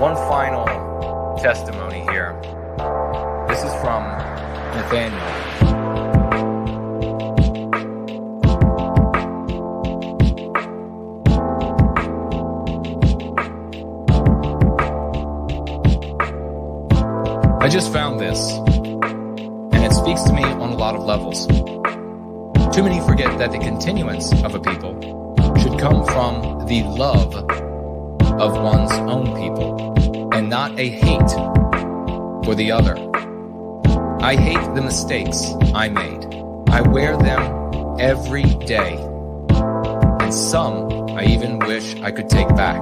one final testimony here. This is from Nathaniel. I just found this, and it speaks to me on a lot of levels. Too many forget that the continuance of a people should come from the love of one's own people, and not a hate for the other. I hate the mistakes I made. I wear them every day, and some I even wish I could take back.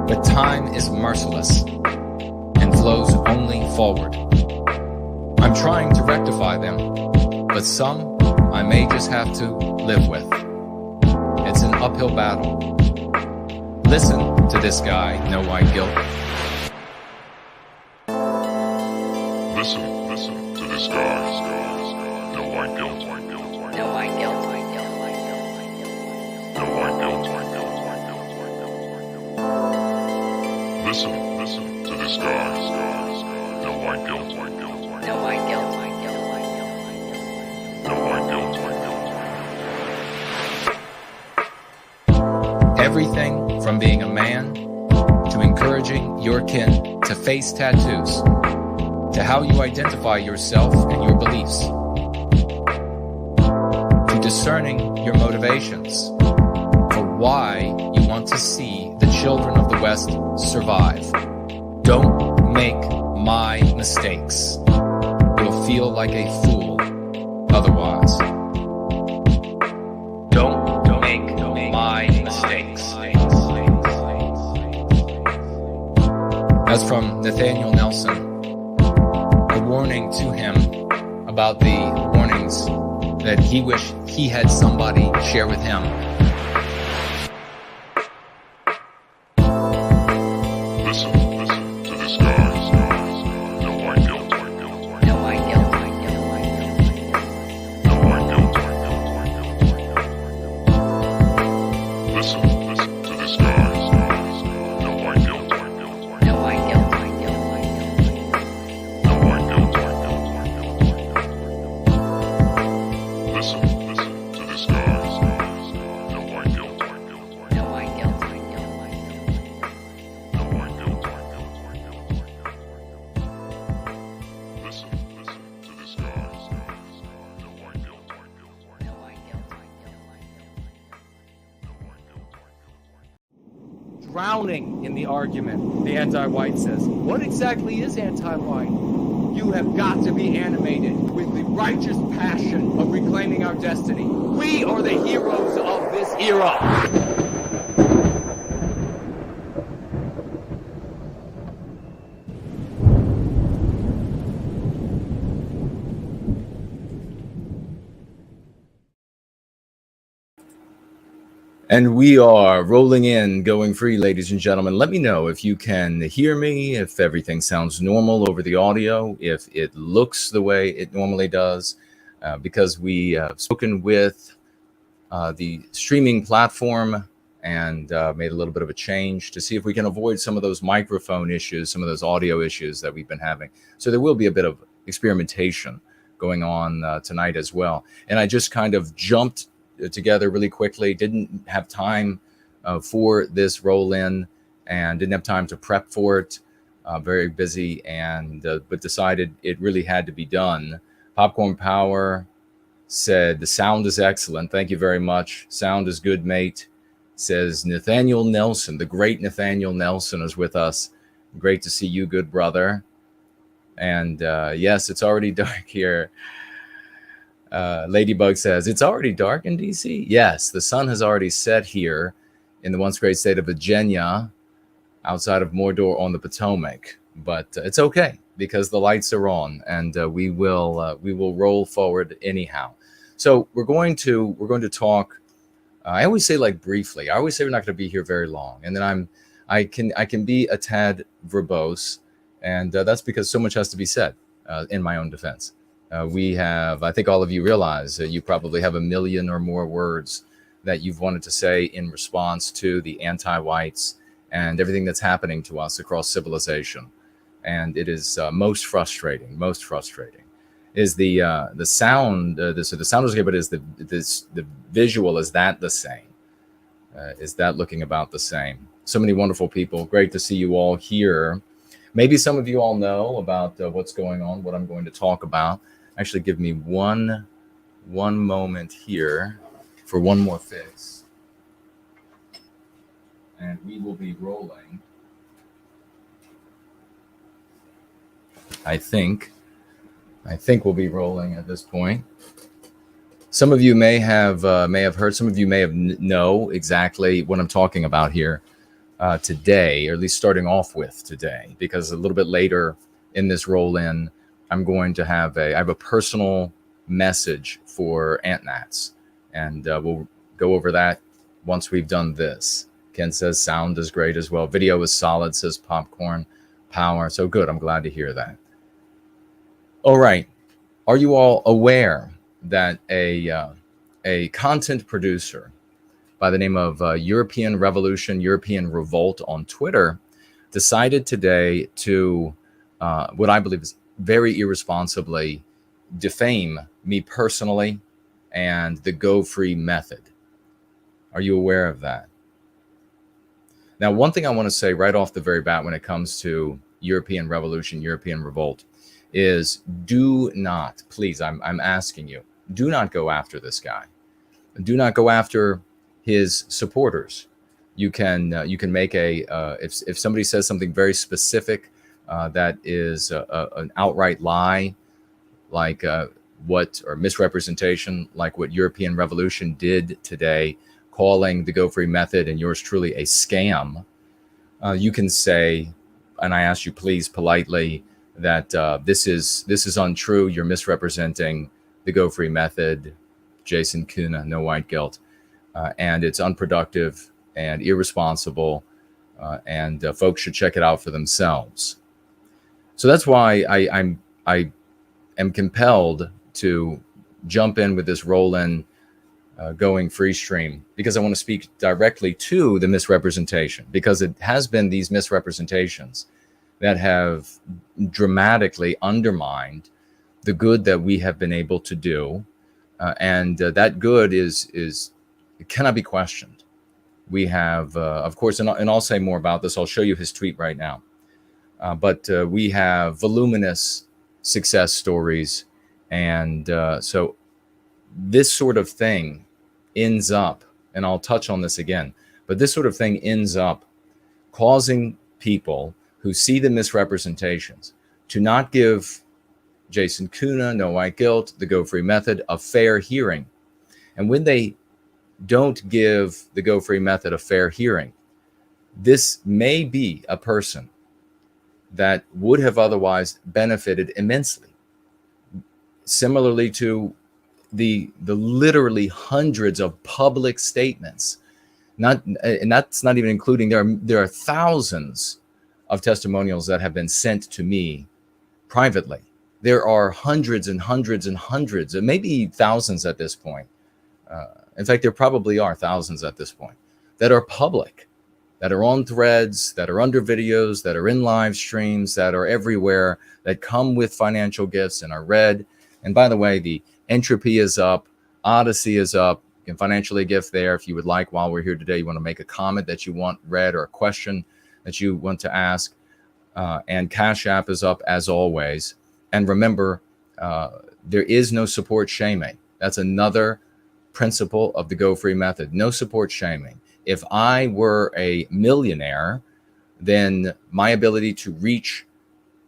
But time is merciless and flows only forward. I'm trying to rectify them, but some I may just have to live with. It's an uphill battle. Listen to this guy, No White Guilt. Listen to this guy, No White Guilt. No White Guilt. No White Guilt. Listen to this guy, No White Guilt. No White Guilt. No White Guilt. Everything from being a man to encouraging your kin to face tattoos to how you identify yourself and your beliefs to discerning your motivations for why you want to see the children of the West survive. Don't make my mistakes. You'll feel like a fool otherwise. Don't make my mistakes. That's from Nathaniel Nelson. A warning to him about the warnings that he wished he had somebody share with him. Listen to this guy, No White Guilt. No White Guilt. No White Guilt. Listen to this guy, No White Guilt. No White Guilt. No White Guilt. Listen to this guy, No White Guilt. No White Guilt. Drowning in the argument, the anti-white says. What exactly is anti-white? You have got to be animated with the righteous passion of reclaiming our destiny. We are the heroes of this era. And we are rolling in, going free, ladies and gentlemen. Let me know if you can hear me, if everything sounds normal over the audio, if it looks the way it normally does, because we have spoken with the streaming platform and made a little bit of a change to see if we can avoid some of those microphone issues, some of those audio issues that we've been having. So there will be a bit of experimentation going on tonight as well. And I just kind of jumped together really quickly, didn't have time for this roll in and didn't have time to prep for it, very busy, and but decided it really had to be done. Popcorn Power said the sound is excellent, thank you very much, sound is good, mate. Says Nathaniel Nelson, the great Nathaniel Nelson is with us. Great to see you, good brother. And yes, it's already dark here. Ladybug says, it's already dark in DC? Yes, the sun has already set here in the once great state of Virginia, outside of Mordor on the Potomac. But it's okay, because the lights are on, and we will roll forward anyhow. So we're going to talk. I always say, like, briefly. I always say we're not going to be here very long, and then I can be a tad verbose, and that's because so much has to be said in my own defense. We have, I think all of you realize that you probably have 1 million or more words that you've wanted to say in response to the anti-whites and everything that's happening to us across civilization. And it is most frustrating. Most frustrating is the sound. So the sound is okay, but is the visual, is that the same? Is that looking about the same? So many wonderful people. Great to see you all here. Maybe some of you all know about what's going on, what I'm going to talk about. Actually, give me one moment here for one more fix, and we will be rolling. I think we'll be rolling at this point. Some of you may have heard. Some of you may have know exactly what I'm talking about here today, or at least starting off with today, because a little bit later in this roll-in, I'm going to have I have a personal message for AntNats, and we'll go over that once we've done this. Ken says sound is great as well. Video is solid, says Popcorn Power. So good. I'm glad to hear that. All right. Are you all aware that a content producer by the name of European Revolution, European Revolt on Twitter decided today to, what I believe is very irresponsibly, defame me personally and the Go Free method? Are you aware of that? Now, one thing I want to say right off the very bat when it comes to European Revolution, European Revolt, is do not, please, I'm asking you, do not go after this guy. Do not go after his supporters. You can make if somebody says something very specific that is an outright lie, like or misrepresentation, like what European Revolution did today, calling the Go Free method and yours truly a scam. You can say, and I ask you please politely, that this is untrue. You're misrepresenting the Go Free method, Jason Köhne, no white guilt, and it's unproductive and irresponsible, and folks should check it out for themselves. So that's why I am compelled to jump in with this roll-in going free stream, because I want to speak directly to the misrepresentation, because it has been these misrepresentations that have dramatically undermined the good that we have been able to do, and that good is it cannot be questioned. We have, of course, and I'll say more about this. I'll show you his tweet right now. But we have voluminous success stories, and so this sort of thing ends up, and I'll touch on this again, but this sort of thing ends up causing people who see the misrepresentations to not give Jason Köhne, no white guilt, the Go Free method, a fair hearing. And when they don't give the Go Free method a fair hearing, this may be a person that would have otherwise benefited immensely. Similarly to the literally hundreds of public statements, and that's not even including, there are thousands of testimonials that have been sent to me privately. There are hundreds and hundreds and hundreds, and maybe thousands at this point. In fact, there probably are thousands at this point that are public, that are on threads, that are under videos, that are in live streams, that are everywhere, that come with financial gifts and are read. And by the way, the entropy is up, Odyssey is up. You can financially gift there if you would like. While we're here today, you want to make a comment that you want read or a question that you want to ask. And Cash App is up as always. And remember, there is no support shaming. That's another principle of the Go Free method. No support shaming. If I were a millionaire, then my ability to reach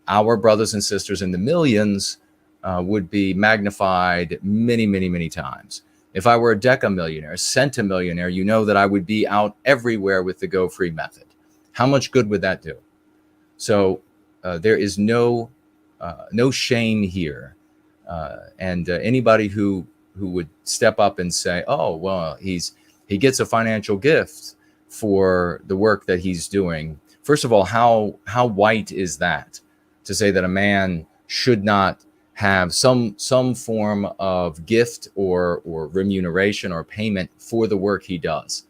our brothers and sisters in the millions would be magnified many, many, many times. If I were a decamillionaire, a centimillionaire, you know that I would be out everywhere with the Go Free method. How much good would that do? So there is no shame here. And anybody who would step up and say, oh, well, he gets a financial gift for the work that he's doing. First of all, how white is that to say that a man should not have some form of gift or remuneration or payment for the work he does?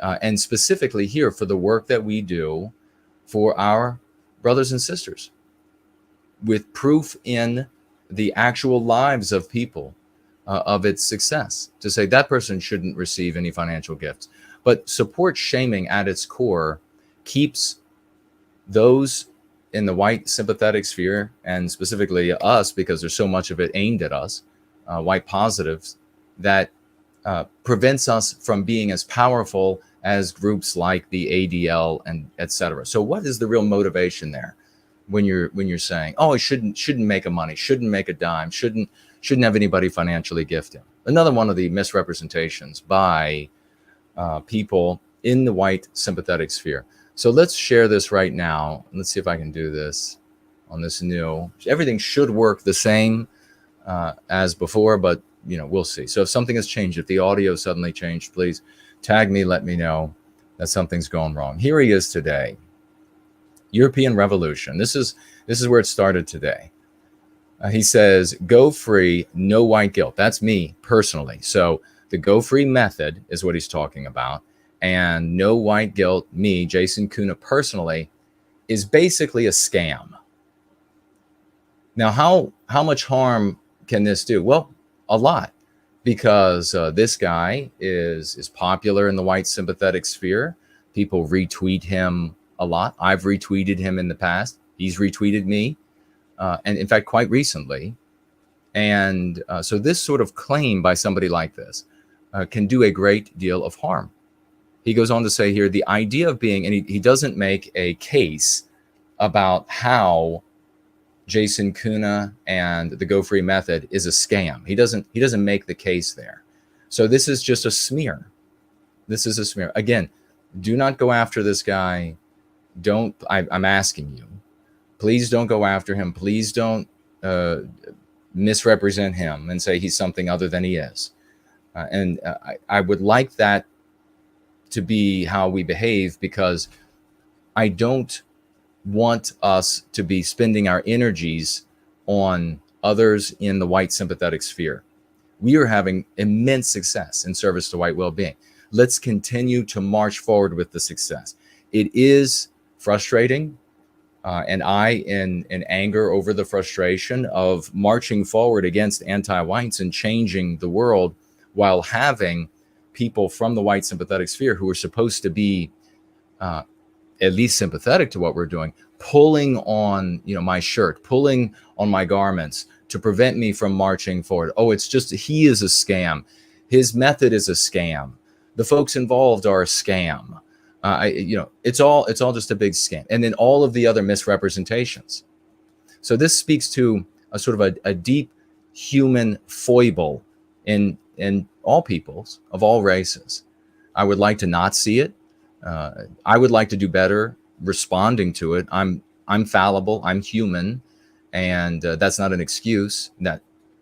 and specifically here for the work that we do for our brothers and sisters, with proof in the actual lives of people of its success, to say that person shouldn't receive any financial gifts. But support shaming at its core keeps those in the white sympathetic sphere, and specifically us, because there's so much of it aimed at us, white positives, that prevents us from being as powerful as groups like the ADL and etc. So what is the real motivation there when you're saying, oh, I shouldn't make a money, shouldn't make a dime, shouldn't have anybody financially gift him? Another one of the misrepresentations by people in the white sympathetic sphere. So let's share this right now. Let's see if I can do this on this new. Everything should work the same as before, but we'll see. So if something has changed, if the audio suddenly changed, please tag me, let me know that something's gone wrong. Here he is today. European Revolution. This is where it started today. He says, go free, no white guilt. That's me personally. So the go free method is what he's talking about. And no white guilt, me, Jason Köhne personally, is basically a scam. Now, how much harm can this do? Well, a lot, because this guy is popular in the white sympathetic sphere. People retweet him a lot. I've retweeted him in the past. He's retweeted me, and in fact, quite recently. And so this sort of claim by somebody like this can do a great deal of harm. He goes on to say here, the idea of being, and he doesn't make a case about how Jason Köhne and the Go Free method is a scam. He doesn't make the case there. So this is just a smear. This is a smear. Again, do not go after this guy. I'm asking you, please don't go after him. Please don't misrepresent him and say he's something other than he is. I would like that to be how we behave, because I don't want us to be spending our energies on others in the white sympathetic sphere. We are having immense success in service to white well-being. Let's continue to march forward with the success. It is frustrating, and I, in anger over the frustration of marching forward against anti-whites and changing the world, while having people from the white sympathetic sphere who are supposed to be at least sympathetic to what we're doing, pulling on my shirt, pulling on my garments to prevent me from marching forward. Oh, it's just, he is a scam. His method is a scam. The folks involved are a scam. It's all just a big scam. And then all of the other misrepresentations. So this speaks to a sort of a deep human foible in all peoples of all races. I would like to not see it. I would like to do better responding to it. I'm fallible. I'm human, and that's not an excuse.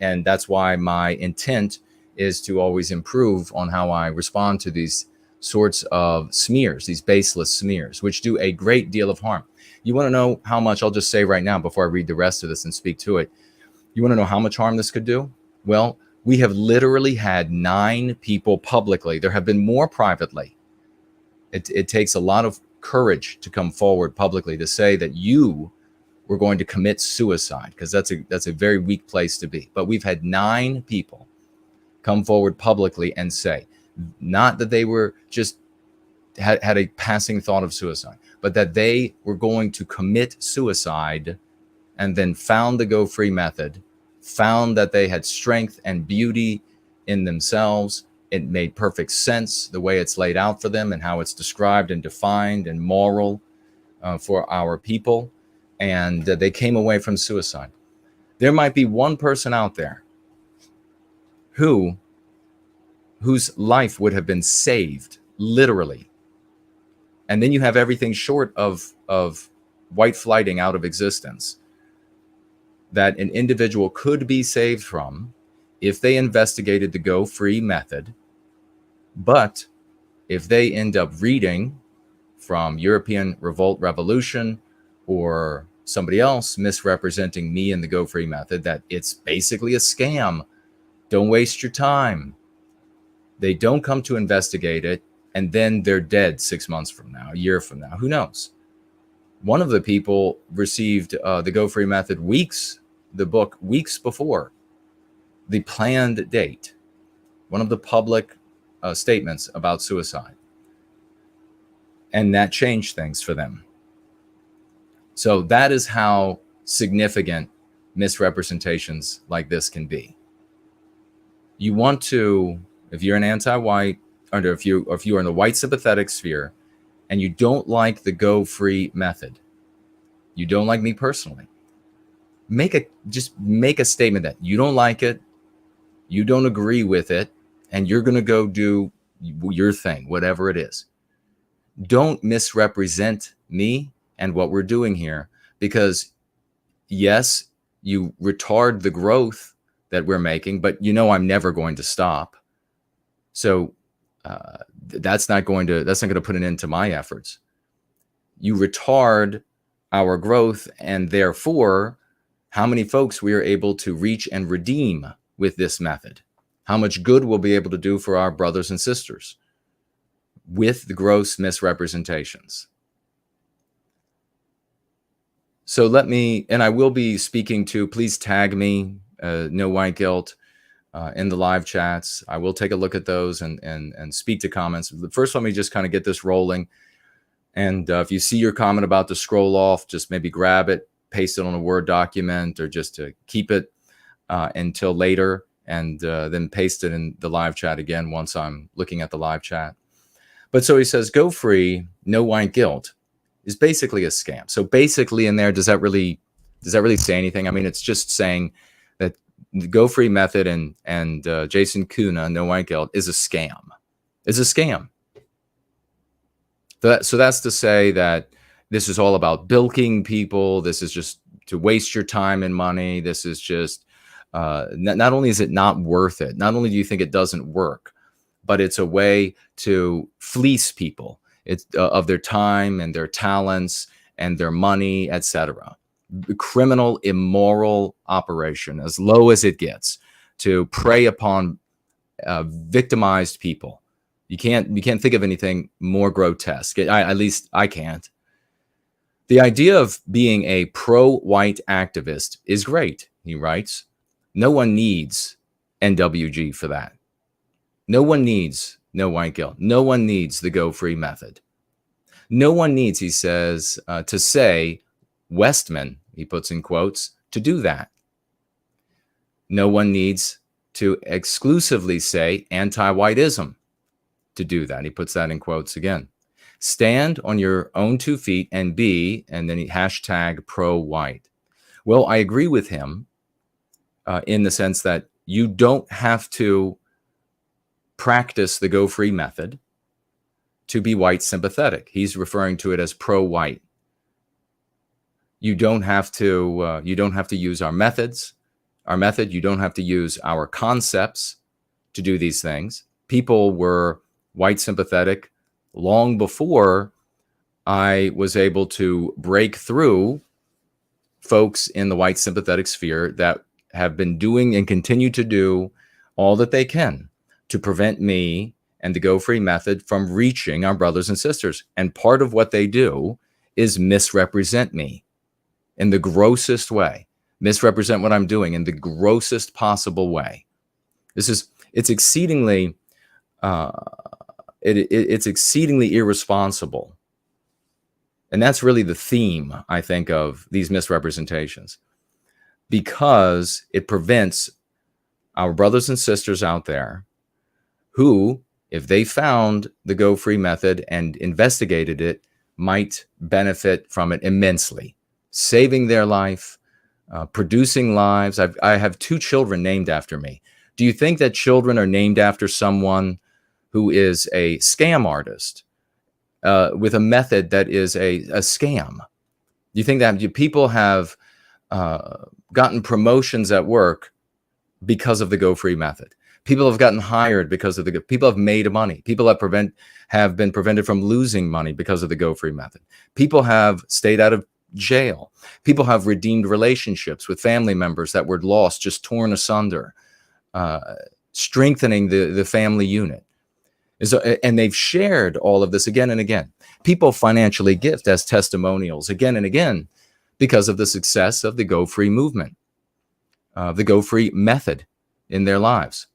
And that's why my intent is to always improve on how I respond to these sorts of smears, these baseless smears, which do a great deal of harm. You want to know how much? I'll just say right now before I read the rest of this and speak to it. You want to know how much harm this could do? Well, we have literally had 9 people publicly. There have been more privately. It takes a lot of courage to come forward publicly to say that you were going to commit suicide, because that's a very weak place to be. But we've had 9 people come forward publicly and say, not that they were just had a passing thought of suicide, but that they were going to commit suicide, and then found the Go Free method, found that they had strength and beauty in themselves. It made perfect sense the way it's laid out for them and how it's described and defined and moral for our people. And they came away from suicide. There might be one person out there whose life would have been saved, literally. And then you have everything short of white flighting out of existence that an individual could be saved from if they investigated the Go Free method. But if they end up reading from European Revolt Revolution or somebody else misrepresenting me and the Go Free method, that it's basically a scam, don't waste your time. They don't come to investigate it, and then they're dead 6 months from now, a year from now. Who knows? One of the people received the Go Free Method the book weeks before the planned date. One of the public statements about suicide. And that changed things for them. So that is how significant misrepresentations like this can be. You want to, if you're an anti-white, or if you are in the white sympathetic sphere, and you don't like the Go Free Method, you don't like me personally, just make a statement that you don't like it, you don't agree with it, and you're going to go do your thing, whatever it is. Don't misrepresent me and what we're doing here, because yes, you retard the growth that we're making, but you know I'm never going to stop. So that's not going to put an end to my efforts. You retard our growth, and therefore how many folks we are able to reach and redeem with this method, how much good we'll be able to do for our brothers and sisters with the gross misrepresentations. So and I will be speaking to, please tag me, No White Guilt, in the live chats. I will take a look at those and speak to comments. First, let me just kind of get this rolling. And if you see your comment about to scroll off, just maybe grab it, paste it on a Word document, or just to keep it until later, and then paste it in the live chat again once I'm looking at the live chat. But so he says, Go Free, No White Guilt is basically a scam. So basically in there, does that really say anything? I mean, it's just saying that the Go Free Method and Jason Köhne, No White Guilt, is a scam. It's a scam. So that's to say that this is all about bilking people. This is just to waste your time and money. This is just, not only is it not worth it, not only do you think it doesn't work, but it's a way to fleece people of their time and their talents and their money, etc. Criminal, immoral operation, as low as it gets, to prey upon victimized people. You can't think of anything more grotesque. At least I can't. The idea of being a pro-white activist is great, he writes. No one needs NWG for that. No one needs No White Guilt. No one needs the Go Free Method. No one needs, he says, to say Westman, he puts in quotes, to do that. No one needs to exclusively say anti-whiteism to do that. He puts that in quotes again. Stand on your own 2 feet and be, and then he hashtag pro-white. Well, I agree with him in the sense that you don't have to practice the Go Free Method to be white sympathetic. He's referring to it as pro-white. You don't have to use our methods, you don't have to use our concepts to do these things. People were white sympathetic long before I was able to break through folks in the white sympathetic sphere that have been doing and continue to do all that they can to prevent me and the Go Free Method from reaching our brothers and sisters. And part of what they do is misrepresent me in the grossest way, misrepresent what I'm doing in the grossest possible way. It's exceedingly irresponsible. And that's really the theme, I think, of these misrepresentations, because it prevents our brothers and sisters out there who, if they found the Go Free Method and investigated it, might benefit from it immensely, saving their life, producing lives. I have 2 children named after me. Do you think that children are named after someone who is a scam artist with a method that is a scam? Do you think that people have gotten promotions at work because of the Go Free Method? People have gotten hired because of people have made money. People have been prevented from losing money because of the Go Free Method. People have stayed out of jail. People have redeemed relationships with family members that were lost, just torn asunder, strengthening the family unit. And they've shared all of this again and again. People financially gift as testimonials again and again because of the success of the Go Free movement, the Go Free method in their lives.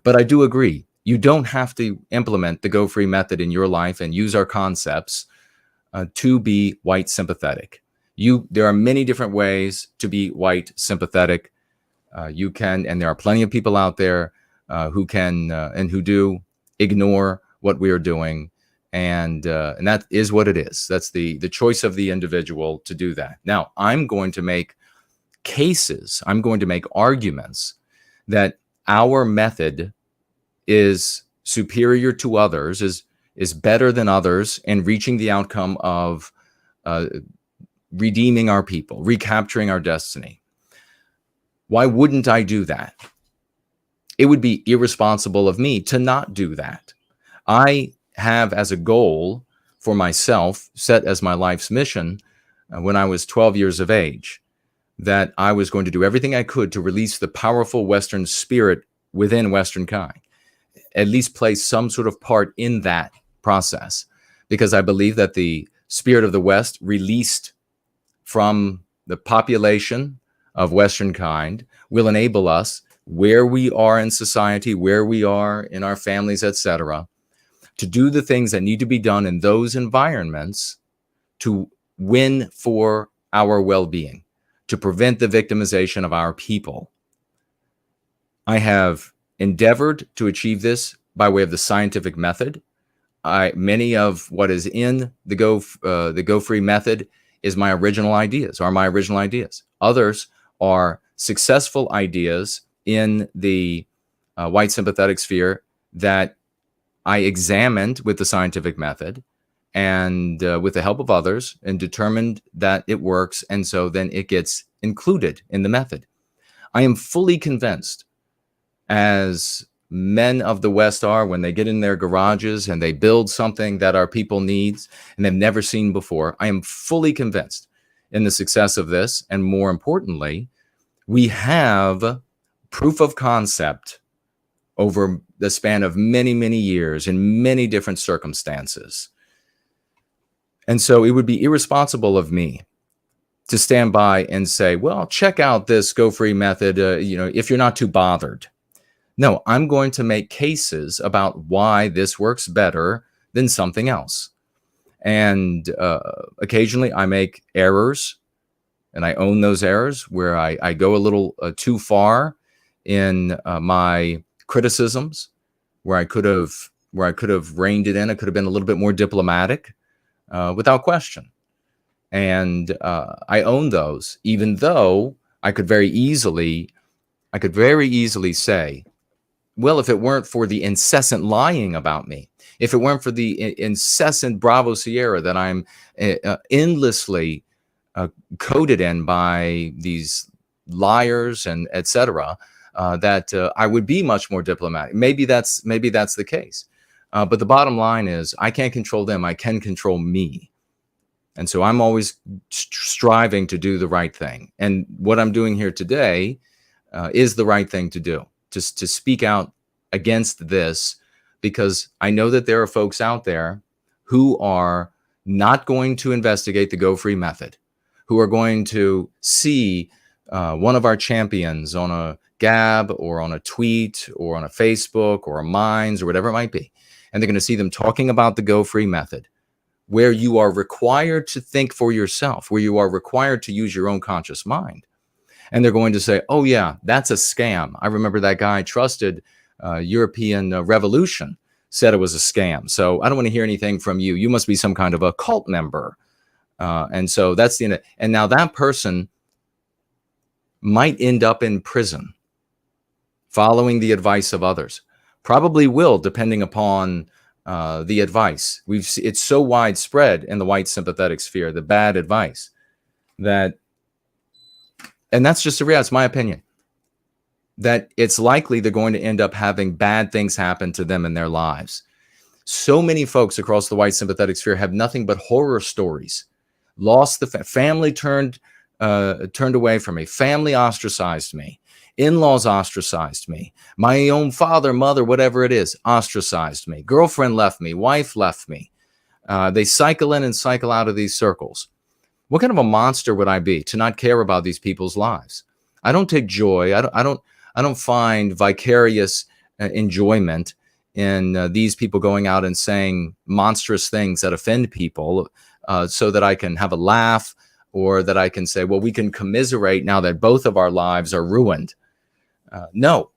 But I do agree, you don't have to implement the Go Free method in your life and use our concepts to be white sympathetic. There are many different ways to be white sympathetic. You can, and there are plenty of people out there who can and who do ignore what we are doing, and that is what it is. That's the choice of the individual to do that. Now, I'm going to make cases. I'm going to make arguments that our method is superior to others, is better than others in reaching the outcome of redeeming our people, recapturing our destiny. Why wouldn't I do that? It would be irresponsible of me to not do that. I have as a goal for myself, set as my life's mission when I was 12 years of age, that I was going to do everything I could to release the powerful Western spirit within Western kind, at least play some sort of part in that process, because I believe that the spirit of the West released from the population of Western kind will enable us, where we are in society, where we are in our families, etc., to do the things that need to be done in those environments to win for our well-being, to prevent the victimization of our people. I have endeavored to achieve this by way of the scientific method. Many of what is in the Go Free method is my original ideas, are my original ideas. Others are successful ideas in the white sympathetic sphere that I examined with the scientific method and with the help of others, and determined that it works, and so then it gets included in the method. I am fully convinced, as men of the West are when they get in their garages and they build something that our people needs and they've never seen before, I am fully convinced in the success of this. And more importantly, we have proof of concept over the span of many, many years in many different circumstances. And so it would be irresponsible of me to stand by and say, well, check out this Go Free method, if you're not too bothered. No, I'm going to make cases about why this works better than something else. And occasionally I make errors, and I own those errors where I go a little too far in my criticisms, where I could have reined it in. I could have been a little bit more diplomatic, without question. And I own those, even though I could very easily say, well, if it weren't for the incessant lying about me, if it weren't for the incessant Bravo Sierra that I'm endlessly coded in by these liars and etc., that I would be much more diplomatic. Maybe that's the case. But the bottom line is, I can't control them. I can control me. And so I'm always striving to do the right thing. And what I'm doing here today is the right thing to do, just to speak out against this, because I know that there are folks out there who are not going to investigate the Go Free method, who are going to see one of our champions on a Gab or on a tweet or on a Facebook or a Minds or whatever it might be. And they're going to see them talking about the Go Free method, where you are required to think for yourself, where you are required to use your own conscious mind. And they're going to say, oh yeah, that's a scam. I remember that guy trusted European Revolution, said it was a scam. So I don't want to hear anything from you. You must be some kind of a cult member. And so that's the end. And now that person might end up in prison following the advice of others. Probably will, depending upon the advice. It's so widespread in the white sympathetic sphere, the bad advice, that, and that's just a reality, it's my opinion, that it's likely they're going to end up having bad things happen to them in their lives. So many folks across the white sympathetic sphere have nothing but horror stories. Lost the family, turned away from me. Family ostracized me. In-laws ostracized me. My own father, mother, whatever it is, ostracized me. Girlfriend left me. Wife left me. They cycle in and cycle out of these circles. What kind of a monster would I be to not care about these people's lives? I don't take joy. I don't find vicarious enjoyment in these people going out and saying monstrous things that offend people, so that I can have a laugh, or that I can say, well, we can commiserate now that both of our lives are ruined. No,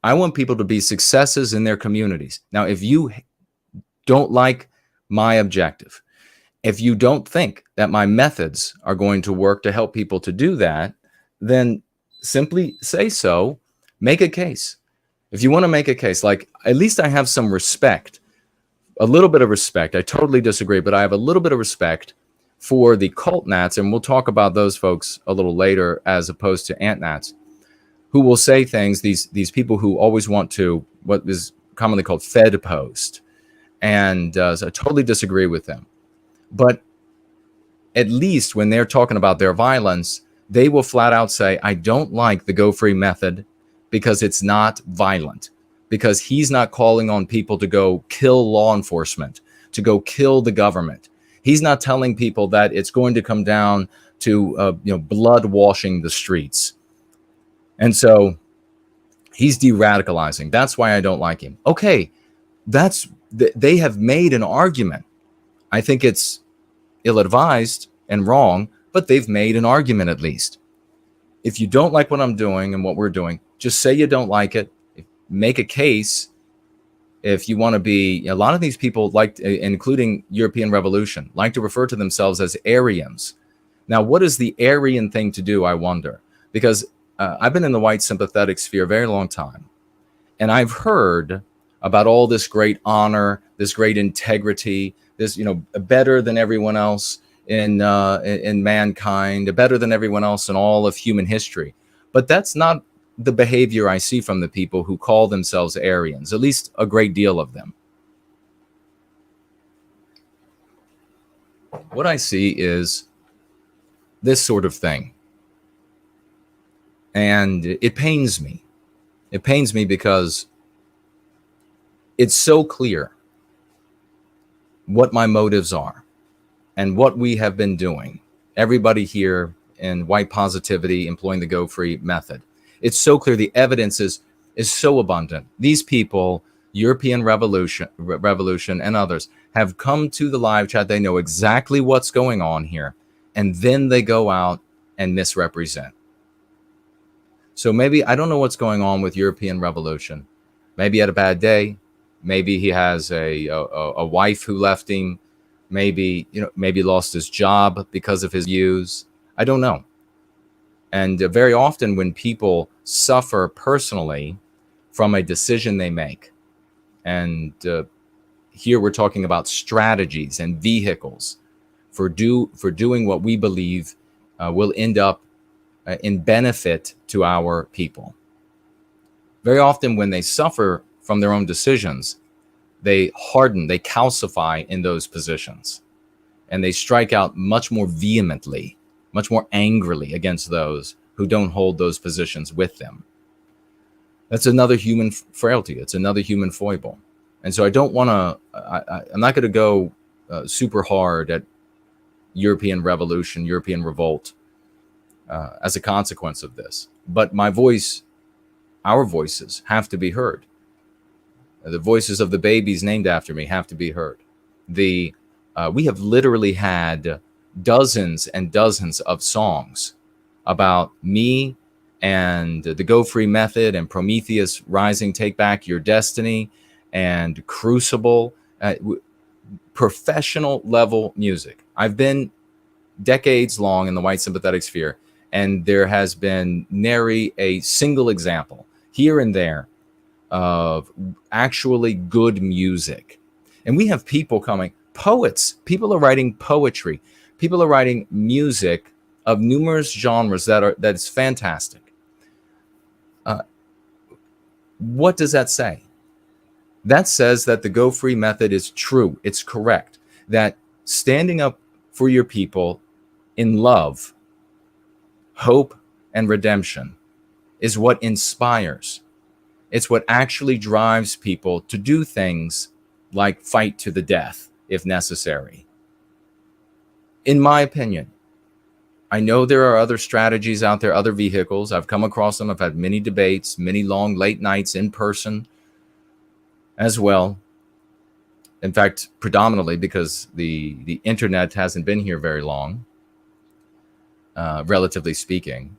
I want people to be successes in their communities. Now, if you don't like my objective, if you don't think that my methods are going to work to help people to do that, then simply say so, make a case. If you want to make a case, like, at least I have some respect, a little bit of respect. I totally disagree, but I have a little bit of respect for the cult nats, and we'll talk about those folks a little later, as opposed to AntNats, who will say things, these people who always want to, what is commonly called Fed post. And so I totally disagree with them. But at least when they're talking about their violence, they will flat out say, I don't like the Go Free method because it's not violent, because he's not calling on people to go kill law enforcement, to go kill the government. He's not telling people that it's going to come down to blood washing the streets. And so he's de-radicalizing. That's why I don't like him. Okay, they have made an argument. I think it's ill-advised and wrong, but they've made an argument at least. If you don't like what I'm doing and what we're doing, just say you don't like it. Make a case. If you want to be, a lot of these people, like, including European Revolution, like to refer to themselves as Aryans. Now, what is the Aryan thing to do, I wonder? Because I've been in the white sympathetic sphere a very long time, and I've heard about all this great honor, this great integrity, this, better than everyone else in mankind, better than everyone else in all of human history. But that's not the behavior I see from the people who call themselves Aryans, at least a great deal of them. What I see is this sort of thing. And it pains me. It pains me because it's so clear what my motives are and what we have been doing. Everybody here in white positivity employing the Go Free method. It's so clear. The evidence is so abundant. These people, European Revolution and others, have come to the live chat. They know exactly what's going on here. And then they go out and misrepresent. So maybe, I don't know what's going on with European Revolution. Maybe he had a bad day. Maybe he has a wife who left him. Maybe, maybe lost his job because of his views. I don't know. And very often when people suffer personally from a decision they make, and here we're talking about strategies and vehicles for doing what we believe will end up in benefit to our people. Very often when they suffer from their own decisions, they harden, they calcify in those positions, and they strike out much more vehemently, much more angrily against those who don't hold those positions with them. That's another human frailty. It's another human foible. And so I don't want to, I'm not going to go super hard at European Revolution, European Revolt as a consequence of this. But my voice, our voices have to be heard. The voices of the babies named after me have to be heard. We have literally had dozens and dozens of songs about me and the Go Free method and Prometheus Rising, Take Back Your Destiny, and Crucible, professional level music. I've been decades long in the white sympathetic sphere, and there has been nary a single example here and there of actually good music. And we have people coming, poets, people are writing poetry, people are writing music of numerous genres that is fantastic. What does that say? That says that the Go Free method is true. It's correct. That standing up for your people in love, hope, and redemption is what inspires. It's what actually drives people to do things like fight to the death if necessary. In my opinion, I know there are other strategies out there, other vehicles. I've come across them. I've had many debates, many long late nights in person as well. In fact, predominantly because the internet hasn't been here very long, relatively speaking,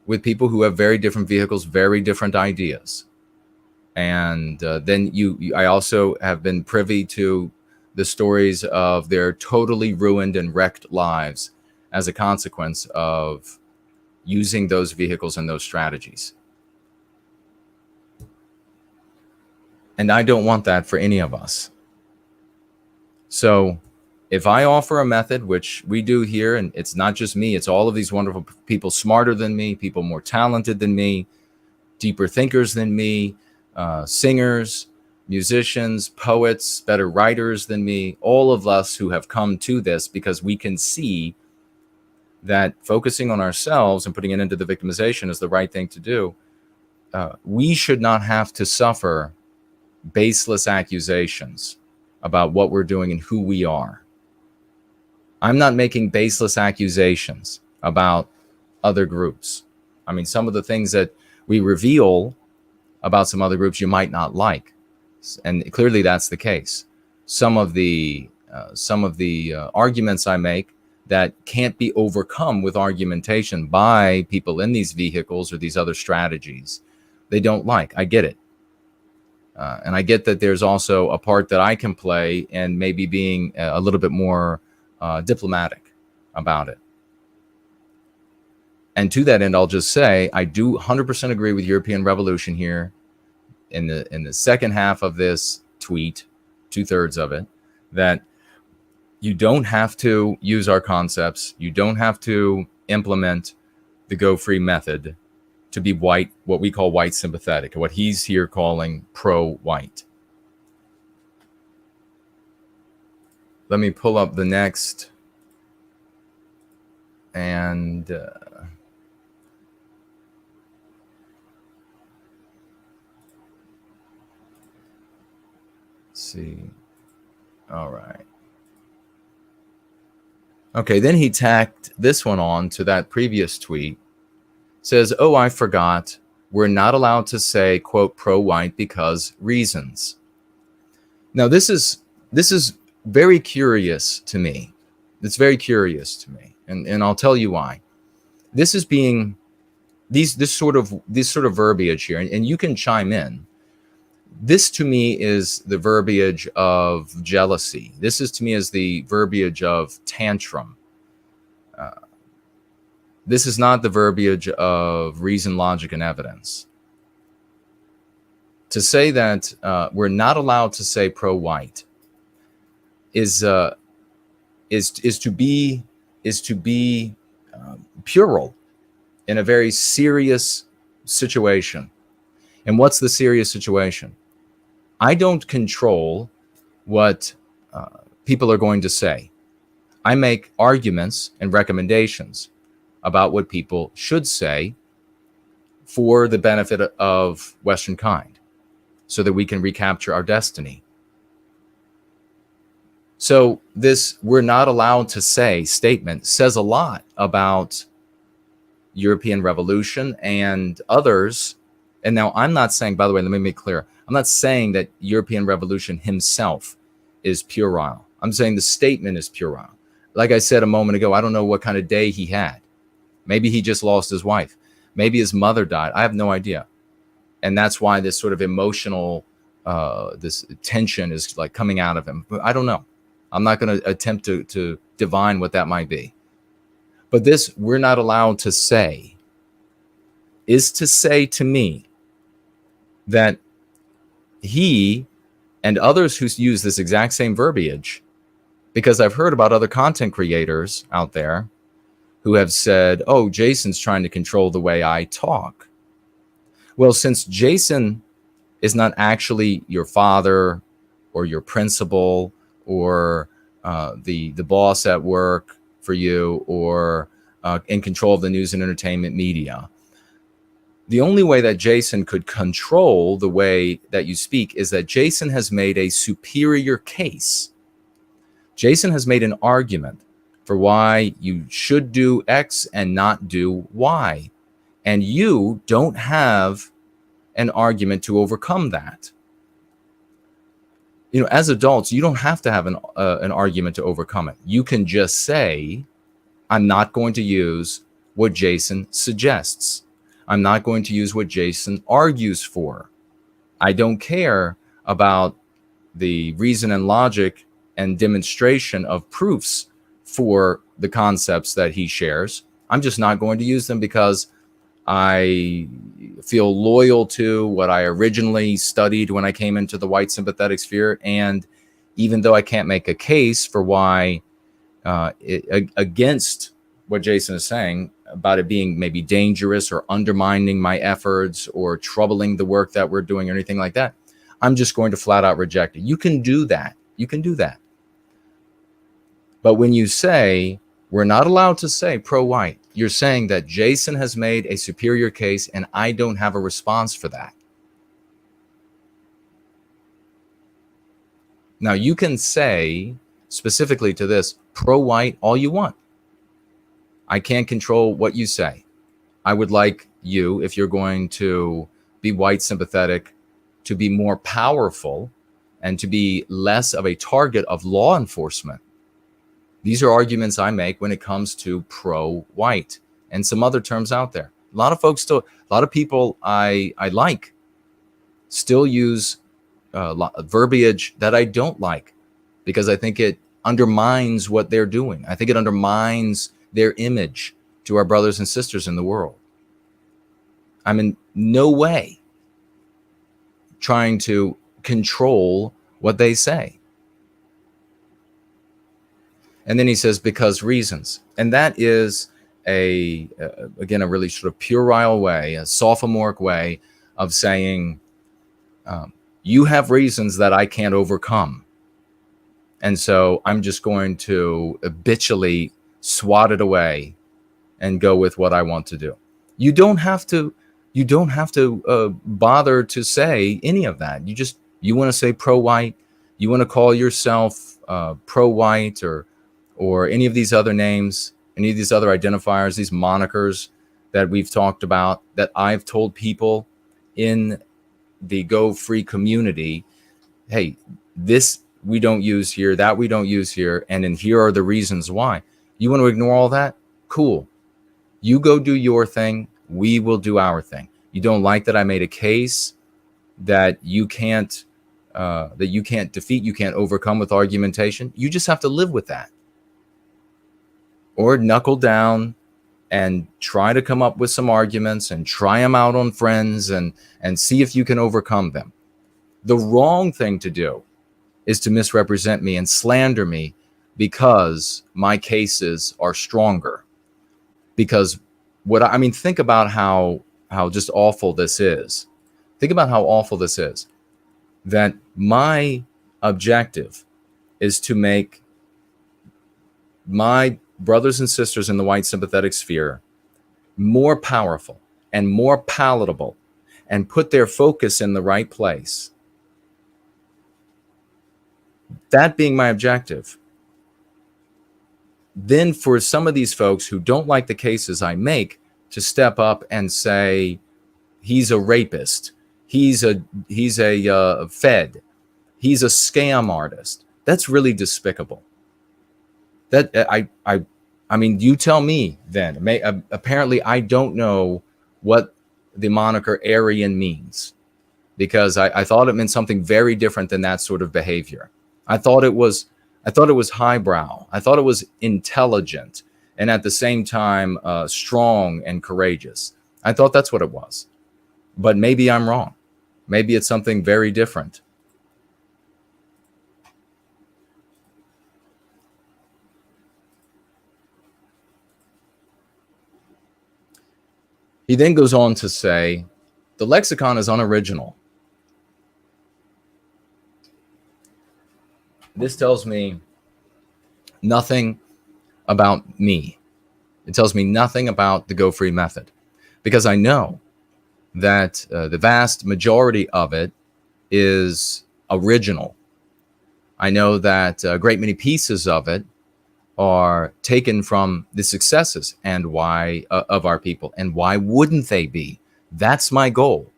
with people who have very different vehicles, very different ideas. And then I also have been privy to the stories of their totally ruined and wrecked lives as a consequence of using those vehicles and those strategies. And I don't want that for any of us. So if I offer a method, which we do here, and it's not just me, it's all of these wonderful people smarter than me, people more talented than me, deeper thinkers than me, singers, musicians, poets, better writers than me, all of us who have come to this because we can see that focusing on ourselves and putting it into the victimization is the right thing to do. We should not have to suffer baseless accusations about what we're doing and who we are. I'm not making baseless accusations about other groups. I mean, some of the things that we reveal about some other groups you might not like, and clearly that's the case. Some of the arguments I make that can't be overcome with argumentation by people in these vehicles or these other strategies, they don't like. I get it. And I get that there's also a part that I can play and maybe being a little bit more diplomatic about it. And to that end, I'll just say, I do 100% agree with European Revolution here in the second half of this tweet, 2/3 of it, that you don't have to use our concepts. You don't have to implement the Go Free method to be white, what we call white sympathetic, what he's here calling pro-white. Let me pull up the next and let's see. All right. Okay, then he tacked this one on to that previous tweet. Says, oh, I forgot. We're not allowed to say, quote, pro-white because reasons. Now, this is very curious to me. It's very curious to me. And I'll tell you why. This is being this sort of verbiage here, and you can chime in. This to me is the verbiage of jealousy. This is to me is the verbiage of tantrum. This is not the verbiage of reason, logic, and evidence. To say that we're not allowed to say pro-white is to be puerile in a very serious situation. And what's the serious situation? I don't control what people are going to say. I make arguments and recommendations about what people should say for the benefit of Western kind, so that we can recapture our destiny. So this "we're not allowed to say" statement says a lot about European Revolution and others. And now I'm not saying, by the way, let me make clear, I'm not saying that European Revolution himself is puerile. I'm saying the statement is puerile. Like I said a moment ago, I don't know what kind of day he had. Maybe he just lost his wife. Maybe his mother died. I have no idea. And that's why this sort of emotional, this tension is like coming out of him. I don't know. I'm not going to attempt to divine what that might be. But this "we're not allowed to say" is to say to me that he and others who use this exact same verbiage, because I've heard about other content creators out there who have said, oh, Jason's trying to control the way I talk. Well, since Jason is not actually your father or your principal or the boss at work for you or in control of the news and entertainment media, The only way that Jason could control the way that you speak is that Jason has made a superior case. Jason has made an argument for why you should do X and not do Y. And you don't have an argument to overcome that. You know, as adults, you don't have to have an argument to overcome it. You can just say, I'm not going to use what Jason suggests. I'm not going to use what Jason argues for. I don't care about the reason and logic and demonstration of proofs for the concepts that he shares. I'm just not going to use them because I feel loyal to what I originally studied when I came into the white sympathetic sphere. And even though I can't make a case for why against what Jason is saying about it being maybe dangerous or undermining my efforts or troubling the work that we're doing or anything like that, I'm just going to flat out reject it. You can do that. You can do that. But when you say, we're not allowed to say pro-white, you're saying that Jason has made a superior case and I don't have a response for that. Now, you can say specifically to this, pro-white, all you want. I can't control what you say. I would like you, if you're going to be white sympathetic, to be more powerful and to be less of a target of law enforcement. These are arguments I make when it comes to pro-white and some other terms out there. A lot of folks still, a lot of people I like still use verbiage that I don't like because I think it undermines what they're doing. I think it undermines their image to our brothers and sisters in the world. I'm in no way trying to control what they say. And then he says, because reasons. And that is again, a really sort of puerile way, a sophomoric way of saying, you have reasons that I can't overcome. And so I'm just going to habitually swat it away and go with what I want to do. You don't have to bother to say any of that. You want to say pro-white, you want to call yourself pro-white or any of these other names, any of these other identifiers, these monikers that we've talked about, that I've told people in the Go Free community, hey, this we don't use here, that we don't use here, and then here are the reasons why. You want to ignore all that? Cool. You go do your thing. We will do our thing. You don't like that I made a case that you can't defeat, you can't overcome with argumentation. You just have to live with that. Or knuckle down and try to come up with some arguments and try them out on friends and see if you can overcome them. The wrong thing to do is to misrepresent me and slander me because my cases are stronger. Because think about how just awful this is. Think about how awful this is. That my objective is to make my brothers and sisters in the white sympathetic sphere more powerful and more palatable and put their focus in the right place. That being my objective. Then for some of these folks who don't like the cases I make to step up and say, he's a rapist, he's a Fed, he's a scam artist. That's really despicable. That I mean, you tell me then. Apparently, I don't know what the moniker Aryan means, because I thought it meant something very different than that sort of behavior. I thought it was highbrow. I thought it was intelligent and at the same time strong and courageous. I thought that's what it was. But maybe I'm wrong. Maybe it's something very different. He then goes on to say, the lexicon is unoriginal. This tells me nothing about me. It tells me nothing about the Go Free method, because I know that the vast majority of it is original. I know that a great many pieces of it are taken from the successes and why of our people. And why wouldn't they be? That's my goal,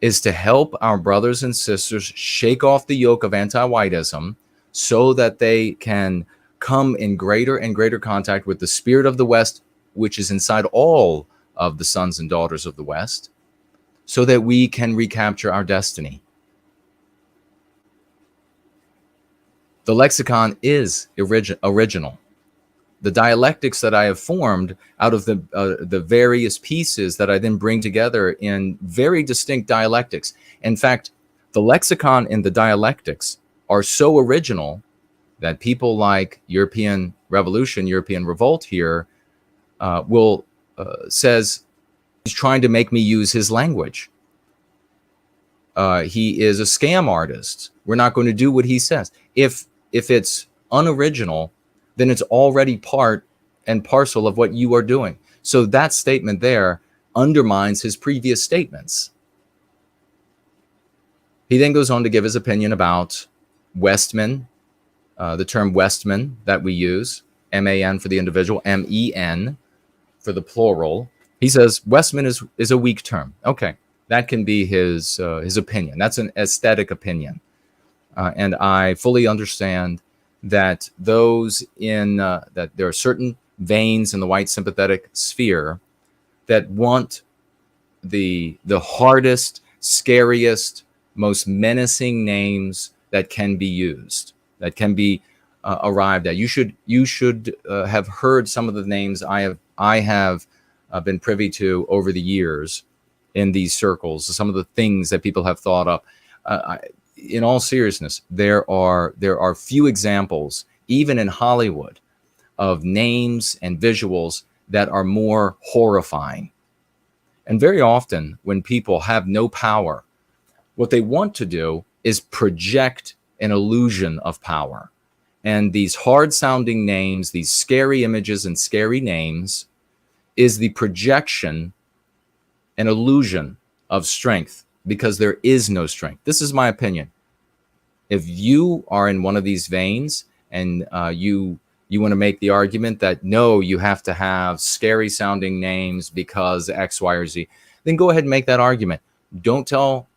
is to help our brothers and sisters shake off the yoke of anti-whiteism so that they can come in greater and greater contact with the spirit of the West, which is inside all of the sons and daughters of the West, so that we can recapture our destiny. The lexicon is original. The dialectics that I have formed out of the various pieces that I then bring together in very distinct dialectics. In fact, the lexicon and the dialectics are so original that people like European Revolution, European Revolt here says he's trying to make me use his language. He is a scam artist. We're not going to do what he says. If it's unoriginal, then it's already part and parcel of what you are doing. So that statement there undermines his previous statements. He then goes on to give his opinion about Westman, the term Westman that we use, M-A-N for the individual, M-E-N for the plural. He says Westman is a weak term. Okay, that can be his opinion. That's an aesthetic opinion. And I fully understand that those that there are certain veins in the white sympathetic sphere that want the hardest, scariest, most menacing names that can be used, that can be arrived at. You should have heard some of the names I have been privy to over the years in these circles. Some of the things that people have thought up. In all seriousness, there are few examples, even in Hollywood, of names and visuals that are more horrifying. And very often, when people have no power, what they want to do is project an illusion of power. And these hard-sounding names, these scary images and scary names, is the projection, an illusion of strength, because there is no strength. This is my opinion. If you are in one of these veins and you want to make the argument that no, you have to have scary sounding names because X, Y, or Z, then go ahead and make that argument. Don't tell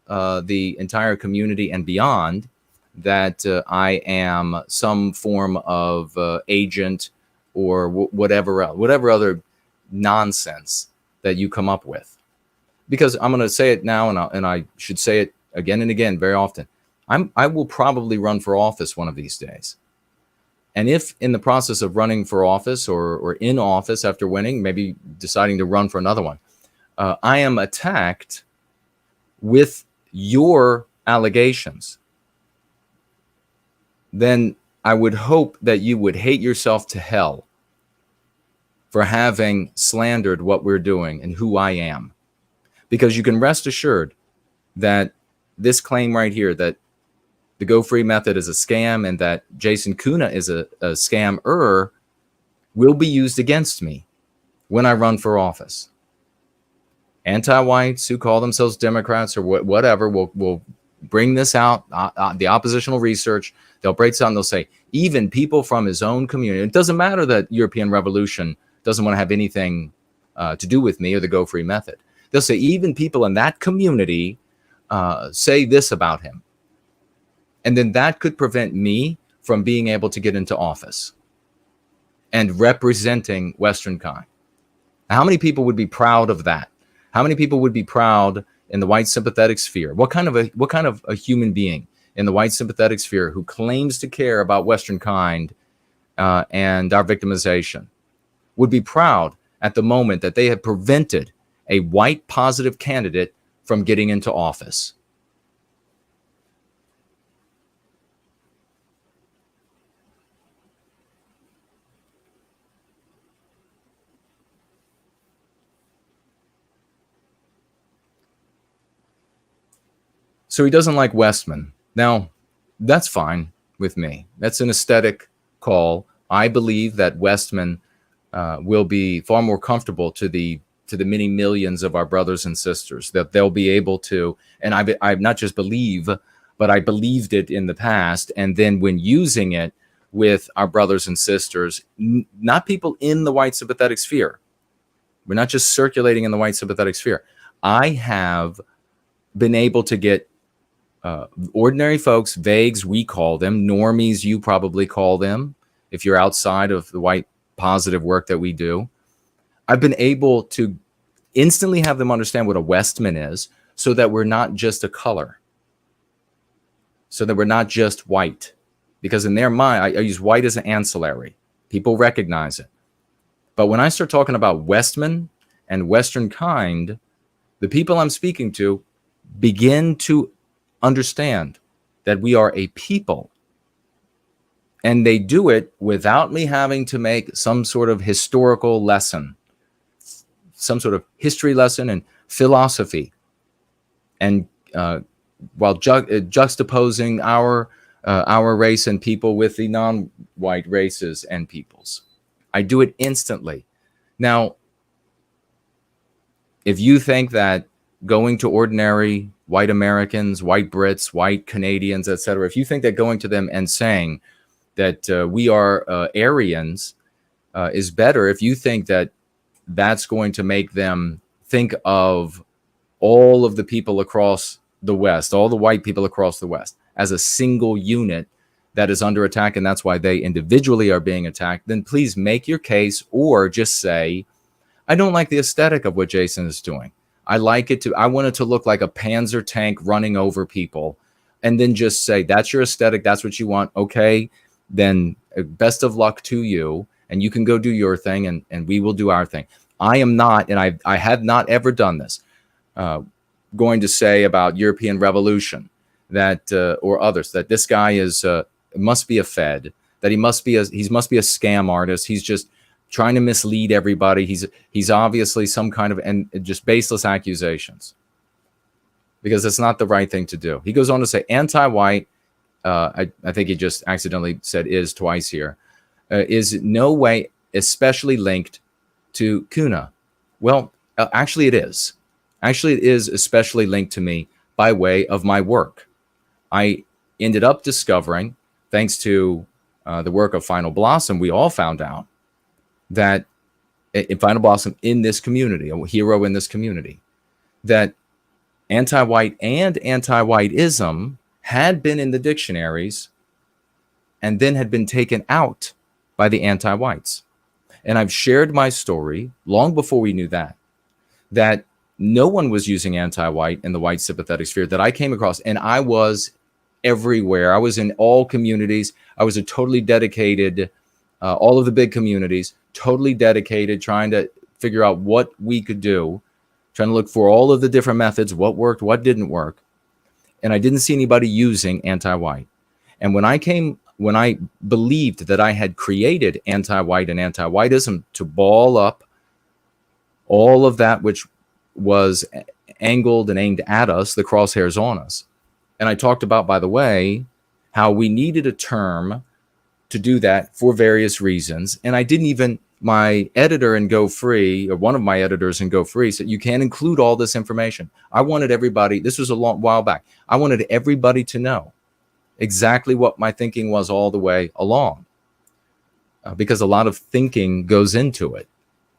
the entire community and beyond that I am some form of agent or whatever other nonsense that you come up with. Because I'm going to say it now, and I should say it again and again very often. I will probably run for office one of these days. And if in the process of running for office or in office after winning, maybe deciding to run for another one, I am attacked with your allegations, then I would hope that you would hate yourself to hell for having slandered what we're doing and who I am. Because you can rest assured that this claim right here, that the Go Free method is a scam and that Jason Köhne is a scammer, will be used against me when I run for office. Anti-whites who call themselves Democrats or whatever will bring this out, the oppositional research. They'll break this out and they'll say, even people from his own community, it doesn't matter that European Revolution doesn't want to have anything to do with me or the Go Free method. They'll say even people in that community say this about him. And then that could prevent me from being able to get into office and representing Western kind. How many people would be proud of that? How many people would be proud in the white sympathetic sphere? What kind of a human being in the white sympathetic sphere who claims to care about Western kind and our victimization would be proud at the moment that they have prevented a white positive candidate from getting into office? So he doesn't like Westman. Now, that's fine with me. That's an aesthetic call. I believe that Westman will be far more comfortable to the to the many millions of our brothers and sisters, that they'll be able to, and I not just believe, but I believed it in the past. And then when using it with our brothers and sisters, not people in the white sympathetic sphere, we're not just circulating in the white sympathetic sphere. I have been able to get ordinary folks, vagues, we call them, normies, you probably call them, if you're outside of the white positive work that we do. I've been able to instantly have them understand what a Westman is, so that we're not just a color, so that we're not just white. Because in their mind, I use white as an ancillary. People recognize it. But when I start talking about Westman and Western kind, the people I'm speaking to begin to understand that we are a people. And they do it without me having to make some sort of historical lesson, some sort of history lesson and philosophy, and while juxtaposing our race and people with the non-white races and peoples. I do it instantly. Now, if you think that going to ordinary white Americans, white Brits, white Canadians, etc., if you think that going to them and saying that we are Aryans is better, if you think that that's going to make them think of all of the people across the West, all the white people across the West, as a single unit that is under attack, and that's why they individually are being attacked, then please make your case, or just say, I don't like the aesthetic of what Jason is doing. I want it to look like a Panzer tank running over people, and then just say, that's your aesthetic, that's what you want. Okay, then best of luck to you, and you can go do your thing, and we will do our thing. I am not, and I have not ever done this, going to say about European Revolution that or others, that this guy is must be a Fed, that he must be a scam artist. He's just trying to mislead everybody. He's obviously some kind of, and just baseless accusations, because it's not the right thing to do. He goes on to say anti-white, I think he just accidentally said is twice here, is no way especially linked to Köhne. Well, actually it is. Actually, it is especially linked to me by way of my work. I ended up discovering, thanks to the work of Final Blossom, we all found out that in Final Blossom, in this community, a hero in this community, that anti-white and anti-whiteism had been in the dictionaries and then had been taken out by the anti-whites. And I've shared my story long before we knew that no one was using anti-white in the white sympathetic sphere that I came across. And I was everywhere. I was in all communities. I was a totally dedicated, all of the big communities, totally dedicated, trying to figure out what we could do, trying to look for all of the different methods, what worked, what didn't work. And I didn't see anybody using anti-white. And when I believed that I had created anti-white and anti-whiteism to ball up all of that which was angled and aimed at us, the crosshairs on us. And I talked about, by the way, how we needed a term to do that for various reasons. And I didn't even, my editor in Go Free, or one of my editors in Go Free, said, you can't include all this information. I wanted everybody, this was a long while back, I wanted everybody to know exactly what my thinking was all the way along. Because a lot of thinking goes into it.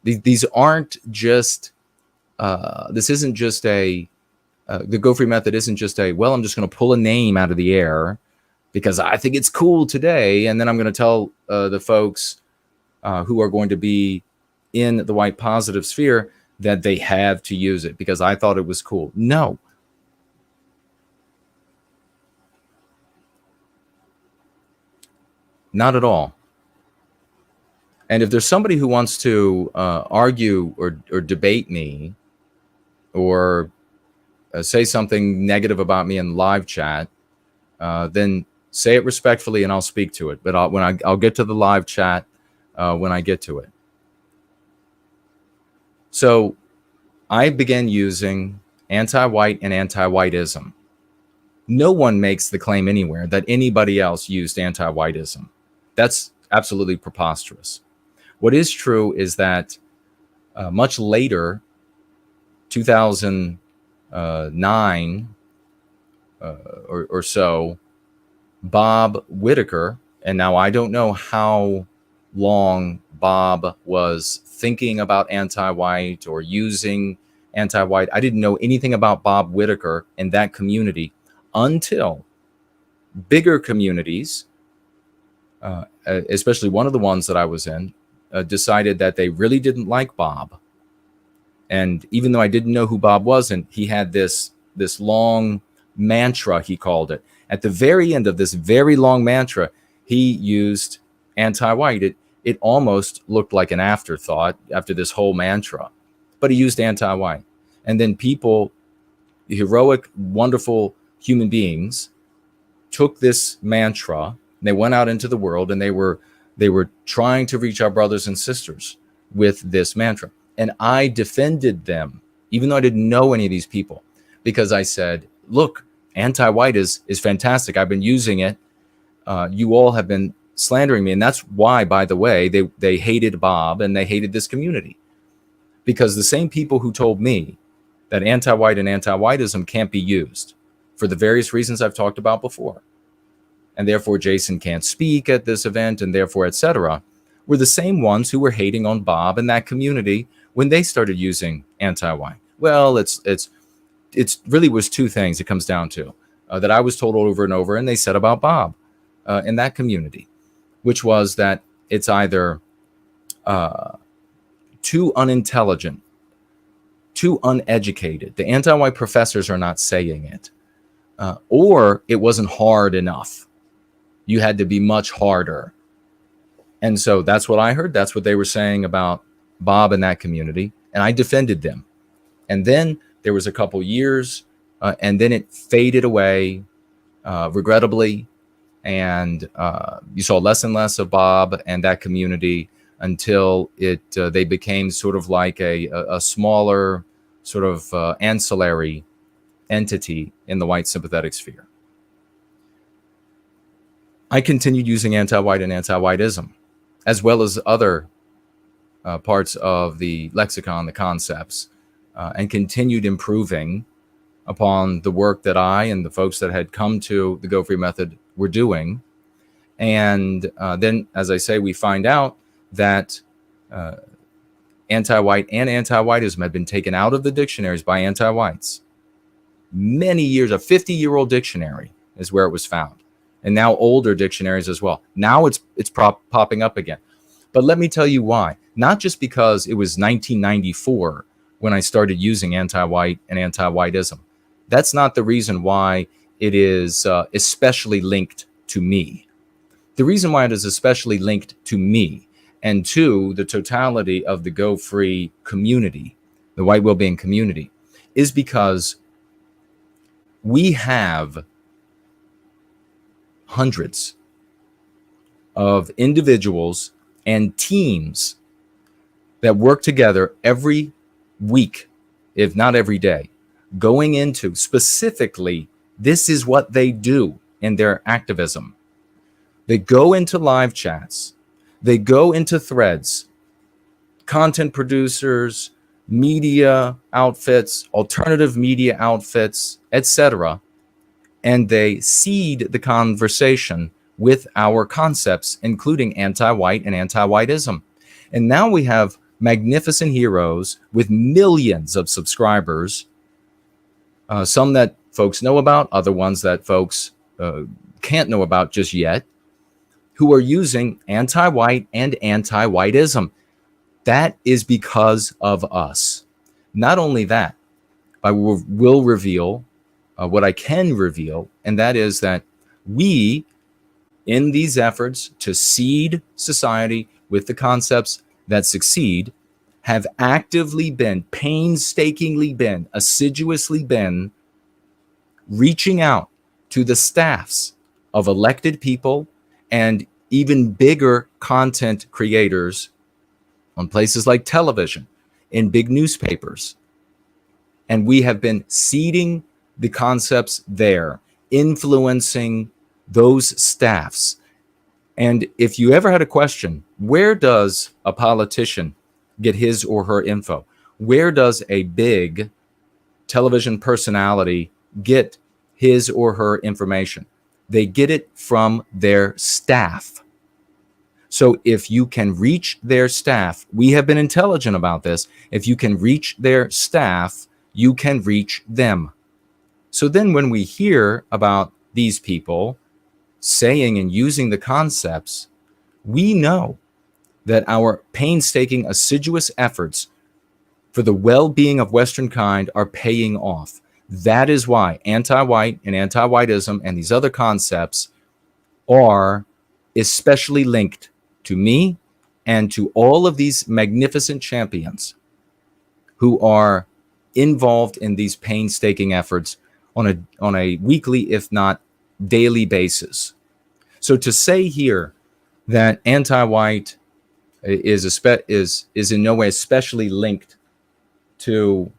These aren't just, this isn't just the Go Free method isn't just well, I'm just going to pull a name out of the air because I think it's cool today. And then I'm going to tell the folks who are going to be in the white positive sphere that they have to use it because I thought it was cool. No. Not at all. And if there's somebody who wants to argue or debate me or say something negative about me in live chat, then say it respectfully and I'll speak to it. But I'll get to the live chat when I get to it. So I began using anti-white and anti-whiteism. No one makes the claim anywhere that anybody else used anti-whiteism. That's absolutely preposterous. What is true is that much later, 2009 or so, Bob Whitaker, and now I don't know how long Bob was thinking about anti-white or using anti-white. I didn't know anything about Bob Whitaker and that community until bigger communities, especially one of the ones that I was in, decided that they really didn't like Bob. And even though I didn't know who Bob was, and he had this long mantra, he called it. At the very end of this very long mantra, he used anti-white. It almost looked like an afterthought after this whole mantra, but he used anti-white. And then people, heroic, wonderful human beings, took this mantra, and they went out into the world, and they were trying to reach our brothers and sisters with this mantra. And I defended them, even though I didn't know any of these people, because I said, look, anti-white is fantastic. I've been using it. You all have been slandering me. And that's why, by the way, they hated Bob and they hated this community, because the same people who told me that anti-white and anti-whiteism can't be used for the various reasons I've talked about before, and therefore Jason can't speak at this event, and therefore etc., were the same ones who were hating on Bob and that community when they started using anti-white. Well, it's really was two things it comes down to that I was told over and over, and they said about Bob in that community, which was that it's either too unintelligent, too uneducated. The anti-white professors are not saying it, or it wasn't hard enough. You had to be much harder. And so that's what I heard. That's what they were saying about Bob and that community. And I defended them. And then there was a couple years, and then it faded away, regrettably. And you saw less and less of Bob and that community until they became sort of like a smaller sort of ancillary entity in the white sympathetic sphere. I continued using anti-white and anti-whiteism, as well as other parts of the lexicon, the concepts, and continued improving upon the work that I and the folks that had come to the Go Free method were doing. And then, as I say, we find out that anti-white and anti-whiteism had been taken out of the dictionaries by anti-whites. Many years, a 50-year-old dictionary is where it was found. And now older dictionaries as well. Now it's popping up again. But let me tell you why. Not just because it was 1994 when I started using anti-white and anti-whiteism. That's not the reason why it is especially linked to me. The reason why it is especially linked to me and to the totality of the Go Free community, the white well-being community, is because we have hundreds of individuals and teams that work together every week, if not every day, going into specifically, this is what they do in their activism. They go into live chats, they go into threads, content producers, media outfits, alternative media outfits, etc., and they seed the conversation with our concepts, including anti-white and anti-whiteism. And now we have magnificent heroes with millions of subscribers, some that folks know about, other ones that folks can't know about just yet, who are using anti-white and anti-whiteism. That is because of us. Not only that, I will reveal what I can reveal, and that is that we, in these efforts to seed society with the concepts that succeed, have actively been, painstakingly been, assiduously been reaching out to the staffs of elected people and even bigger content creators on places like television, in big newspapers. And we have been seeding the concepts there, influencing those staffs. And if you ever had a question, where does a politician get his or her info? Where does a big television personality get his or her information? They get it from their staff. So if you can reach their staff, we have been intelligent about this. If you can reach their staff, you can reach them. So then when we hear about these people saying and using the concepts, we know that our painstaking, assiduous efforts for the well-being of Western kind are paying off. That is why anti-white and anti-whiteism and these other concepts are especially linked to me and to all of these magnificent champions who are involved in these painstaking efforts on a weekly, if not daily basis. So to say here that anti-white is in no way especially linked to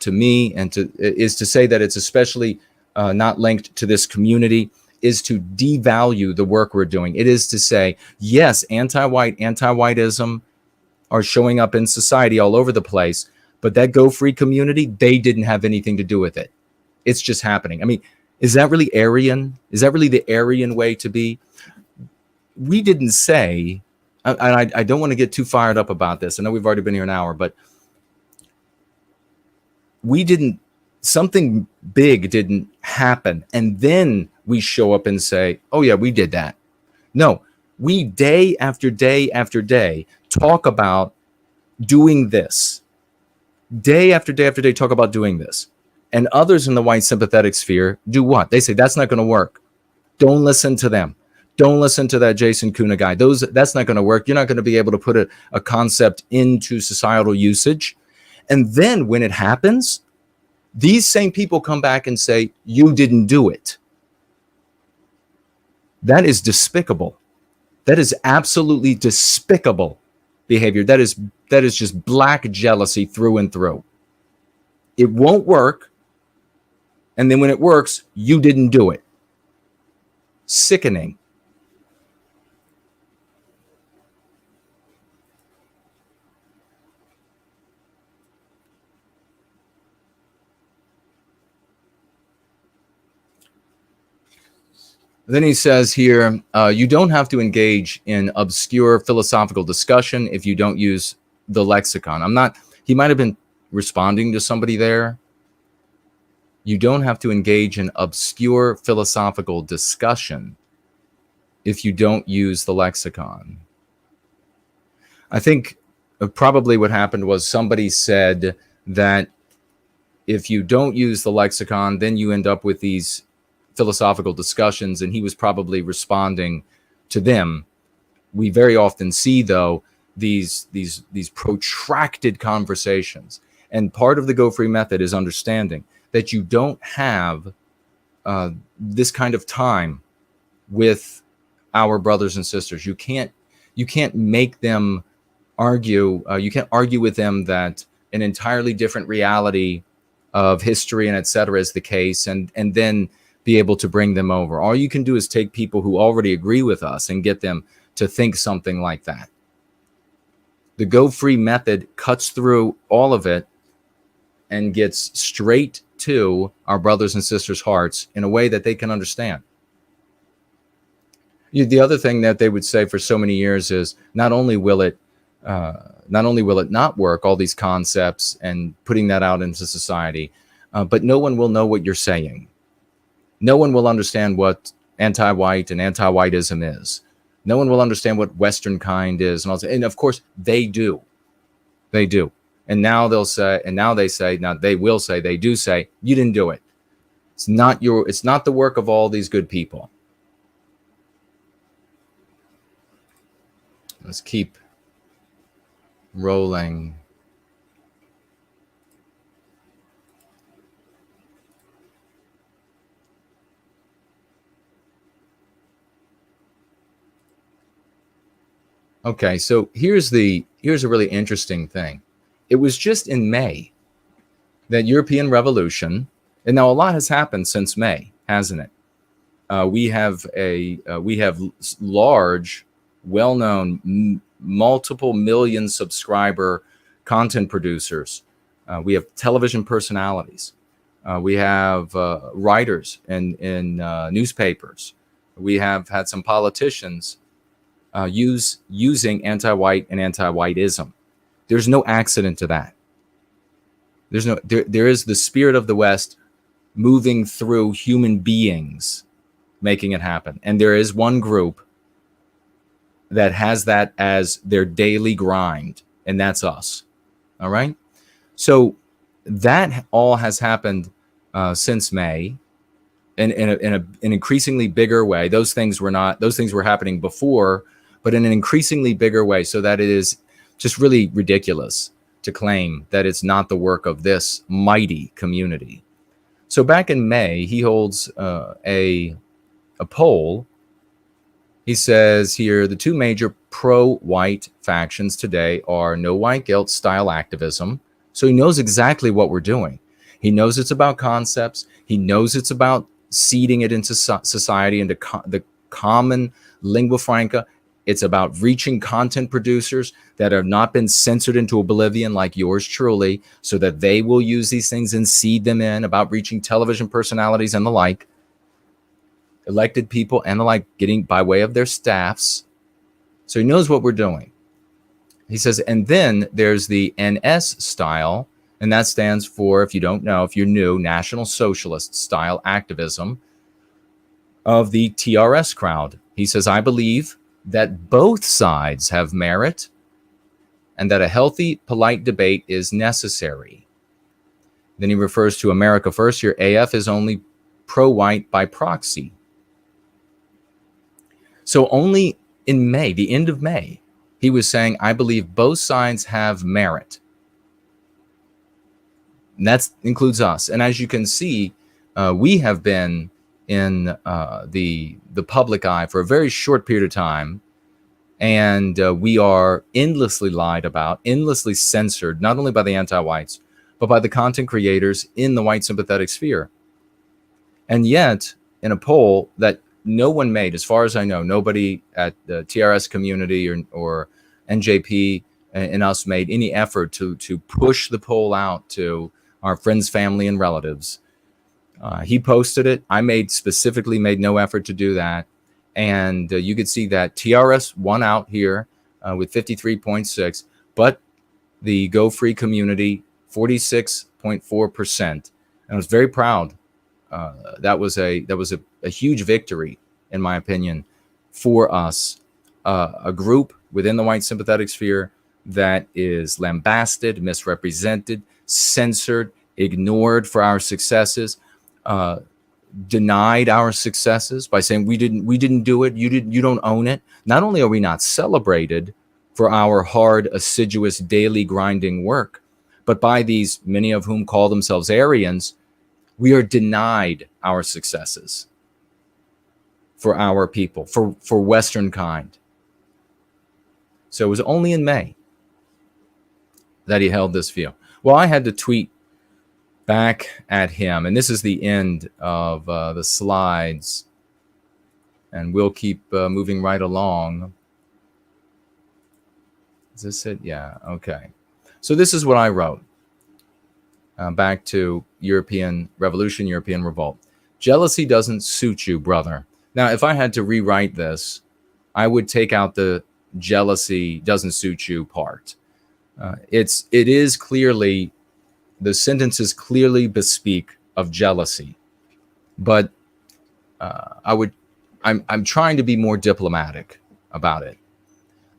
me, and is to say that it's especially not linked to this community, is to devalue the work we're doing. It is to say, yes, anti-white, anti-whiteism are showing up in society all over the place, but that Go Free community, they didn't have anything to do with it. It's just happening. I mean, is that really Aryan? Is that really the Aryan way to be? We didn't say, and I don't want to get too fired up about this. I know we've already been here an hour, but something big didn't happen. And then we show up and say, oh yeah, we did that. No, we day after day after day talk about doing this. Day after day after day talk about doing this. And others in the white sympathetic sphere do what? They say, that's not going to work. Don't listen to them. Don't listen to that Jason Köhne guy. That's not going to work. You're not going to be able to put a concept into societal usage. And then when it happens, these same people come back and say, you didn't do it. That is despicable. That is absolutely despicable behavior. That is just black jealousy through and through. It won't work. And then when it works, you didn't do it. Sickening. Then he says here, you don't have to engage in obscure philosophical discussion if you don't use the lexicon. He might have been responding to somebody there. You don't have to engage in obscure philosophical discussion if you don't use the lexicon. I think probably what happened was somebody said that if you don't use the lexicon, then you end up with these philosophical discussions, and he was probably responding to them. We very often see, though, these protracted conversations, and part of the Go Free method is understanding that you don't have this kind of time with our brothers and sisters. You can't make them argue. You can't argue with them that an entirely different reality of history and etc. is the case, and then be able to bring them over. All you can do is take people who already agree with us and get them to think something like that. The Go Free method cuts through all of it and gets straight to our brothers and sisters' hearts in a way that they can understand. The other thing that they would say for so many years is not only will it not work, all these concepts and putting that out into society, but no one will know what you're saying. No one will understand what anti-white and anti-whiteism is. No one will understand what Western kind is, and of course they do. They do. And now they will say, they do say, you didn't do it. It's not the work of all these good people. Let's keep rolling. Okay, so here's a really interesting thing. It was just in May that European Revolution, and now a lot has happened since May, hasn't it? We have large, well-known, multiple million subscriber content producers We have television personalities. We have writers in newspapers. We have had some politicians using anti-white and anti-whiteism. There's no accident to that. There is the spirit of the West moving through human beings, making it happen. And there is one group that has that as their daily grind, and that's us. All right. So that all has happened since May, in an increasingly bigger way. Those things were happening before, but in an increasingly bigger way, so that it is just really ridiculous to claim that it's not the work of this mighty community. So back in May, he holds a poll. He says here, the two major pro-white factions today are no white guilt style activism. So he knows exactly what we're doing. He knows it's about concepts. He knows it's about seeding it into society, into the common lingua franca. It's about reaching content producers that have not been censored into oblivion like yours truly, so that they will use these things and seed them in, about reaching television personalities and the like, elected people and the like, getting by way of their staffs. So he knows what we're doing. He says, and then there's the NS style, and that stands for, if you don't know, if you're new, National Socialist style activism of the TRS crowd. He says, I believe that both sides have merit and that a healthy, polite debate is necessary. Then he refers to America First. Your AF is only pro-white by proxy. So only in May, the end of May, he was saying, I believe both sides have merit. And that includes us. And as you can see, we have been in the public eye for a very short period of time. And we are endlessly lied about, endlessly censored, not only by the anti-whites, but by the content creators in the white sympathetic sphere. And yet, in a poll that no one made, as far as I know, nobody at the TRS community or NJP and us made any effort to push the poll out to our friends, family, and relatives. He posted it. I specifically made no effort to do that. And you could see that TRS won out here with 53.6, but the Go Free community, 46.4%. And I was very proud. That was a huge victory, in my opinion, for us, a group within the white sympathetic sphere that is lambasted, misrepresented, censored, ignored for our successes, denied our successes by saying we didn't do it, you don't own it. Not only are we not celebrated for our hard, assiduous, daily grinding work, but by these, many of whom call themselves Aryans, we are denied our successes for our people, for Western kind. So it was only in May that he held this view. Well, I had to tweet back at him, and this is the end of the slides, and we'll keep moving right along. Is this it? Yeah, okay. So this is what I wrote back to European Revolution, European Revolt. Jealousy doesn't suit you, brother. Now, if I had to rewrite this, I would take out the jealousy doesn't suit you part. It is clearly, the sentences clearly bespeak of jealousy, but I'm trying to be more diplomatic about it.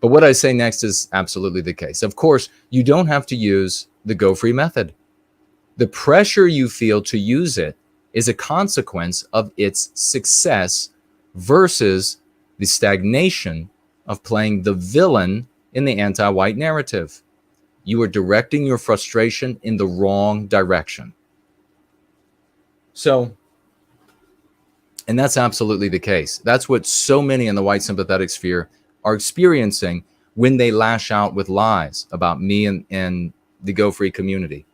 But what I say next is absolutely the case. Of course, you don't have to use the Go Free method. The pressure you feel to use it is a consequence of its success versus the stagnation of playing the villain in the anti-white narrative. You are directing your frustration in the wrong direction. So, and that's absolutely the case. That's what so many in the white sympathetic sphere are experiencing when they lash out with lies about me and the Go Free community.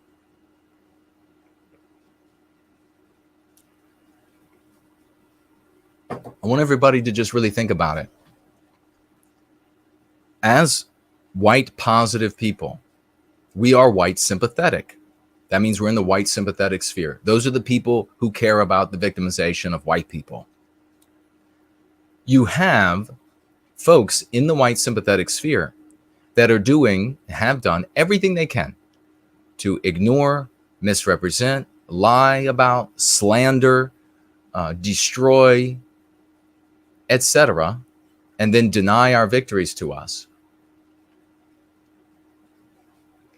I want everybody to just really think about it. As white positive people, we are white sympathetic. That means we're in the white sympathetic sphere. Those are the people who care about the victimization of white people. You have folks in the white sympathetic sphere that have done everything they can to ignore, misrepresent, lie about, slander, destroy, etc., and then deny our victories to us.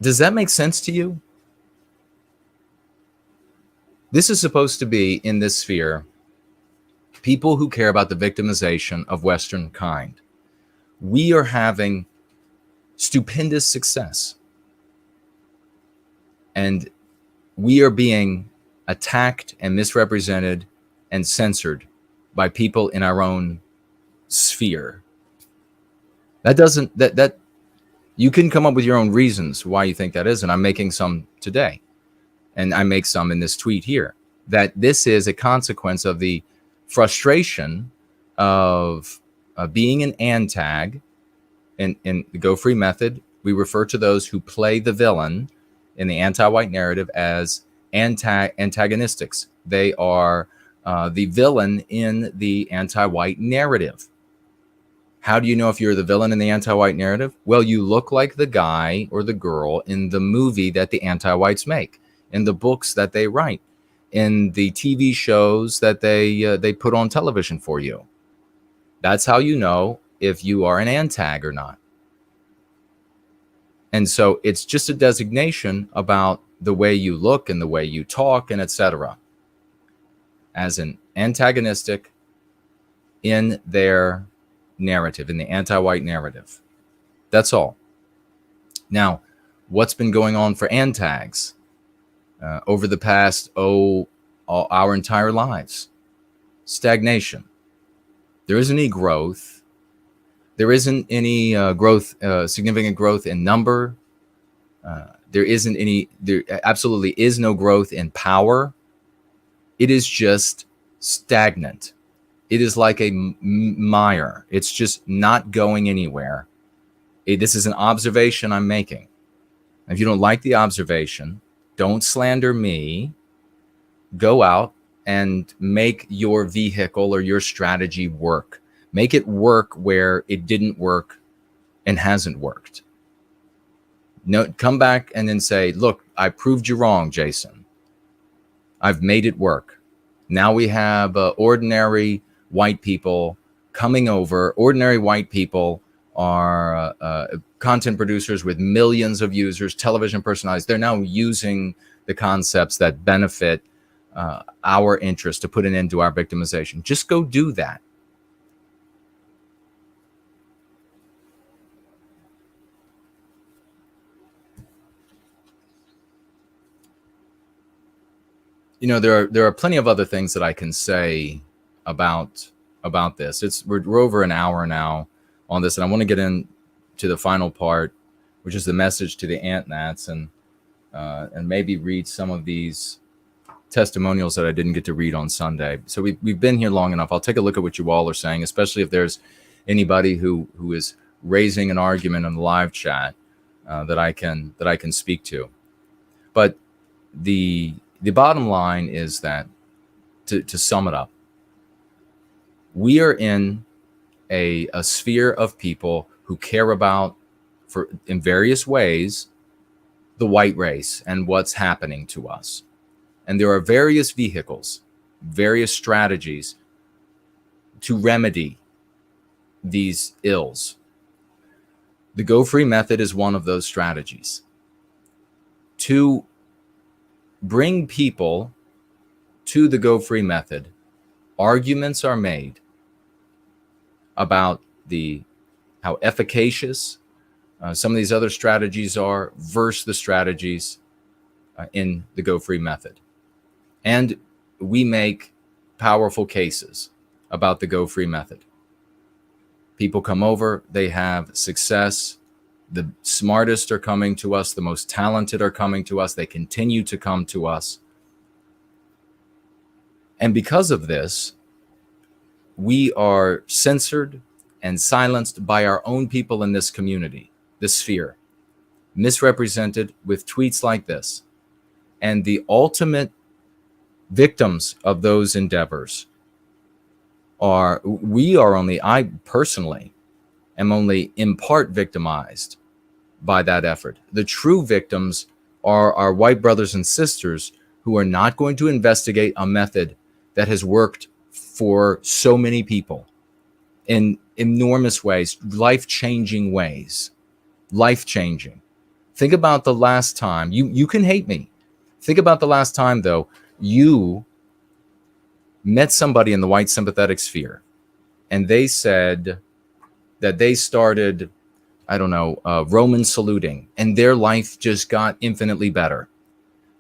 Does that make sense to you? This is supposed to be, in this sphere, people who care about the victimization of Western kind. We are having stupendous success. And we are being attacked and misrepresented and censored by people in our own sphere. That you can come up with your own reasons why you think that is, and I'm making some today. And I make some in this tweet here, that this is a consequence of the frustration of being an antag. In the Go Free method, we refer to those who play the villain in the anti-white narrative as antagonistics. They are the villain in the anti-white narrative. How do you know if you're the villain in the anti-white narrative? Well, you look like the guy or the girl in the movie that the anti-whites make, in the books that they write, in the TV shows that they put on television for you. That's how you know if you are an antag or not. And so it's just a designation about the way you look and the way you talk and etc. as an antagonistic in their narrative, in the anti-white narrative. That's all. Now, what's been going on for antags over the past, our entire lives? Stagnation. There isn't any growth. There isn't any significant growth in number. There absolutely is no growth in power. It is just stagnant. It is like a mire. It's just not going anywhere. This is an observation I'm making. If you don't like the observation, don't slander me. Go out and make your vehicle or your strategy work. Make it work where it didn't work and hasn't worked. No, come back and then say, look, I proved you wrong, Jason. I've made it work. Now we have ordinary white people coming over. Ordinary white people are content producers with millions of users, television personalities. They're now using the concepts that benefit our interest to put an end to our victimization. Just go do that. You know, there are plenty of other things that I can say about this. We're over an hour now on this, and I want to get into the final part, which is the message to the AntNats, and maybe read some of these testimonials that I didn't get to read on Sunday. So we've been here long enough. I'll take a look at what you all are saying, especially if there's anybody who is raising an argument in the live chat that I can speak to. But the bottom line is that, to sum it up, we are in a sphere of people who care about, in various ways, the white race and what's happening to us. And there are various vehicles, various strategies to remedy these ills. The Go Free method is one of those strategies. To bring people to the Go Free method, arguments are made about how efficacious some of these other strategies are versus the strategies in the Go Free method. And we make powerful cases about the Go Free method. People come over, they have success. The smartest are coming to us. The most talented are coming to us. They continue to come to us. And because of this, we are censored and silenced by our own people in this community, this sphere, misrepresented with tweets like this. And the ultimate victims of those endeavors I personally am only in part victimized by that effort. The true victims are our white brothers and sisters who are not going to investigate a method that has worked for so many people in enormous ways, life-changing ways. Life-changing. Think about the last time, you can hate me. Think about the last time, though, you met somebody in the white sympathetic sphere and they said that they started, I don't know, Roman saluting, and their life just got infinitely better.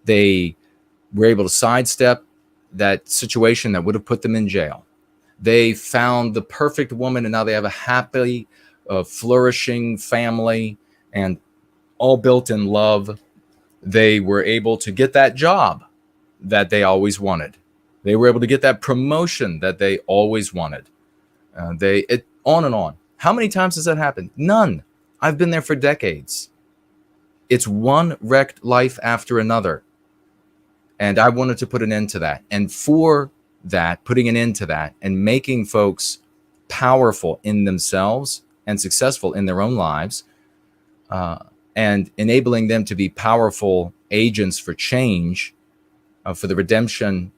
They were able to sidestep that situation that would have put them in jail. They found the perfect woman, and now they have a happy, flourishing family, and all built in love. They were able to get that job that they always wanted. They were able to get that promotion that they always wanted. On and on. How many times has that happened? None. I've been there for decades. It's one wrecked life after another. And I wanted to put an end to that. And for that, putting an end to that and making folks powerful in themselves and successful in their own lives, and enabling them to be powerful agents for change, for the redemption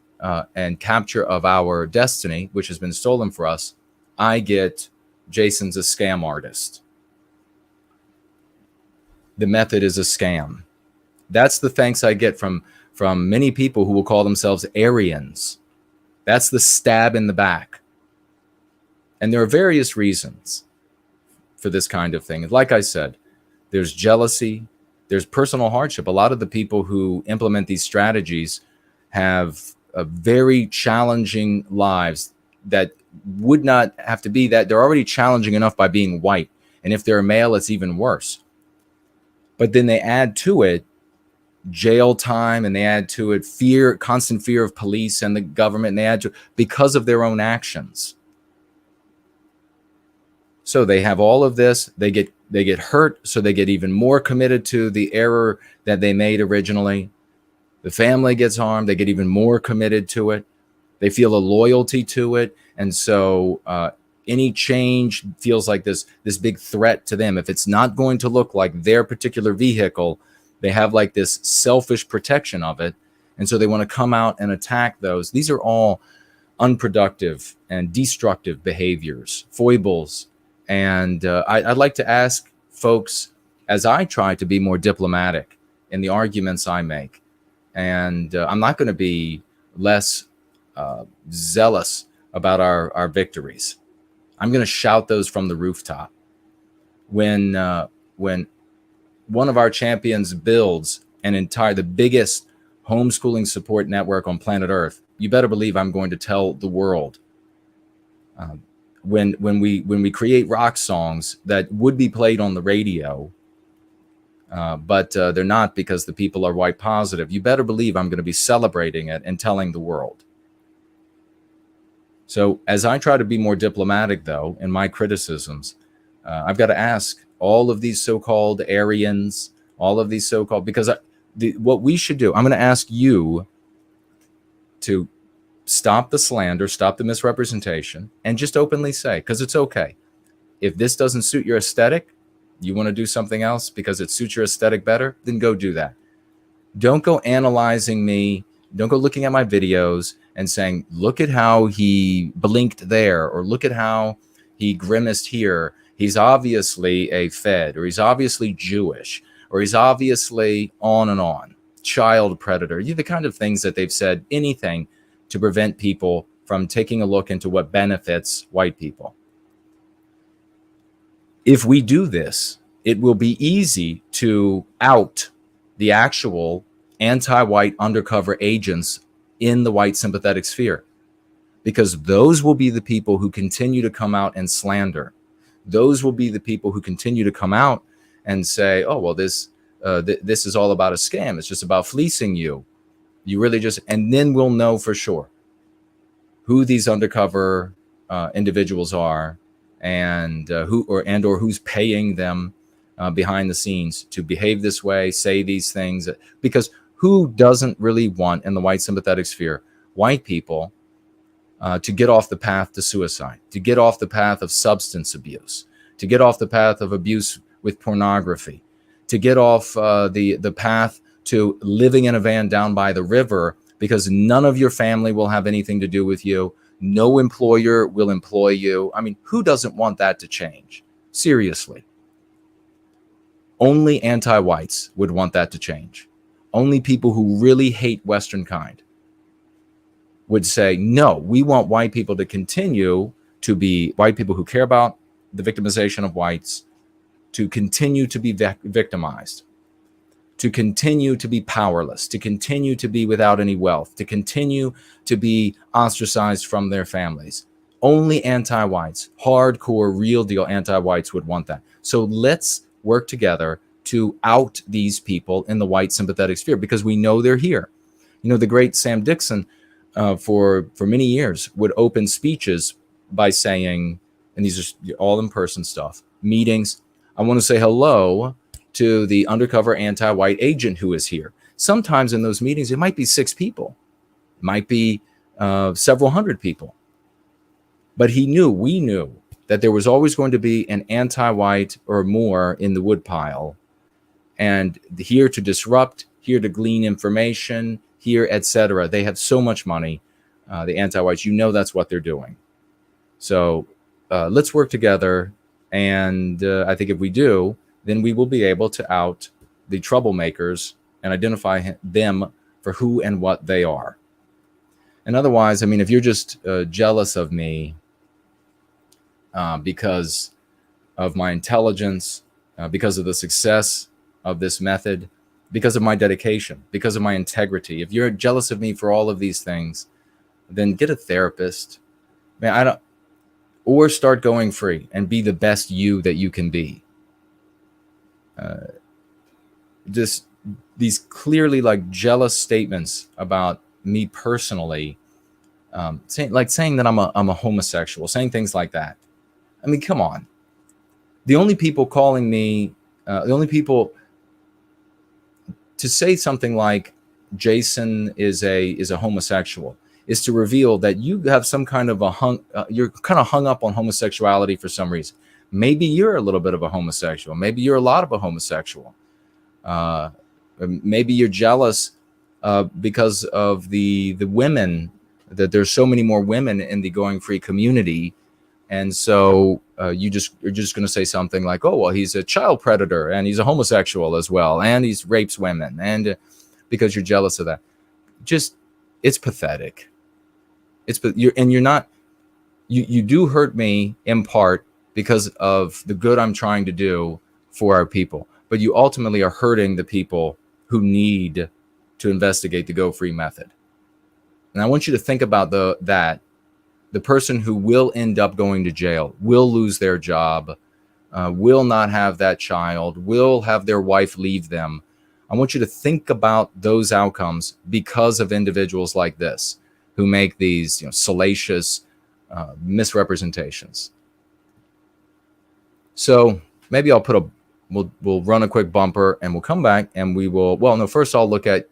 and capture of our destiny, which has been stolen for us, I get Jason's a scam artist. The method is a scam. That's the thanks I get from many people who will call themselves Aryans. That's the stab in the back. And there are various reasons for this kind of thing. Like I said, there's jealousy, there's personal hardship. A lot of the people who implement these strategies have very challenging lives that would not have to be that. They're already challenging enough by being white. And if they're a male, it's even worse. But then they add to it jail time, and they add to it fear, constant fear of police and the government, and they add to it because of their own actions. So they have all of this, they get hurt, so they get even more committed to the error that they made originally. The family gets harmed, they get even more committed to it. They feel a loyalty to it, and so any change feels like this big threat to them. If it's not going to look like their particular vehicle, they have like this selfish protection of it, and so they want to come out and attack those. These are all unproductive and destructive behaviors, foibles. And I'd like to ask folks, as I try to be more diplomatic in the arguments I make, and I'm not going to be less zealous about our victories. I'm going to shout those from the rooftop. When one of our champions builds the biggest homeschooling support network on planet Earth, you better believe I'm going to tell the world. When we create rock songs that would be played on the radio, but they're not because the people are white positive, you better believe I'm going to be celebrating it and telling the world. So as I try to be more diplomatic, though, in my criticisms, I've got to ask all of these so-called Aryans, all of these so-called, because what we should do, I'm going to ask you to stop the slander, stop the misrepresentation, and just openly say, because it's okay. If this doesn't suit your aesthetic, you want to do something else because it suits your aesthetic better, then go do that. Don't go analyzing me. Don't go looking at my videos and saying, look at how he blinked there, or look at how he grimaced here. He's obviously a Fed, or he's obviously Jewish, or he's obviously on and on. Child predator. The kind of things that they've said, anything to prevent people from taking a look into what benefits white people. If we do this, it will be easy to out the actual anti-white undercover agents in the white sympathetic sphere, because those will be the people who continue to come out and slander. Those will be the people who continue to come out and say, oh, well, this is all about a scam. It's just about fleecing you. You really just, and then we'll know for sure who these undercover individuals are, and who's paying them behind the scenes to behave this way, say these things. Because Who doesn't really want in the white sympathetic sphere white people to get off the path to suicide, to get off the path of substance abuse, to get off the path of abuse with pornography, to get off the path to living in a van down by the river because none of your family will have anything to do with you. No employer will employ you. I mean, who doesn't want that to change? Seriously. Only anti-whites would want that to change. Only people who really hate Western kind would say, no, we want white people to continue to be white people who care about the victimization of whites, to continue to be victimized, to continue to be powerless, to continue to be without any wealth, to continue to be ostracized from their families. Only anti-whites, hardcore, real deal anti-whites would want that. So let's work together to out these people in the white sympathetic sphere, because we know they're here. You know, the great Sam Dixon, for many years, would open speeches by saying, and these are all in-person stuff, meetings, I want to say hello to the undercover anti-white agent who is here. Sometimes in those meetings, it might be 6 people, it might be several hundred people. But we knew that there was always going to be an anti-white or more in the woodpile, and here to disrupt, here to glean information, here, etc. They have so much money, the anti-whites. You know that's what they're doing. So let's work together, and I think if we do, then we will be able to out the troublemakers and identify them for who and what they are. And otherwise, I mean, if you're just jealous of me because of my intelligence, because of the success of this method, because of my dedication, because of my integrity, if you're jealous of me for all of these things, then get a therapist. Man, or start going free and be the best you that you can be. Just these clearly like jealous statements about me personally, saying that I'm a homosexual, saying things like that. I mean, come on. The only people calling me, the only people to say something like Jason is a homosexual is to reveal that you have some kind of you're kind of hung up on homosexuality for some reason. Maybe you're a little bit of a homosexual. Maybe you're a lot of a homosexual. Maybe you're jealous because of the women, that there's so many more women in the going free community. And so you're just going to say something like, oh, well, he's a child predator and he's a homosexual as well. And he rapes women. And because you're jealous of that, it's pathetic. You do hurt me in part because of the good I'm trying to do for our people, but you ultimately are hurting the people who need to investigate the Go Free method. And I want you to think about the person who will end up going to jail, will lose their job, will not have that child, will have their wife leave them. I want you to think about those outcomes because of individuals like this who make these salacious misrepresentations. So maybe I'll we'll run a quick bumper and we'll come back and we will, first I'll look at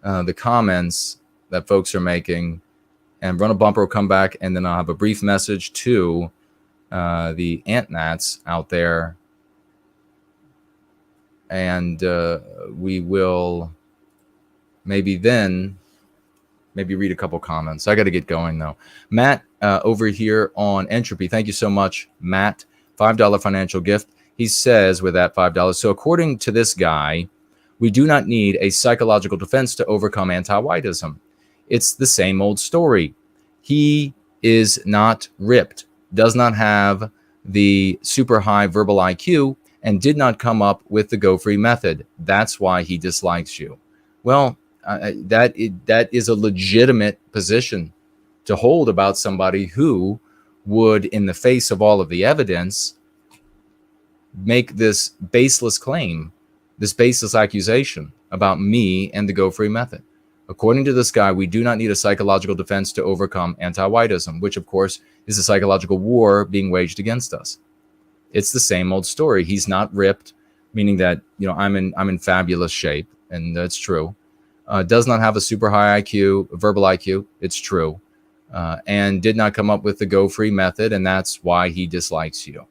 the comments that folks are making and run a bumper, come back, and then I'll have a brief message to the AntNats out there. And we will maybe read a couple comments. I got to get going, though. Matt over here on Entropy, thank you so much, Matt. $5 financial gift. He says with that $5, so according to this guy, we do not need a psychological defense to overcome anti-whiteism. It's the same old story. He is not ripped, does not have the super high verbal IQ, and did not come up with the Go Free method. That's why he dislikes you. Well, that is a legitimate position to hold about somebody who would, in the face of all of the evidence, make this baseless claim, this baseless accusation about me and the Go Free method. According to this guy, we do not need a psychological defense to overcome anti-whiteism, which of course is a psychological war being waged against us. It's the same old story. He's not ripped, meaning that I'm in fabulous shape, and that's true. does not have a super high IQ, verbal IQ. It's true. And did not come up with the go free method. And that's why he dislikes you.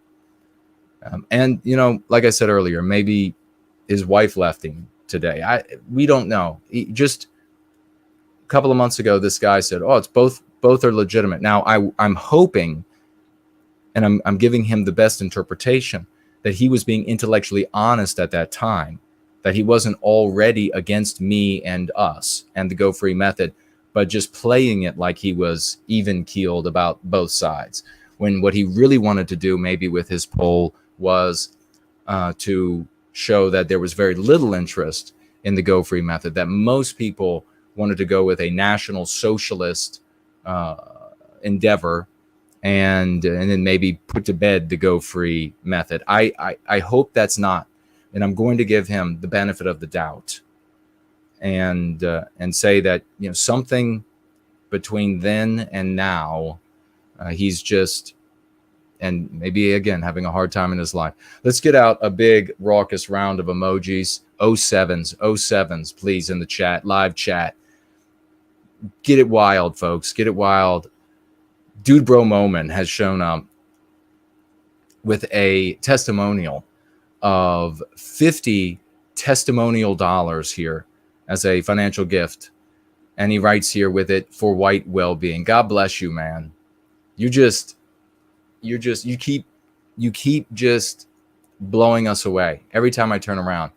And, you know, like I said earlier, maybe his wife left him today. We don't know. Just a couple of months ago, this guy said, oh, it's both are legitimate. Now, I'm hoping, and I'm giving him the best interpretation, that he was being intellectually honest at that time, that he wasn't already against me and us and the go free method, but just playing it like he was even keeled about both sides. When what he really wanted to do, maybe with his poll, was to show that there was very little interest in the go free method, that most people wanted to go with a national socialist endeavor, and then maybe put to bed the go free method. I hope that's not, and I'm going to give him the benefit of the doubt, and say that, you know, something between then and now, he's just, and maybe again having a hard time in his life. Let's get out a big raucous round of emojis. 07s, please, in the chat, live chat. Get it wild, folks. Get it wild. Dude Bro Moment has shown up with a testimonial of $50 testimonial dollars here as a financial gift. And he writes here with it, for white well-being. God bless you, man. You keep just blowing us away every time I turn around.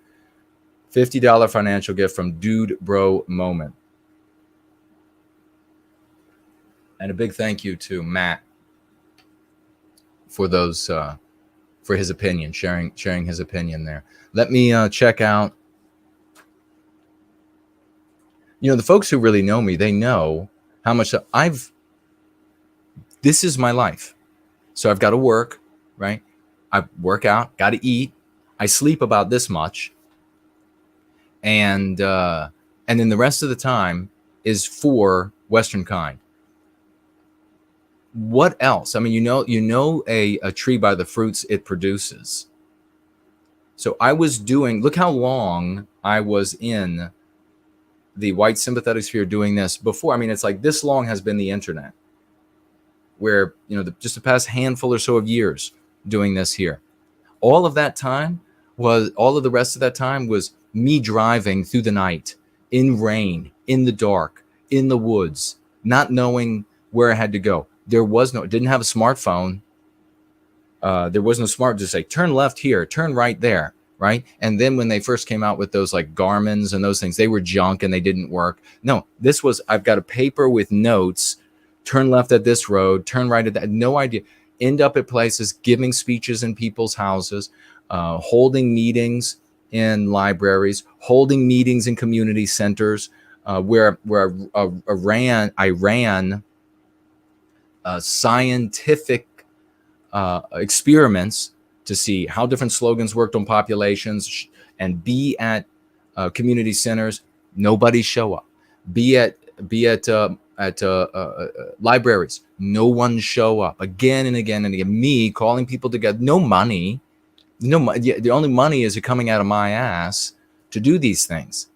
$50 financial gift from Dude Bro Moment. And a big thank you to Matt for those, for his opinion, sharing his opinion there. Let me check out. You know, the folks who really know me, they know how much this is my life. So I've got to work, right? I work out, got to eat. I sleep about this much. And then the rest of the time is for Western kind. What else? I mean, you know a tree by the fruits it produces. So I was doing, look how long I was in the white sympathetic sphere doing this before. I mean, it's like this long has been the internet, where, you know, just the past handful or so of years doing this here. All of the rest of that time was me driving through the night, in rain, in the dark, in the woods, not knowing where I had to go. Didn't have a smartphone. There was no smart to say, turn left here, turn right there, right? And then when they first came out with those like Garmin's and those things, they were junk and they didn't work. No, this was, I've got a paper with notes, turn left at this road, turn right at that. No idea. End up at places, giving speeches in people's houses, holding meetings in libraries, holding meetings in community centers, where I ran scientific experiments to see how different slogans worked on populations, and be at community centers. Nobody show up. Be at libraries. No one show up. Again and again and again. Me calling people together. No money. The only money is coming out of my ass to do these things.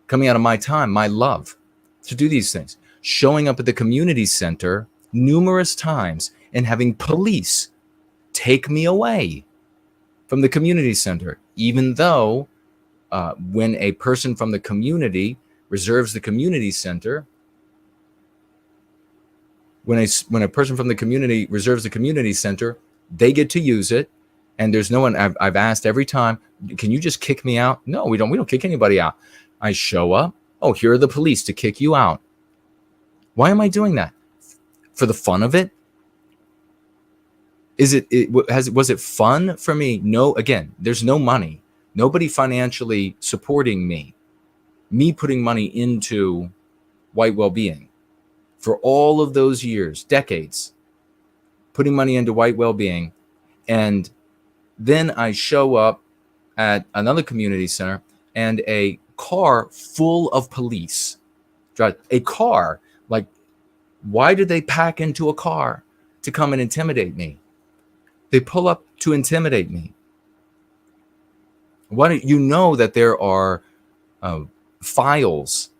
Coming out of my time, my love, to do these things. Showing up at the community center numerous times and having police take me away from the community center, even though when a person from the community reserves the community center, when a person from the community reserves the community center, they get to use it, and there's no one. I've asked every time, can you just kick me out? No, we don't kick anybody out. I show up. Oh, here are the police to kick you out. Why am I doing that? For the fun of it? Was it fun for me? No. Again, there's no money. Nobody financially supporting me. Me putting money into white well-being for all of those years, decades, putting money into white well-being, and then I show up at another community center and a car full of police drive a car. Like, why did they pack into a car to come and intimidate me? They pull up to intimidate me. Why don't you know that there are files.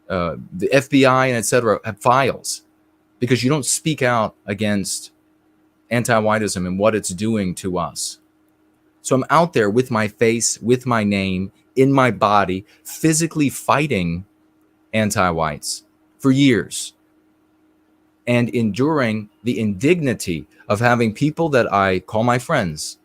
The FBI and etc. have files because you don't speak out against anti-whiteism and what it's doing to us. So I'm out there with my face, with my name, in my body, physically fighting anti-whites for years and enduring the indignity of having people that I call my friends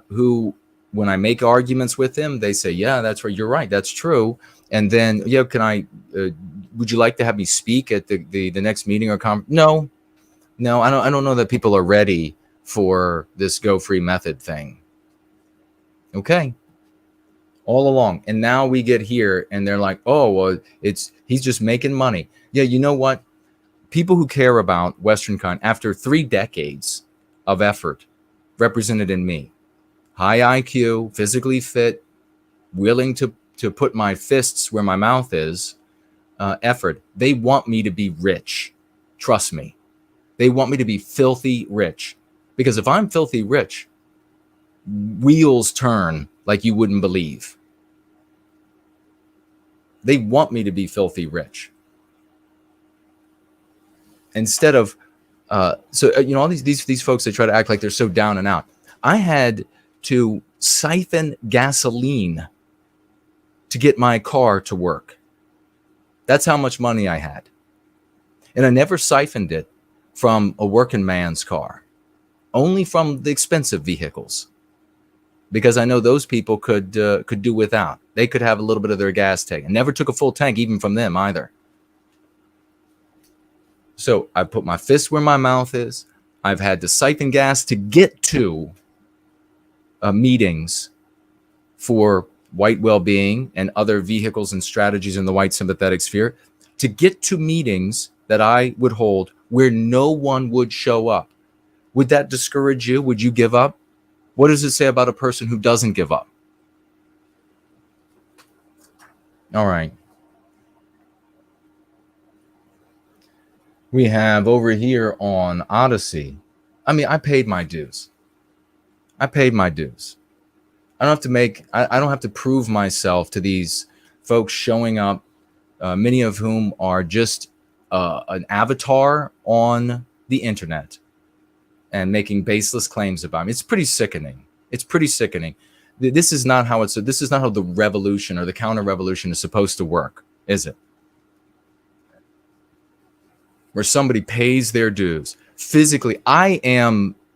who, when I make arguments with them, they say, yeah, that's right, you're right, that's true. And then, yeah, would you like to have me speak at the next meeting or conference? No, I don't know that people are ready for this go free method thing. Okay. All along. And now we get here and they're like, oh, well, he's just making money. Yeah, you know what? People who care about Western kind, after 3 decades of effort represented in me, high IQ, physically fit, willing to put my fists where my mouth is, effort, they want me to be rich. Trust me. They want me to be filthy rich. Because if I'm filthy rich, wheels turn like you wouldn't believe. They want me to be filthy rich. Instead of, all these folks, they try to act like they're so down and out. I had to siphon gasoline to get my car to work. That's how much money I had. And I never siphoned it from a working man's car, only from the expensive vehicles, because I know those people could do without. They could have a little bit of their gas tank. I never took a full tank even from them either. So I put my fist where my mouth is. I've had to siphon gas to get to meetings for white well-being and other vehicles and strategies in the white sympathetic sphere, to get to meetings that I would hold where no one would show up. Would that discourage you? Would you give up? What does it say about a person who doesn't give up? All right. We have over here on Odyssey. I mean, I paid my dues. I don't have to prove myself to these folks showing up, many of whom are just an avatar on the internet and making baseless claims about me. It's pretty sickening. This is not how the revolution or the counter-revolution is supposed to work, is it? Where somebody pays their dues. Physically, I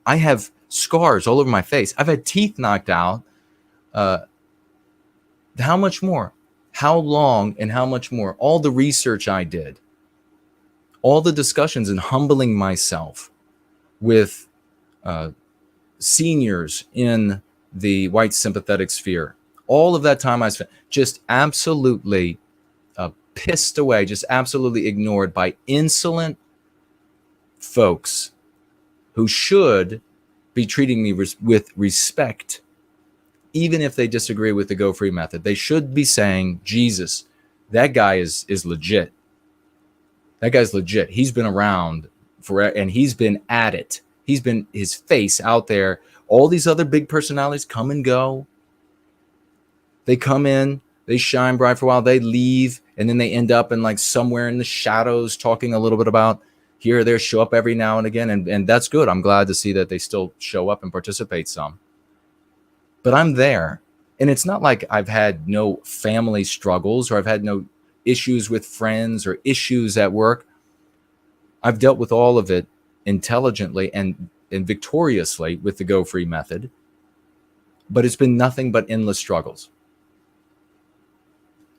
have scars all over my face. I've had teeth knocked out. How much more? How long and how much more? All the research I did, all the discussions and humbling myself with seniors in the white sympathetic sphere, all of that time I spent just absolutely pissed away, just absolutely ignored by insolent folks who should be treating me with respect, even if they disagree with the Go Free method. They should be saying, Jesus, that guy is legit. That guy's legit. He's been around forever and he's been at it. He's been his face out there. All these other big personalities come and go. They come in, they shine bright for a while, they leave, and then they end up in like somewhere in the shadows talking a little bit about here or there, show up every now and again. And that's good. I'm glad to see that they still show up and participate some. But I'm there. And it's not like I've had no family struggles or I've had no issues with friends or issues at work. I've dealt with all of it intelligently and victoriously with the Go Free method. But it's been nothing but endless struggles.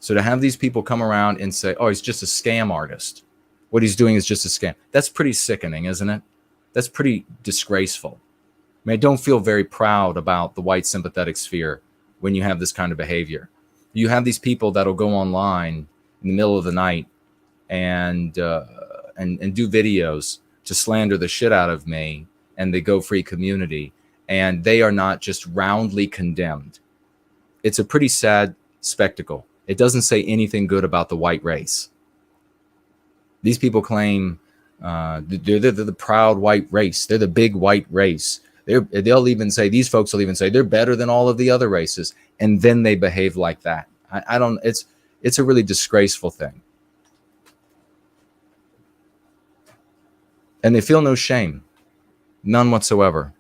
So to have these people come around and say, oh, he's just a scam artist. What he's doing is just a scam. That's pretty sickening, isn't it? That's pretty disgraceful. I mean, I don't feel very proud about the white sympathetic sphere when you have this kind of behavior. You have these people that'll go online in the middle of the night and do videos to slander the shit out of me and the Go Free community, and they are not just roundly condemned. It's a pretty sad spectacle. It doesn't say anything good about the white race. These people claim they're the proud white race. They're the big white race. These folks will even say they're better than all of the other races. And then they behave like that. I don't. It's a really disgraceful thing, and they feel no shame, none whatsoever.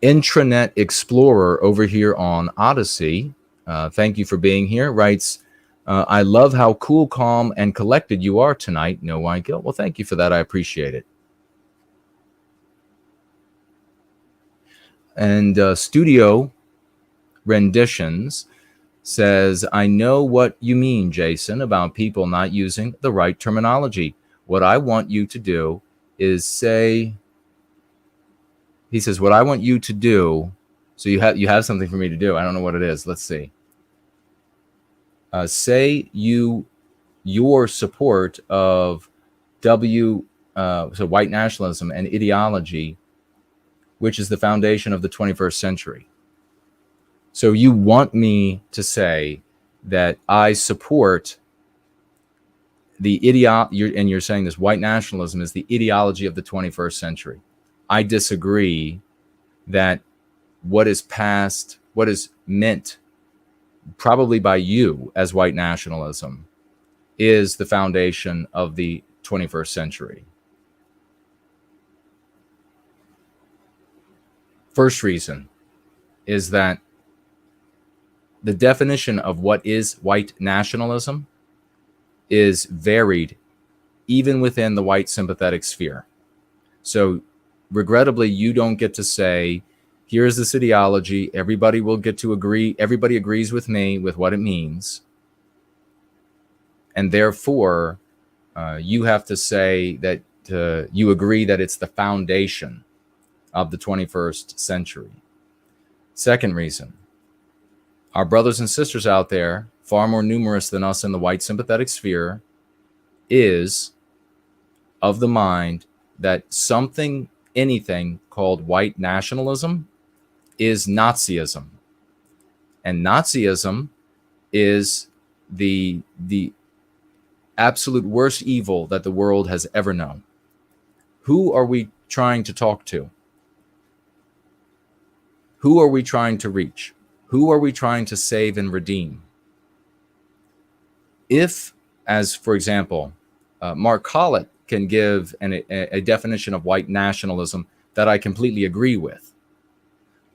Intranet Explorer over here on Odyssey, thank you for being here, writes, I love how cool, calm, and collected you are tonight, No White Guilt. Well, thank you for that. I appreciate it. And Studio Renditions says, I know what you mean, Jason, about people not using the right terminology. What I want you to do is say... He says, what I want you to do, so you have something for me to do. I don't know what it is. Let's see. Say your support of so white nationalism and ideology, which is the foundation of the 21st century. So you want me to say that I support the and you're saying this white nationalism is the ideology of the 21st century. I disagree that what is meant probably by you as white nationalism is the foundation of the 21st century. First reason is that the definition of what is white nationalism is varied even within the white sympathetic sphere. So regrettably, you don't get to say, here's this ideology, everybody will get to agree, everybody agrees with me with what it means. And therefore, you have to say that you agree that it's the foundation of the 21st century. Second reason, our brothers and sisters out there, far more numerous than us in the white sympathetic sphere, is of the mind that anything called white nationalism is Nazism. And Nazism is the absolute worst evil that the world has ever known. Who are we trying to talk to? Who are we trying to reach? Who are we trying to save and redeem? If, as for example, Mark Collett can give a definition of white nationalism that I completely agree with,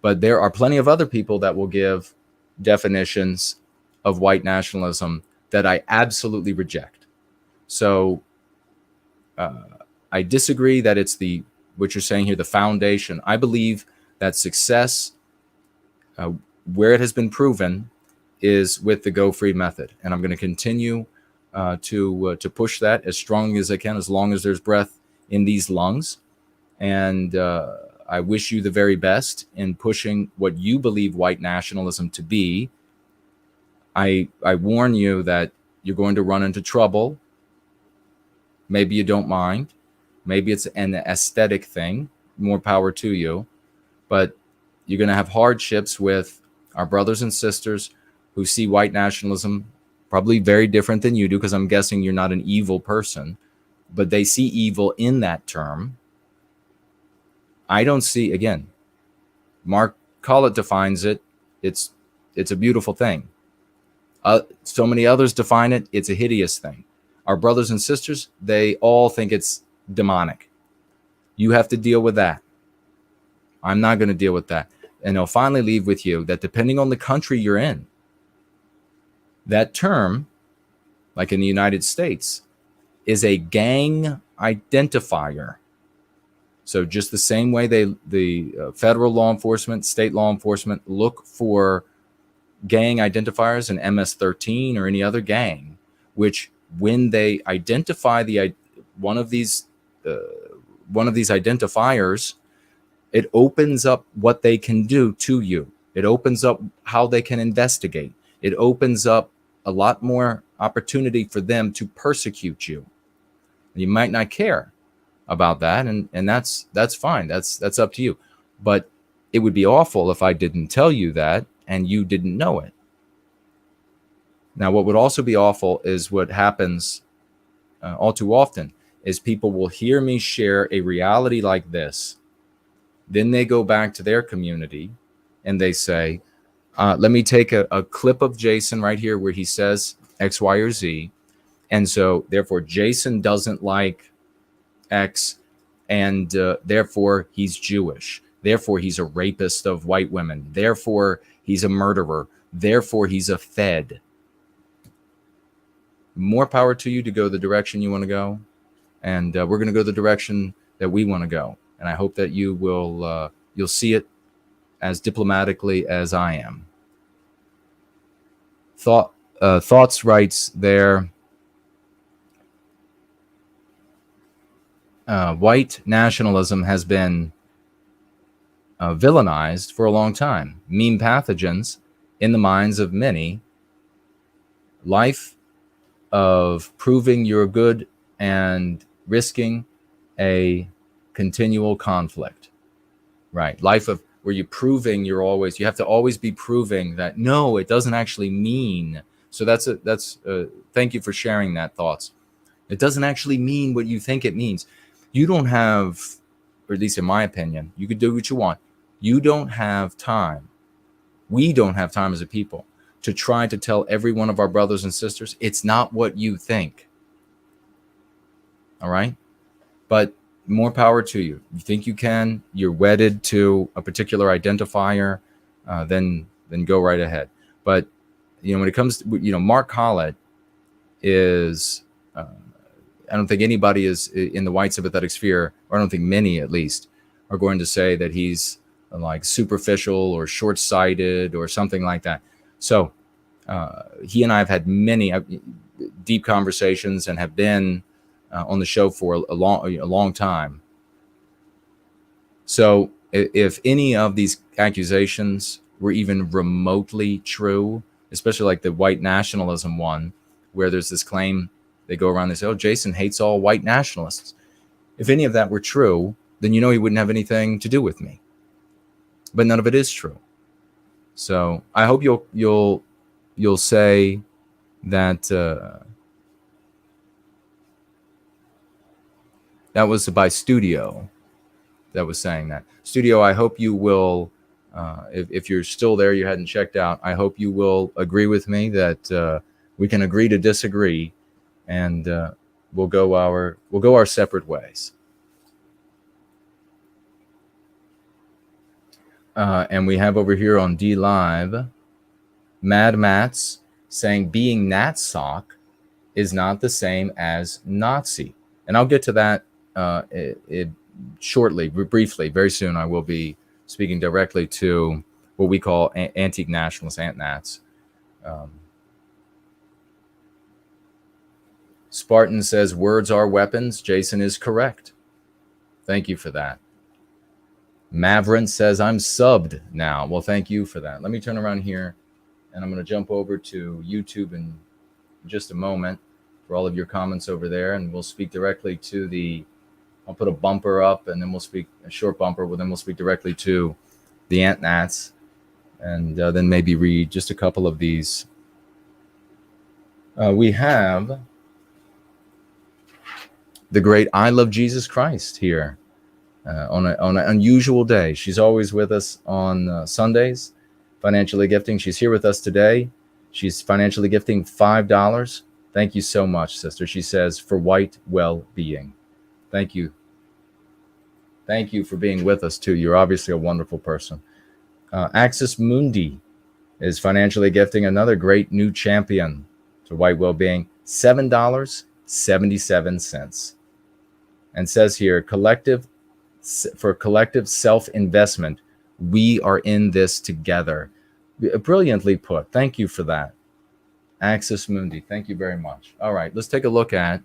but there are plenty of other people that will give definitions of white nationalism that I absolutely reject. So I disagree that it's what you're saying here, the foundation. I believe that success, where it has been proven, is with the Go Free method. And I'm going to continue to push that as strongly as I can, as long as there's breath in these lungs. And I wish you the very best in pushing what you believe white nationalism to be. I warn you that you're going to run into trouble. Maybe you don't mind. Maybe it's an aesthetic thing. More power to you. But you're going to have hardships with our brothers and sisters who see white nationalism probably very different than you do, because I'm guessing you're not an evil person, but they see evil in that term. I don't see, again, Mark Collett defines it. It's a beautiful thing. So many others define it. It's a hideous thing. Our brothers and sisters, they all think it's demonic. You have to deal with that. I'm not going to deal with that. And I'll finally leave with you that depending on the country you're in, that term, like in the United States, is a gang identifier. So just the same way the federal law enforcement, state law enforcement look for gang identifiers in MS-13 or any other gang, which when they identify one of these identifiers, it opens up what they can do to you. It opens up how they can investigate. It opens up a lot more opportunity for them to persecute you. You might not care about that, and that's fine. That's up to you. But it would be awful if I didn't tell you that and you didn't know it. Now, what would also be awful is what happens all too often is people will hear me share a reality like this. Then they go back to their community and they say, Let me take a clip of Jason right here where he says X, Y, or Z. And so, therefore, Jason doesn't like X, and therefore, he's Jewish. Therefore, he's a rapist of white women. Therefore, he's a murderer. Therefore, he's a Fed. More power to you to go the direction you want to go. And we're going to go the direction that we want to go. And I hope that you will you'll see it as diplomatically as I am. Thoughts writes there, white nationalism has been villainized for a long time. Meme pathogens in the minds of many. Life of proving you're good and risking a continual conflict. Right. Life of where you're proving you have to always be proving that no, it doesn't actually mean. So that's thank you for sharing that thoughts. It doesn't actually mean what you think it means. You don't have, or at least in my opinion, you could do what you want. You don't have time. We don't have time as a people to try to tell every one of our brothers and sisters, it's not what you think. All right? But more power to you. You think you can, you're wedded to a particular identifier, then go right ahead. But, when it comes to, Mark Collett is, I don't think anybody is in the white sympathetic sphere, or I don't think many at least, are going to say that he's like superficial or short-sighted or something like that. So he and I have had many deep conversations and have been on the show for a long time. So if any of these accusations were even remotely true, especially like the white nationalism one, where there's this claim, they go around and say, oh, Jason hates all white nationalists. If any of that were true, then he wouldn't have anything to do with me. But none of it is true. So I hope you'll say that that was by Studio that was saying that. Studio, I hope you will, if you're still there, you hadn't checked out, I hope you will agree with me that we can agree to disagree, and we'll go our separate ways. And we have over here on D Live, Mad Mats saying being Natsock is not the same as Nazi. And I'll get to that shortly, briefly, very soon. I will be speaking directly to what we call Antique Nationalists, AntNats. Spartan says words are weapons. Jason is correct. Thank you for that. Mavrin says I'm subbed now. Well, thank you for that. Let me turn around here, and I'm going to jump over to YouTube in just a moment for all of your comments over there, and we'll speak directly to I'll put a bumper up, and then we'll speak a short bumper. Then we'll speak directly to the AntNats, and then maybe read just a couple of these. We have the great I Love Jesus Christ here on an unusual day. She's always with us on Sundays, financially gifting. She's here with us today. She's financially gifting $5. Thank you so much, sister. She says, for white well-being. Thank you. Thank you for being with us, too. You're obviously a wonderful person. Axis Mundi is financially gifting another great new champion to white well-being, $7.77. And says here, for collective self-investment, we are in this together. Brilliantly put. Thank you for that. Axis Mundi, thank you very much. All right, let's take a look at.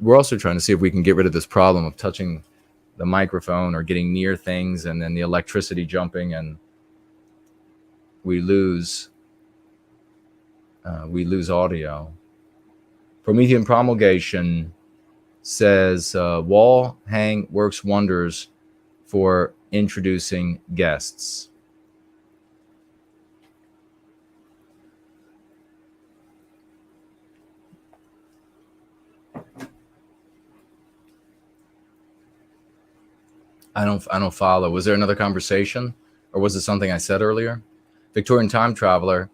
We're also trying to see if we can get rid of this problem of touching the microphone or getting near things and then the electricity jumping, and we lose audio. Promethean Promulgation says wall hang works wonders for introducing guests. I don't follow. Was there another conversation, or was it something I said earlier? Victorian Time Traveler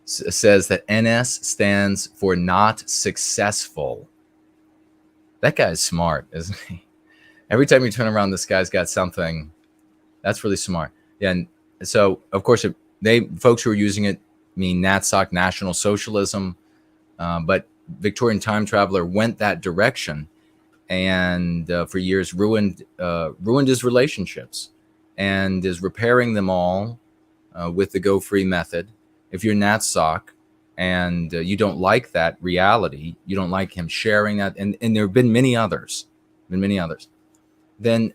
says that NS stands for not successful. That guy's smart, isn't he? Every time you turn around, this guy's got something. That's really smart. Yeah, and so of course folks who are using it mean NatSoc, National Socialism, but Victorian Time Traveler went that direction, and for years ruined his relationships, and is repairing them all with the Go Free method. If you're NatSoc and you don't like that reality, you don't like him sharing that, and there have been many others, then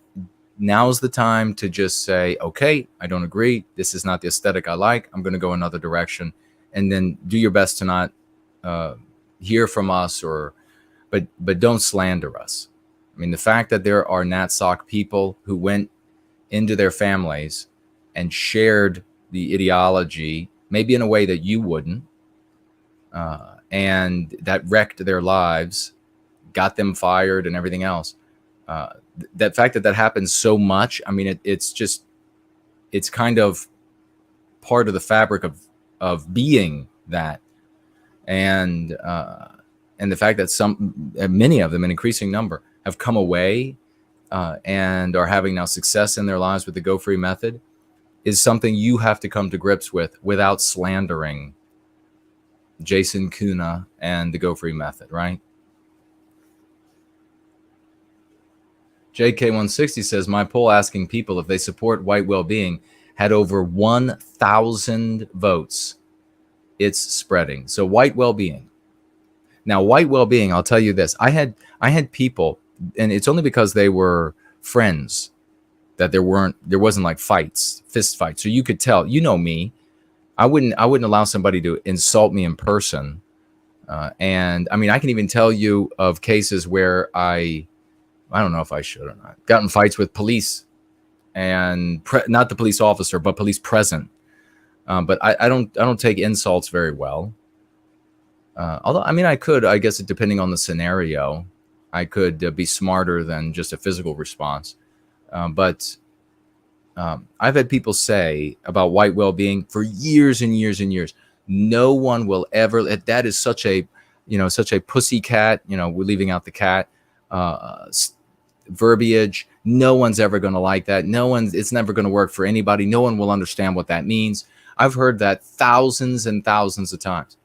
now's the time to just say, okay, I don't agree. This is not the aesthetic I like. I'm going to go another direction, and then do your best to not hear from us, but don't slander us. I mean, the fact that there are NatSoc people who went into their families and shared the ideology, maybe in a way that you wouldn't, and that wrecked their lives, got them fired and everything else. That fact that happens so much, I mean, it's kind of part of the fabric of being that. And the fact that many of them, an increasing number, have come away and are having now success in their lives with the Go Free method is something you have to come to grips with without slandering Jason Köhne and the Go Free method, right? JK160 says, my poll asking people if they support white well-being had over 1,000 votes. It's spreading. So white well-being. Now, white well-being, I'll tell you this. I had people, and it's only because they were friends that there wasn't like fist fights. So you could tell, you know me, I wouldn't allow somebody to insult me in person. And I mean, I can even tell you of cases where I don't know if I should or not, got in fights with police, and not the police officer, but police present. But I don't take insults very well. Although, I mean, I could, I guess, depending on the scenario, I could be smarter than just a physical response. But I've had people say about white well-being for years and years and years, no one will ever, that is such a pussycat, we're leaving out the cat, verbiage. No one's ever going to like that. It's never going to work for anybody. No one will understand what that means. I've heard that thousands and thousands of times.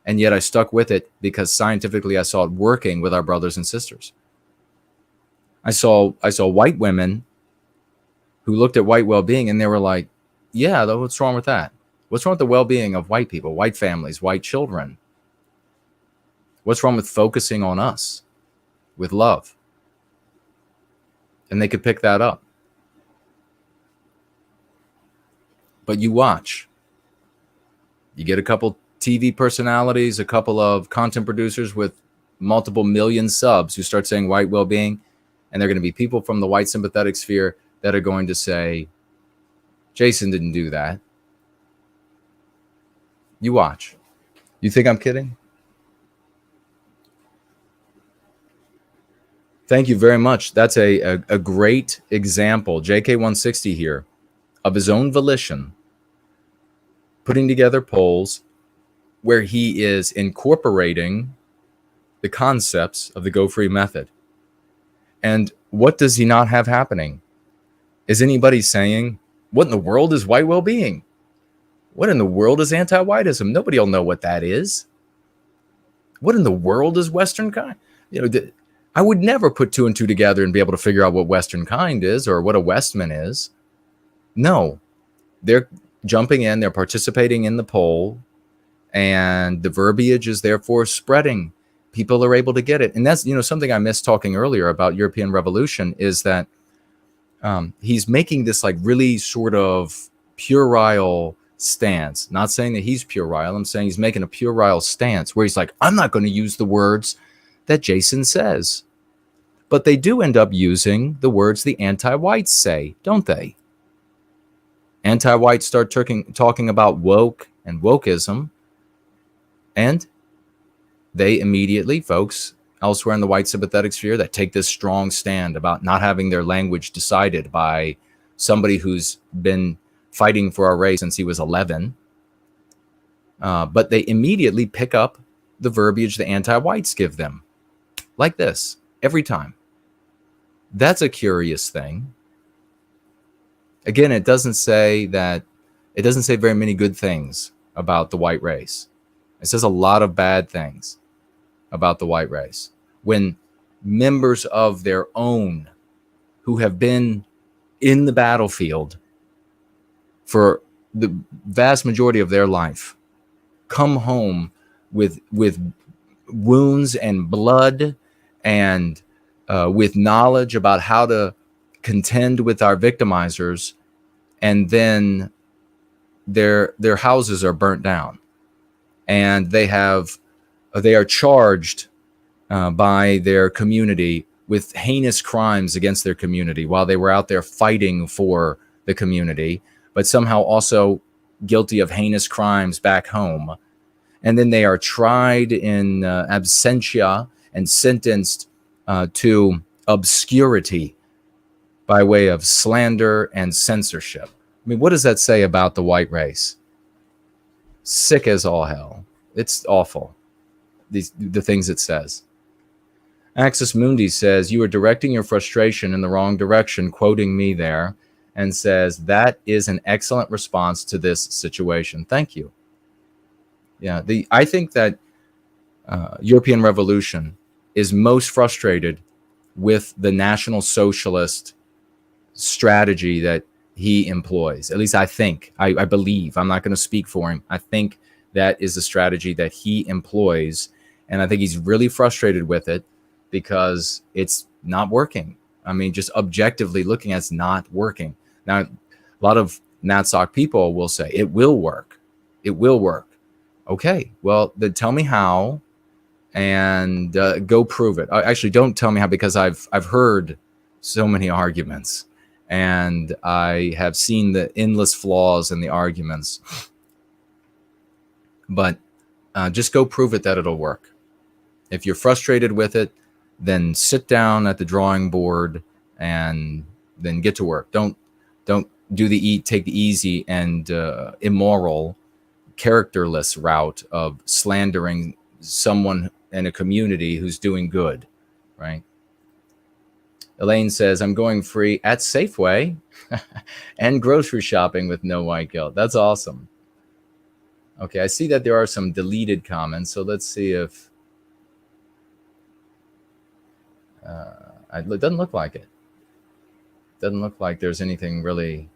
And yet I stuck with it because scientifically I saw it working with our brothers and sisters. I saw white women who looked at white well-being and they were like, yeah, what's wrong with that? What's wrong with the well-being of white people, white families, white children? What's wrong with focusing on us with love? And they could pick that up. But you watch. You get a couple TV personalities, a couple of content producers with multiple million subs who start saying white well-being, and they're going to be people from the white sympathetic sphere that are going to say, Jason didn't do that. You watch. You think I'm kidding? Thank you very much. That's a great example, JK160 here, of his own volition, putting together polls where he is incorporating the concepts of the Go Free method. And what does he not have happening? Is anybody saying, what in the world is white well-being? What in the world is anti-whiteism? Nobody will know what that is. What in the world is Western kind? I would never put two and two together and be able to figure out what Western kind is or what a Westman is. No, they're jumping in, they're participating in the poll, and the verbiage is therefore spreading. People are able to get it. And that's, something I missed talking earlier about European Revolution is that he's making this like really sort of puerile stance. Not saying that he's puerile. I'm saying he's making a puerile stance where he's like, I'm not going to use the words that Jason says. But they do end up using the words the anti-whites say, don't they? Anti-whites start talking about woke and wokeism, and they immediately, folks elsewhere in the white sympathetic sphere that take this strong stand about not having their language decided by somebody who's been fighting for our race since he was 11. But they immediately pick up the verbiage the anti-whites give them, like this, every time. That's a curious thing. Again, it doesn't say very many good things about the white race. It says a lot of bad things about the white race. When members of their own who have been in the battlefield for the vast majority of their life come home with wounds and blood and with knowledge about how to contend with our victimizers, and then their houses are burnt down, and they are charged by their community with heinous crimes against their community while they were out there fighting for the community, but somehow also guilty of heinous crimes back home. And then they are tried in absentia and sentenced to obscurity by way of slander and censorship. I mean, what does that say about the white race? Sick as all hell. It's awful, the things it says. Axis Mundi says, you are directing your frustration in the wrong direction, quoting me there, and says, that is an excellent response to this situation. Thank you. Yeah, I think that European Revolution is most frustrated with the National Socialist strategy that he employs. At least I think, I believe, I'm not going to speak for him. I think that is the strategy that he employs. And I think he's really frustrated with it because it's not working. I mean, just objectively looking at it's not working. Now, a lot of NatSoc people will say, it will work. It will work. Okay, well, then tell me how and go prove it. Actually, don't tell me how, because I've heard so many arguments and I have seen the endless flaws in the arguments. But just go prove it that it'll work. If you're frustrated with it, then sit down at the drawing board and then get to work. Don't do take the easy and immoral, characterless route of slandering someone in a community who's doing good, right? Elaine says, I'm going free at Safeway and grocery shopping with no white guilt. That's awesome. Okay, I see that there are some deleted comments, so let's see if it doesn't look like it. Doesn't look like there's anything really.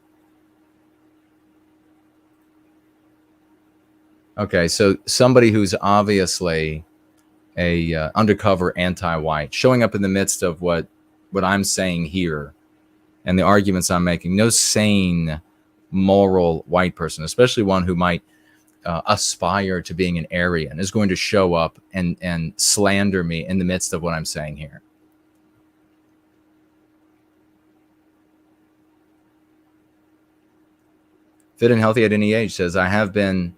Okay, so somebody who's obviously a undercover anti-white showing up in the midst of what I'm saying here and the arguments I'm making. No sane, moral white person, especially one who might aspire to being an Aryan, is going to show up and slander me in the midst of what I'm saying here. Fit and Healthy at Any Age says, I have been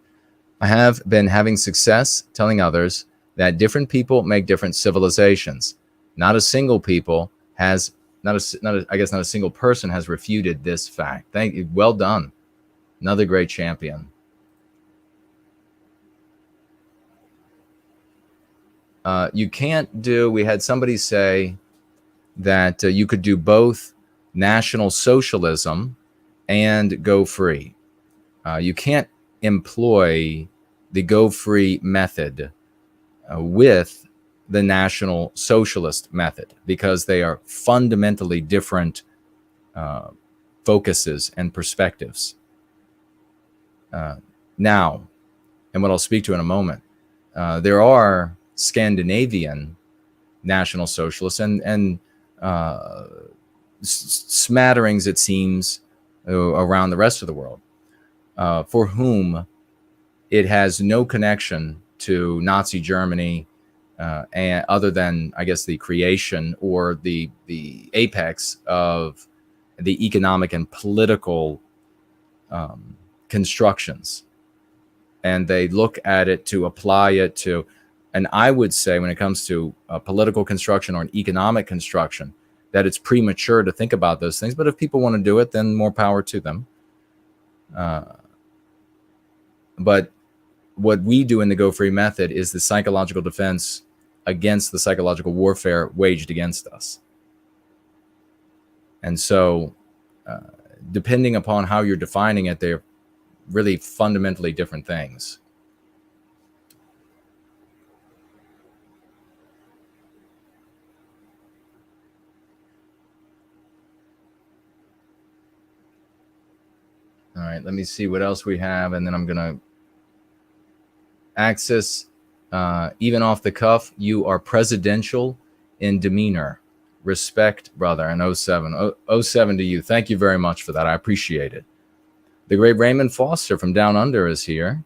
having success telling others that different people make different civilizations. Not a single people has, not a single person has refuted this fact. Thank you. Well done. Another great champion. You can't do, we had somebody say that you could do both National Socialism and go free. You can't employ the go free method with the National Socialist method because they are fundamentally different focuses and perspectives. Now, and what I'll speak to in a moment, there are Scandinavian National Socialists and smatterings, it seems, around the rest of the world, for whom it has no connection to Nazi Germany, and other than, I guess, the creation or the apex of the economic and political constructions. And they look at it to apply it to, and I would say when it comes to political construction or an economic construction, that it's premature to think about those things. But if people want to do it, then more power to them. But what we do in the Go Free method is the psychological defense against the psychological warfare waged against us. And so, depending upon how you're defining it, they're really fundamentally different things. All right, let me see what else we have, and then I'm going to Axis, even off the cuff, you are presidential in demeanor. Respect, brother, and 07. 07 to you. Thank you very much for that. I appreciate it. The great Raymond Foster from Down Under is here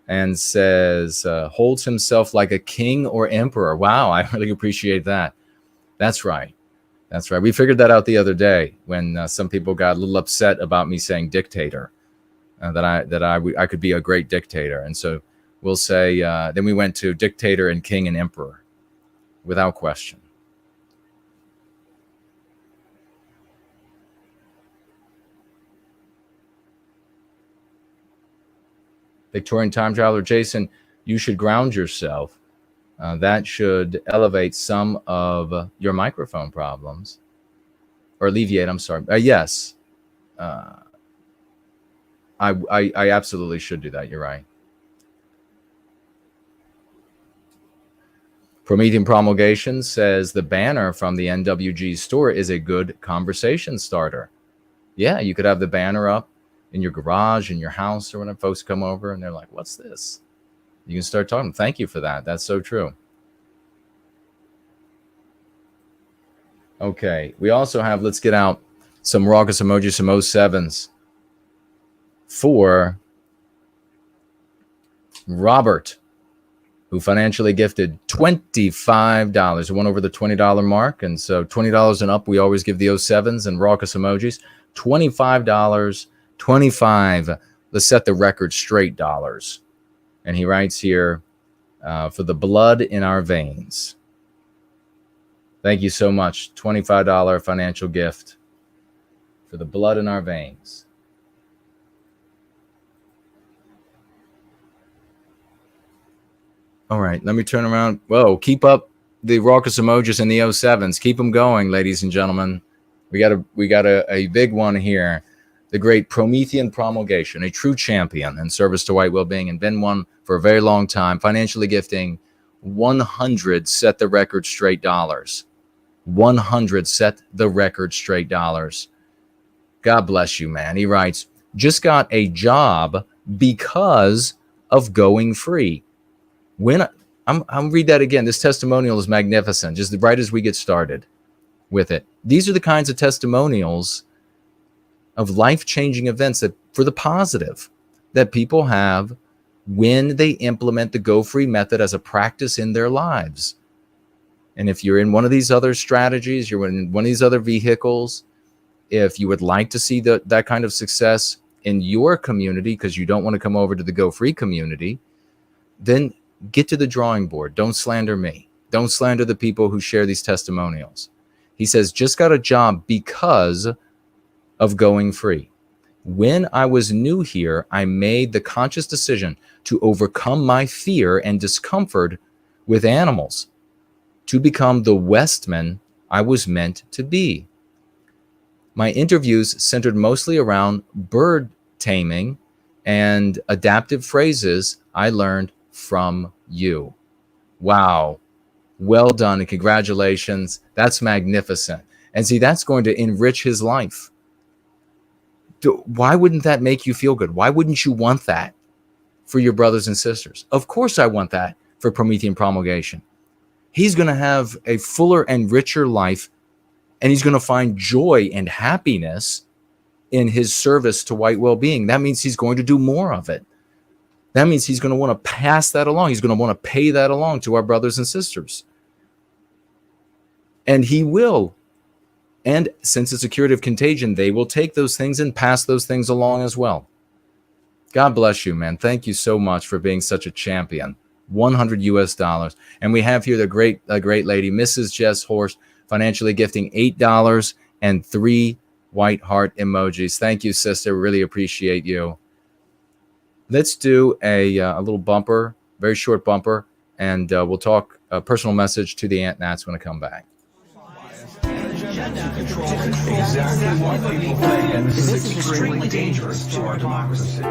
and says, holds himself like a king or emperor. Wow, I really appreciate that. That's right. That's right. We figured that out the other day when some people got a little upset about me saying dictator, that I could be a great dictator. And so we'll say, then we went to dictator and king and emperor without question. Victorian time traveler Jason, you should ground yourself. That should elevate some of your microphone problems, or alleviate. I'm sorry. Yes, I absolutely should do that. You're right. Promethean Promulgation says the banner from the NWG store is a good conversation starter. Yeah, you could have the banner up in your garage, in your house, or when folks come over and they're like, what's this? You can start talking. Thank you for that. That's so true. Okay. We also have, let's get out some raucous emojis, some 07s for Robert, who financially gifted $25. It went over the $20 mark. And so $20 and up, we always give the 07s and raucous emojis. $25, 25. Let's set the record straight dollars. And he writes here, for the blood in our veins. Thank you so much. $25 financial gift for the blood in our veins. All right, let me turn around. Whoa, keep up the raucous emojis and the 07s. Keep them going, ladies and gentlemen. We got a big one here. The great Promethean Promulgation, a true champion in service to white well-being, and been one for a very long time, financially gifting 100 set the record straight dollars. 100 set the record straight dollars. God bless you, man. He writes, just got a job because of going free. When I'm read that again. This testimonial is magnificent, just right as we get started with it. These are the kinds of testimonials of life-changing events that, for the positive, that people have when they implement the Go Free method as a practice in their lives. And if you're in one of these other strategies, you're in one of these other vehicles, if you would like to see that kind of success in your community because you don't want to come over to the Go Free community, then get to the drawing board. Don't slander me. Don't slander the people who share these testimonials. He says, just got a job because of going free. When I was new here, I made the conscious decision to overcome my fear and discomfort with animals, to become the Westman I was meant to be. My interviews centered mostly around bird taming and adaptive phrases I learned from you. Wow. Well done and congratulations. That's magnificent. And see, that's going to enrich his life. Why wouldn't that make you feel good? Why wouldn't you want that for your brothers and sisters? Of course I want that for Promethean Promulgation. He's going to have a fuller and richer life, and he's going to find joy and happiness in his service to white well-being. That means he's going to do more of it. That means he's going to want to pass that along. He's going to want to pay that along to our brothers and sisters. And he will. And since it's a curative contagion, they will take those things and pass those things along as well. God bless you, man. Thank you so much for being such a champion. $100 US. And we have here the great lady, Mrs. Jess Horst, financially gifting $8 and 3 white heart emojis. Thank you, sister. Really appreciate you. Let's do a little bumper, very short bumper, and we'll talk a personal message to the AntNats when I come back. Exactly what people think, and this is extremely dangerous to our democracy.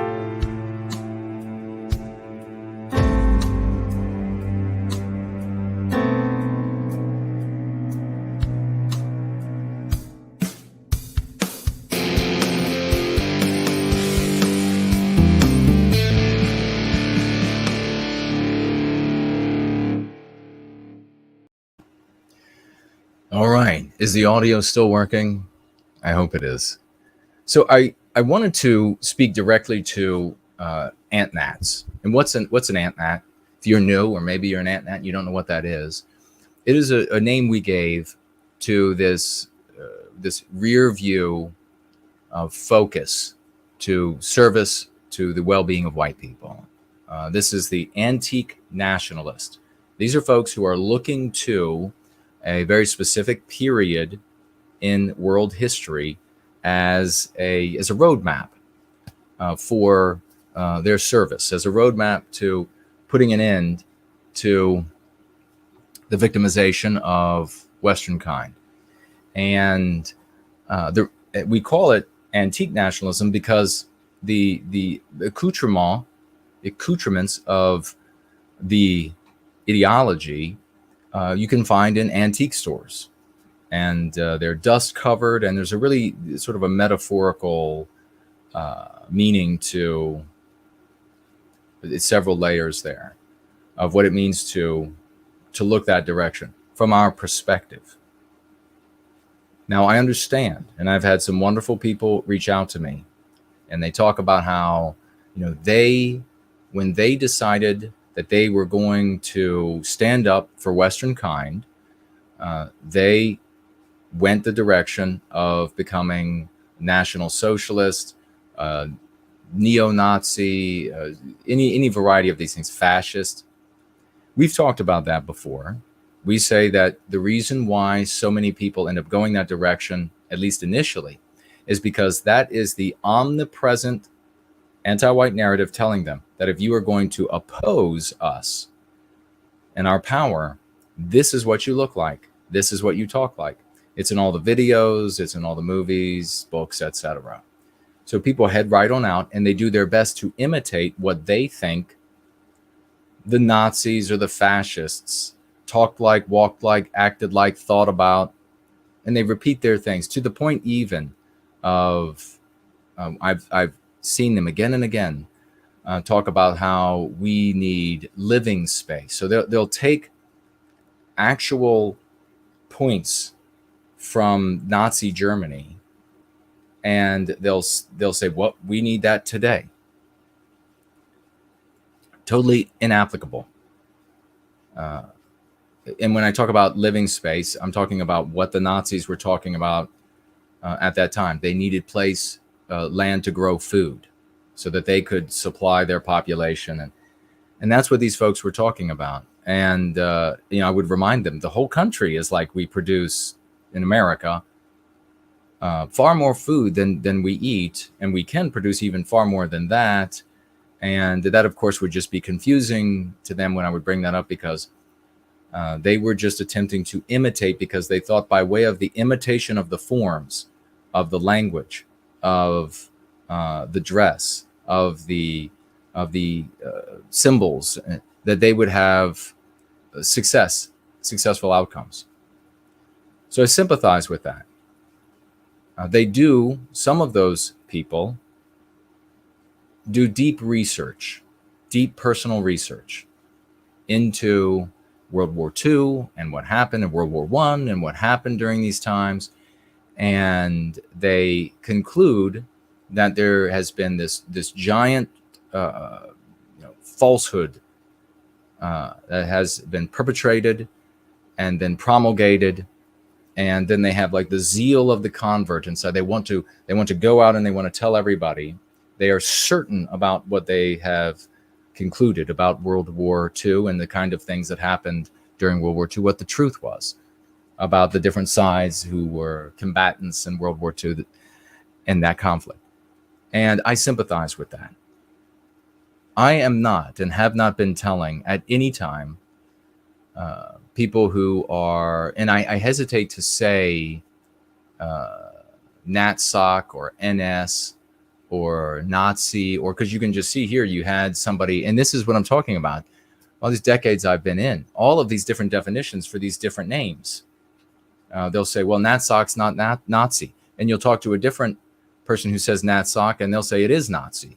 All right. Is the audio still working? I hope it is. So I wanted to speak directly to AntNats. And what's an AntNat? If you're new, or maybe you're an AntNat and you don't know what that is, it is a name we gave to this rear view of focus to service to the well-being of white people. This is the Antique Nationalist. These are folks who are looking to a very specific period in world history as a roadmap for their service, as a roadmap to putting an end to the victimization of Western kind. And we call it antique nationalism because the accoutrements of the ideology you can find in antique stores, and they're dust covered, and there's a really sort of a metaphorical meaning to several layers there of what it means to look that direction from our perspective. Now, I understand, and I've had some wonderful people reach out to me, and they talk about how, when they decided that they were going to stand up for Western kind, they went the direction of becoming National Socialist, neo-Nazi, any variety of these things, fascist. We've talked about that before. We say that the reason why so many people end up going that direction, at least initially, is because that is the omnipresent anti-white narrative telling them that if you are going to oppose us and our power, this is what you look like. This is what you talk like. It's in all the videos, it's in all the movies, books, etc. So people head right on out and they do their best to imitate what they think the Nazis or the fascists talked like, walked like, acted like, thought about, and they repeat their things to the point even of I've seen them again and again talk about how we need living space. So they'll take actual points from Nazi Germany and they'll say, well, we need that today. Totally inapplicable. And when I talk about living space, I'm talking about what the Nazis were talking about at that time. They needed land to grow food so that they could supply their population. And that's what these folks were talking about. And, I would remind them the whole country is like we produce in America far more food than we eat. And we can produce even far more than that. And that, of course, would just be confusing to them when I would bring that up, because they were just attempting to imitate, because they thought by way of the imitation of the forms, of the language, of the dress, of the symbols, that they would have successful outcomes. So I sympathize with that. Some of those people do deep research, deep personal research into World War II and what happened in World War I and what happened during these times. And they conclude that there has been this giant falsehood that has been perpetrated and then promulgated, and then they have like the zeal of the convert, and so they want to go out and they want to tell everybody. They are certain about what they have concluded about World War II and the kind of things that happened during World War II, what the truth was. about the different sides who were combatants in World War II and that conflict. And I sympathize with that. I am not and have not been telling at any time people who are, and I hesitate to say NatSoc or NS or Nazi, or because you can just see here you had somebody, and this is what I'm talking about. All these decades I've been in, all of these different definitions for these different names. They'll say, well, NatSoc's not Nazi. And you'll talk to a different person who says NatSoc, and they'll say it is Nazi.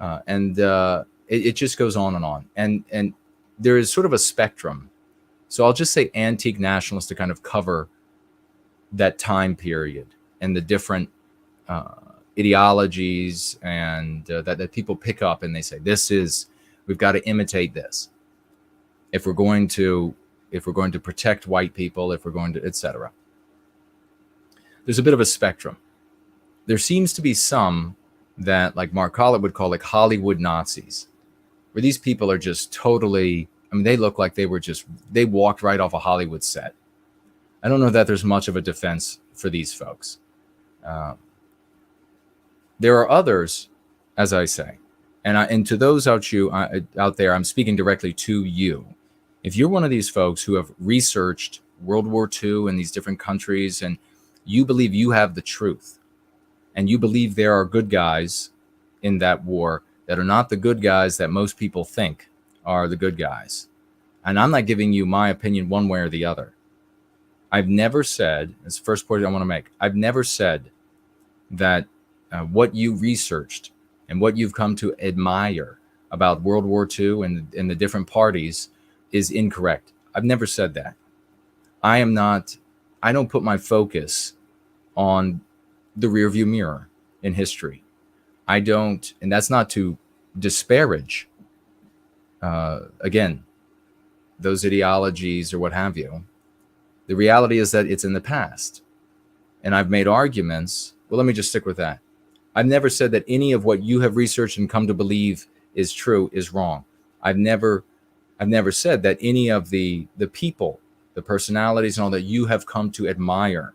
It just goes on and on. And there is sort of a spectrum. So I'll just say Antique Nationalists to kind of cover that time period and the different ideologies and that people pick up and they say, we've got to imitate this if we're going to protect white people, if we're going to, etc. There's a bit of a spectrum. There seems to be some that, like Mark Collett would call like Hollywood Nazis, where these people are just totally, I mean, they look like they walked right off a Hollywood set. I don't know that there's much of a defense for these folks. There are others, as I say, and to those out there, I'm speaking directly to you. If you're one of these folks who have researched World War II in these different countries and you believe you have the truth, and you believe there are good guys in that war that are not the good guys that most people think are the good guys, and I'm not giving you my opinion one way or the other. I've never said, that's the first point I want to make, I've never said that what you researched and what you've come to admire about World War II and the different parties is incorrect. I've never said that. I don't put my focus on the rearview mirror in history. I don't, and that's not to disparage, again, those ideologies or what have you. The reality is that it's in the past. And I've made arguments. Well, let me just stick with that. I've never said that any of what you have researched and come to believe is true is wrong. I've never said that any of the people, the personalities and all that you have come to admire,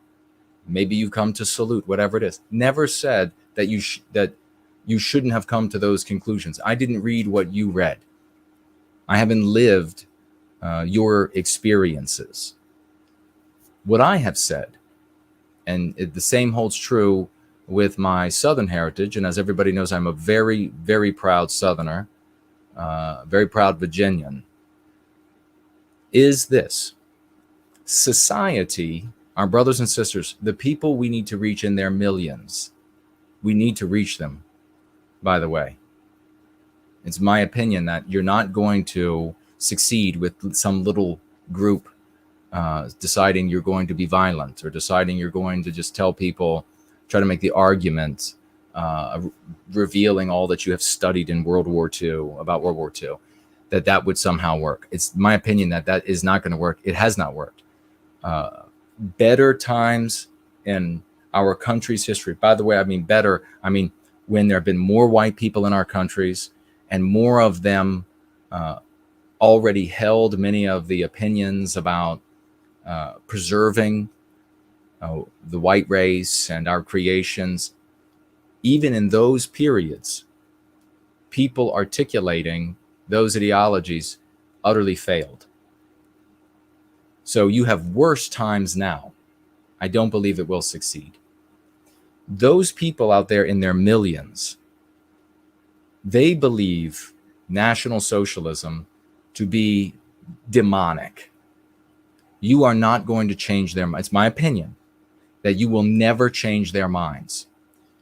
maybe you've come to salute, whatever it is, never said that you shouldn't have come to those conclusions. I didn't read what you read. I haven't lived your experiences. What I have said, and the same holds true with my Southern heritage, and as everybody knows, I'm a very, very proud Southerner, very proud Virginian, is this. Society, our brothers and sisters, the people we need to reach in their millions, we need to reach them, by the way. It's my opinion that you're not going to succeed with some little group deciding you're going to be violent or deciding you're going to just tell people, try to make the argument, revealing all that you have studied in World War II, about World War II, that would somehow work. It's my opinion that is not going to work. It has not worked. Better times in our country's history, by the way, I mean better, I mean when there have been more white people in our countries and more of them already held many of the opinions about preserving the white race and our creations. Even in those periods, people articulating those ideologies utterly failed. So you have worse times now. I don't believe it will succeed. Those people out there in their millions, they believe National Socialism to be demonic. You are not going to change their minds. It's my opinion that you will never change their minds.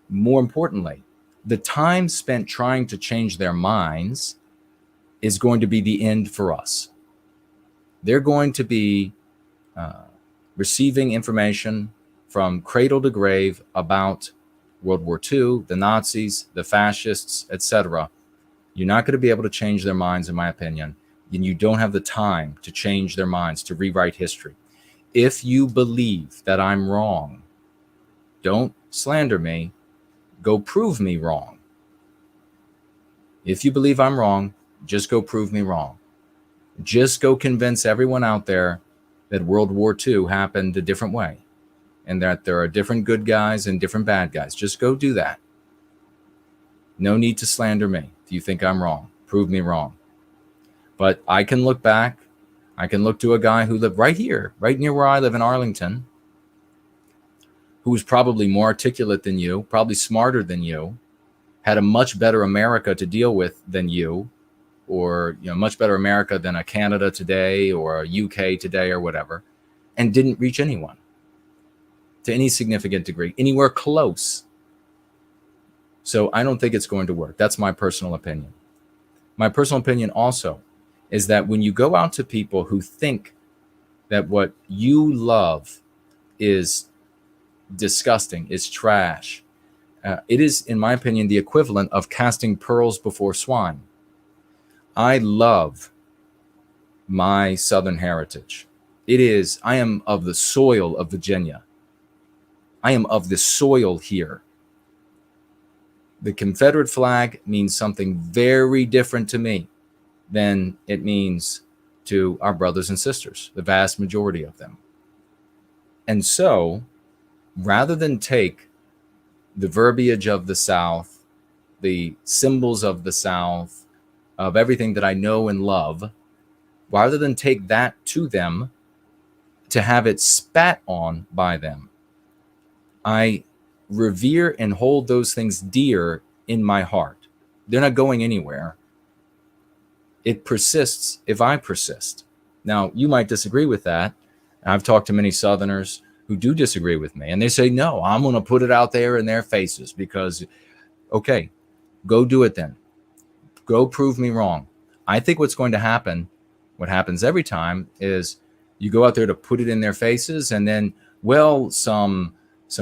More importantly, the time spent trying to change their minds is going to be the end for us. They're going to be receiving information from cradle to grave about World War II, the Nazis, the fascists, etc. You're not going to be able to change their minds, in my opinion, and you don't have the time to change their minds, to rewrite history. If you believe that I'm wrong, don't slander me. Go prove me wrong. If you believe I'm wrong, just go prove me wrong. Just go convince everyone out there that World War II happened a different way, and that there are different good guys and different bad guys. Just go do that. No need to slander me. If you think I'm wrong, prove me wrong. But I can look back. I can look to a guy who lived right here, right near where I live in Arlington, who was probably more articulate than you, probably smarter than you, had a much better America to deal with than you, or much better America than a Canada today or a UK today or whatever, and didn't reach anyone to any significant degree, anywhere close. So I don't think it's going to work. That's my personal opinion. My personal opinion also is that when you go out to people who think that what you love is disgusting, is trash, it is, in my opinion, the equivalent of casting pearls before swine. I love my Southern heritage. I am of the soil of Virginia. I am of the soil here. The Confederate flag means something very different to me than it means to our brothers and sisters, the vast majority of them. And so, rather than take the verbiage of the South, the symbols of the South, of everything that I know and love, rather than take that to them to have it spat on by them, I revere and hold those things dear in my heart. They're not going anywhere. It persists if I persist. Now, you might disagree with that. I've talked to many Southerners who do disagree with me, and they say, no, I'm going to put it out there in their faces because, okay, go do it then. Go prove me wrong. I think what's going to happen, what happens every time, is you go out there to put it in their faces, and then, well, some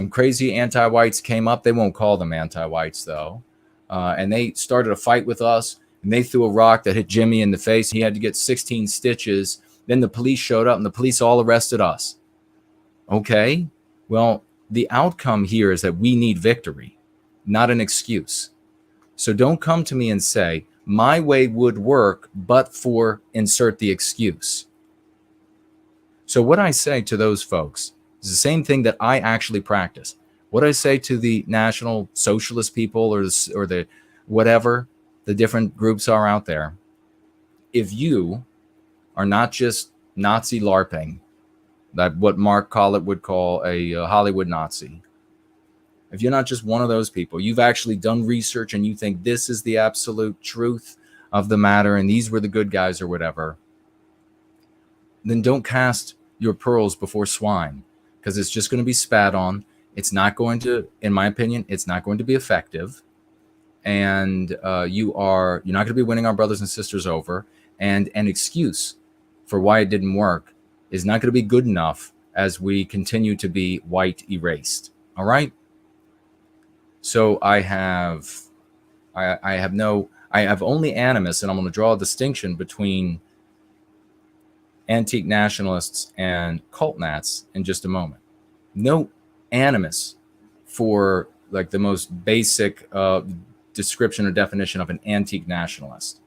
crazy anti-whites came up. They won't call them anti-whites, though. And they started a fight with us, and they threw a rock that hit Jimmy in the face. He had to get 16 stitches. Then the police showed up, and the police all arrested us. Okay, well, the outcome here is that we need victory, not an excuse. So don't come to me and say, my way would work, but for insert the excuse. So what I say to those folks is the same thing that I actually practice. What I say to the National Socialist people or the whatever the different groups are out there, if you are not just Nazi LARPing, that what Mark Collett would call a Hollywood Nazi, if you're not just one of those people, you've actually done research and you think this is the absolute truth of the matter and these were the good guys or whatever, then don't cast your pearls before swine, because it's just going to be spat on. It's not going to, in my opinion, it's not going to be effective. And you're not going to be winning our brothers and sisters over. And an excuse for why it didn't work is not going to be good enough as we continue to be white erased. All right. So I have only animus, and I'm going to draw a distinction between Antique Nationalists and cult-nats in just a moment. No animus for like the most basic description or definition of an antique nationalist.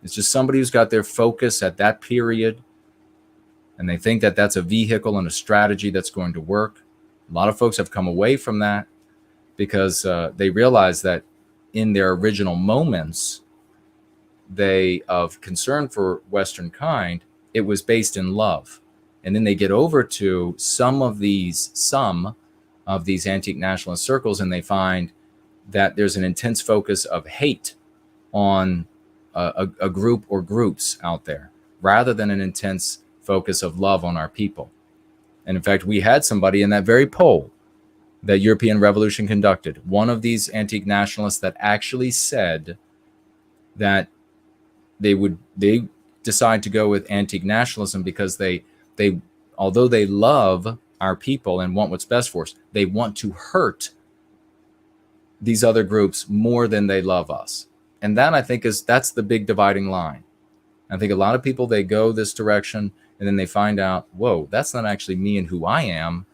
It's just somebody who's got their focus at that period, and they think that that's a vehicle and a strategy that's going to work. A lot of folks have come away from that because they realize that in their original moments, of concern for Western kind, it was based in love. And then they get over to some of these antique nationalist circles, and they find that there's an intense focus of hate on a group or groups out there, rather than an intense focus of love on our people. And in fact, we had somebody in that very poll that European Revolution conducted, one of these antique nationalists, that actually said that they decide to go with antique nationalism because they although they love our people and want what's best for us, they want to hurt these other groups more than they love us. And that, I think, that's the big dividing line. I think a lot of people, they go this direction and then they find out, whoa, that's not actually me and who I am.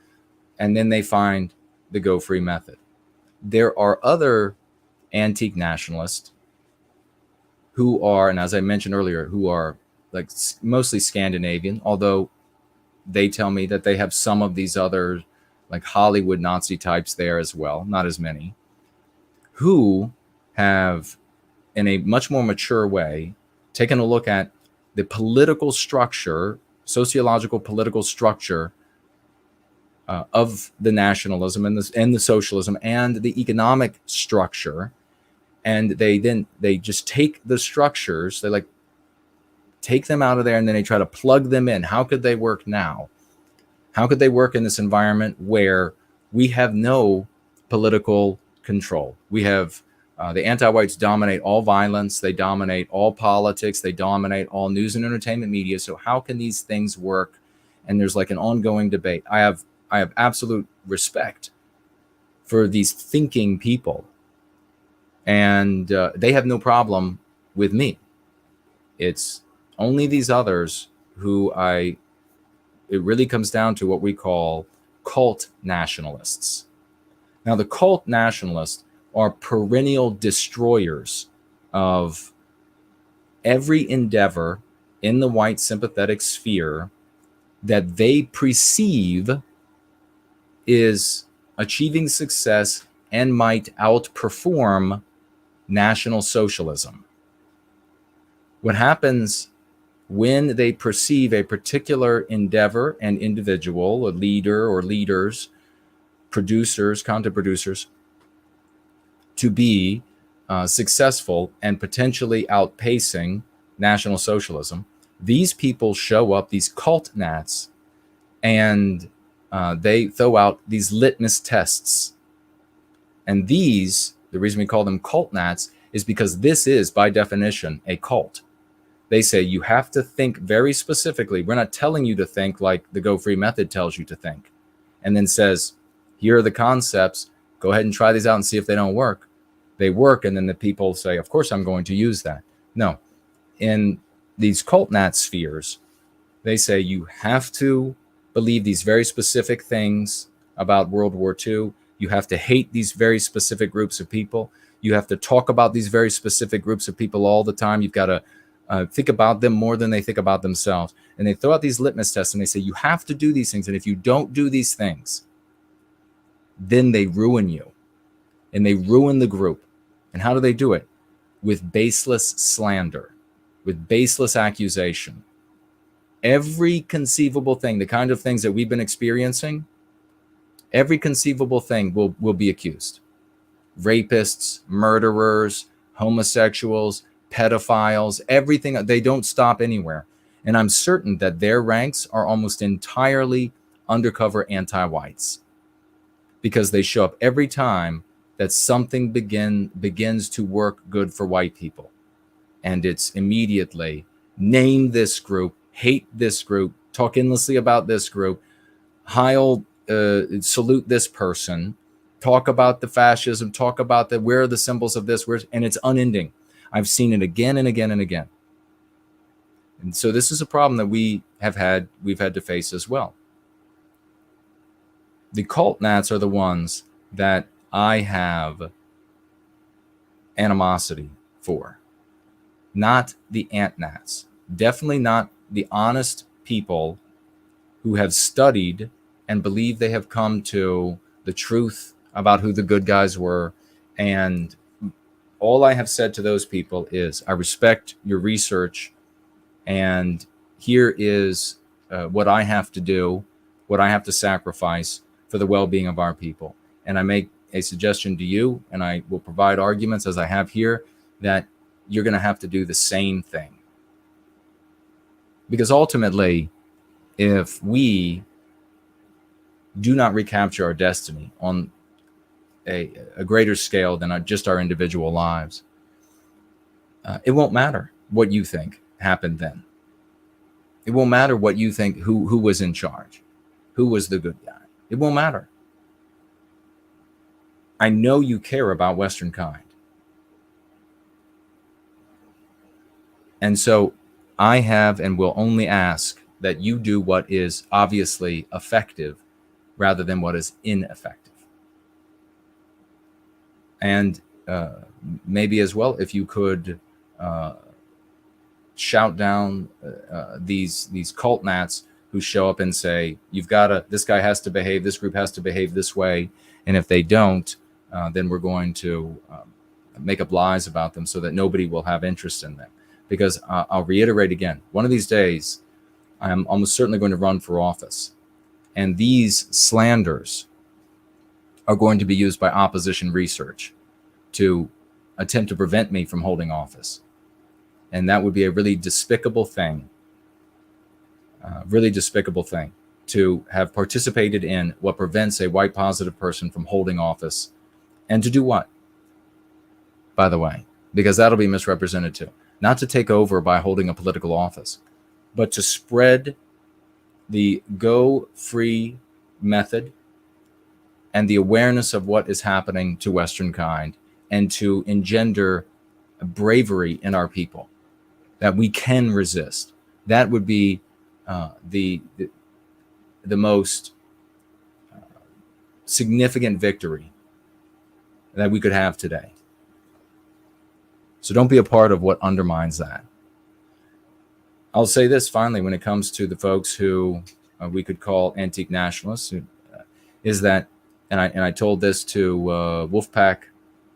And then they find the Go Free method. There are other antique nationalists who are, and as I mentioned earlier, who are like mostly Scandinavian, although they tell me that they have some of these other like Hollywood Nazi types there as well, not as many, who have in a much more mature way taken a look at the political structure, sociological political structure of the nationalism and the socialism and the economic structure. And they just take the structures, they like take them out of there, and then they try to plug them in. How could they work now? How could they work in this environment where we have no political control? We have the anti-whites dominate all violence, they dominate all politics, they dominate all news and entertainment media. So how can these things work? And there's like an ongoing debate. I have absolute respect for these thinking people, and they have no problem with me. It's only these others who it really comes down to what we call cult nationalists. Now, the cult nationalists are perennial destroyers of every endeavor in the white sympathetic sphere that they perceive is achieving success and might outperform National Socialism. What happens when they perceive a particular endeavor and individual, a leader or leaders, producers, content producers, to be successful and potentially outpacing National Socialism, these people show up, these cult nats, and they throw out these litmus tests. And these, the reason we call them cult nats is because this is, by definition, a cult. They say you have to think very specifically. We're not telling you to think like the Go Free method tells you to think, and then says, here are the concepts. Go ahead and try these out and see if they don't work. They work, and then the people say, of course I'm going to use that. No. In these cult nat spheres, they say you have to believe these very specific things about World War II. You have to hate these very specific groups of people. You have to talk about these very specific groups of people all the time. You've got to think about them more than they think about themselves. And they throw out these litmus tests and they say, you have to do these things. And if you don't do these things, then they ruin you. And they ruin the group. And how do they do it? With baseless slander, with baseless accusation. Every conceivable thing, the kind of things that we've been experiencing, every conceivable thing will be accused. Rapists, murderers, homosexuals, pedophiles, everything. They don't stop anywhere. And I'm certain that their ranks are almost entirely undercover anti-whites, because they show up every time that something begins to work good for white people. And it's immediately name this group, hate this group, talk endlessly about this group, salute this person, talk about the fascism, talk about where are the symbols of this, and it's unending. I've seen it again and again and again. And so this is a problem that we've had to face as well. The cult nats are the ones that I have animosity for, not the AntNats. Definitely not the honest people who have studied and believe they have come to the truth about who the good guys were. And all I have said to those people is, I respect your research, and here is what I have to do, what I have to sacrifice for the well-being of our people. And I make a suggestion to you, and I will provide arguments as I have here, that you're going to have to do the same thing. Because ultimately, if we do not recapture our destiny on a greater scale than just our individual lives, it won't matter what you think happened then. It won't matter what you think, who was in charge, who was the good guy. It won't matter. I know you care about Western kind. And so I have and will only ask that you do what is obviously effective rather than what is ineffective. And maybe as well, if you could shout down these cult nats who show up and say, this guy has to behave, this group has to behave this way, and if they don't, then we're going to make up lies about them so that nobody will have interest in them. Because I'll reiterate again, one of these days, I'm almost certainly going to run for office. And these slanders are going to be used by opposition research to attempt to prevent me from holding office. And that would be a really despicable thing, to have participated in what prevents a white positive person from holding office. And to do what? By the way, because that'll be misrepresented too. Not to take over by holding a political office, but to spread the go free method and the awareness of what is happening to Western kind, and to engender bravery in our people that we can resist. That would be the most significant victory that we could have today. So don't be a part of what undermines that. I'll say this finally, when it comes to the folks who we could call antique nationalists, is that, and I told this to Wolfpack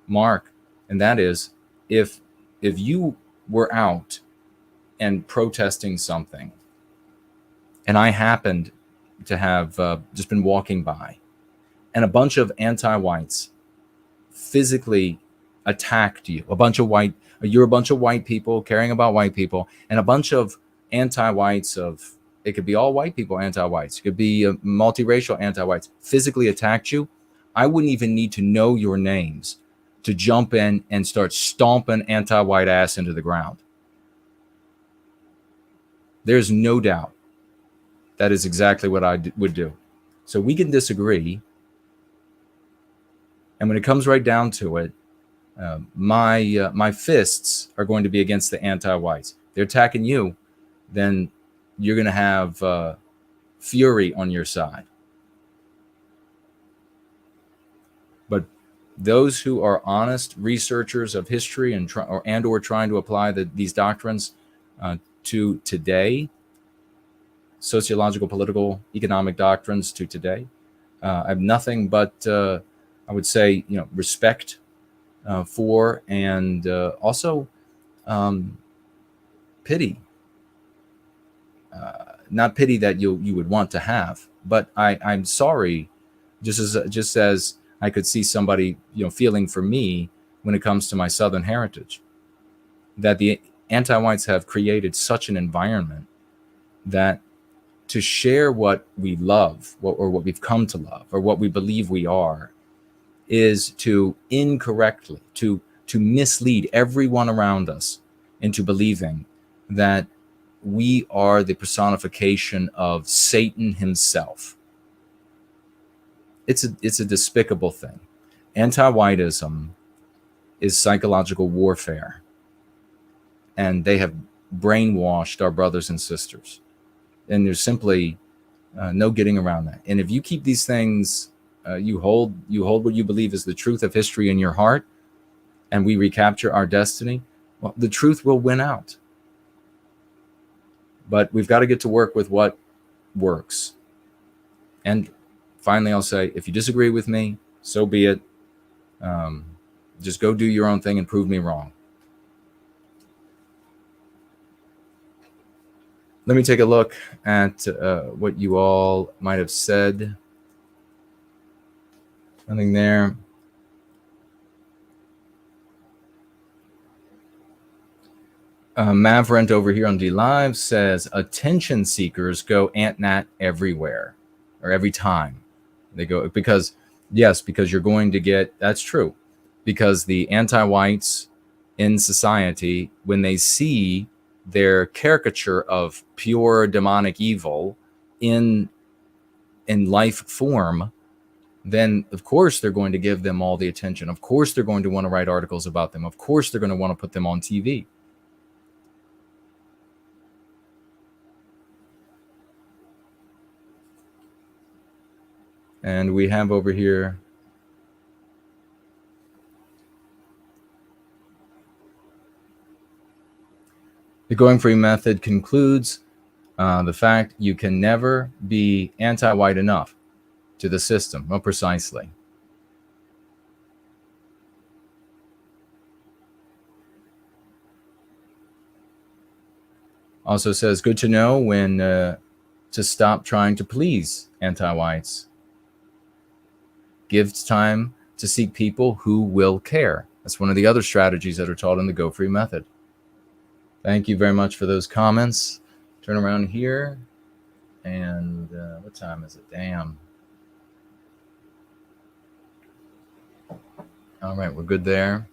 Mark, and that is, if you were out and protesting something, and I happened to have just been walking by, and a bunch of anti-whites physically attacked you, you're a bunch of white people caring about white people, and a bunch of anti-whites it could be all white people anti-whites, it could be multiracial anti-whites, physically attacked you, I wouldn't even need to know your names to jump in and start stomping anti-white ass into the ground. There's no doubt that is exactly what I would do. So we can disagree, and when it comes right down to it, my fists are going to be against the anti-whites. They're attacking you, then you're going to have fury on your side. But those who are honest researchers of history and or trying to apply these doctrines to today, sociological, political, economic doctrines to today, I have nothing but I would say, respect for, and also pity. Not pity that you would want to have, but I'm sorry, just as I could see somebody feeling for me when it comes to my Southern heritage, that the anti-whites have created such an environment that to share what we love, or what we've come to love, or what we believe we are, is to incorrectly, to mislead everyone around us into believing that we are the personification of Satan himself. It's a despicable thing. Anti-whiteism is psychological warfare, and they have brainwashed our brothers and sisters, and there's simply no getting around that. And if you keep these things, you hold what you believe is the truth of history in your heart, and we recapture our destiny, well, the truth will win out. But we've got to get to work with what works. And finally, I'll say, if you disagree with me, so be it. Just go do your own thing and prove me wrong. Let me take a look at what you all might have said. Nothing there. Mavrent over here on D Live says, attention seekers go AntNat everywhere, or every time they go, because you're going to get, that's true, because the anti-whites in society, when they see their caricature of pure demonic evil in life form, then of course they're going to give them all the attention. Of course they're going to want to write articles about them. Of course they're going to want to put them on TV. And we have over here, the going free method concludes, The fact you can never be anti-white enough to the system. Well, precisely. Also says, good to know when to stop trying to please anti-whites. Gives time to seek people who will care. That's one of the other strategies that are taught in the Go Free method. Thank you very much for those comments. Turn around here. And what time is it? Damn. All right, we're good there.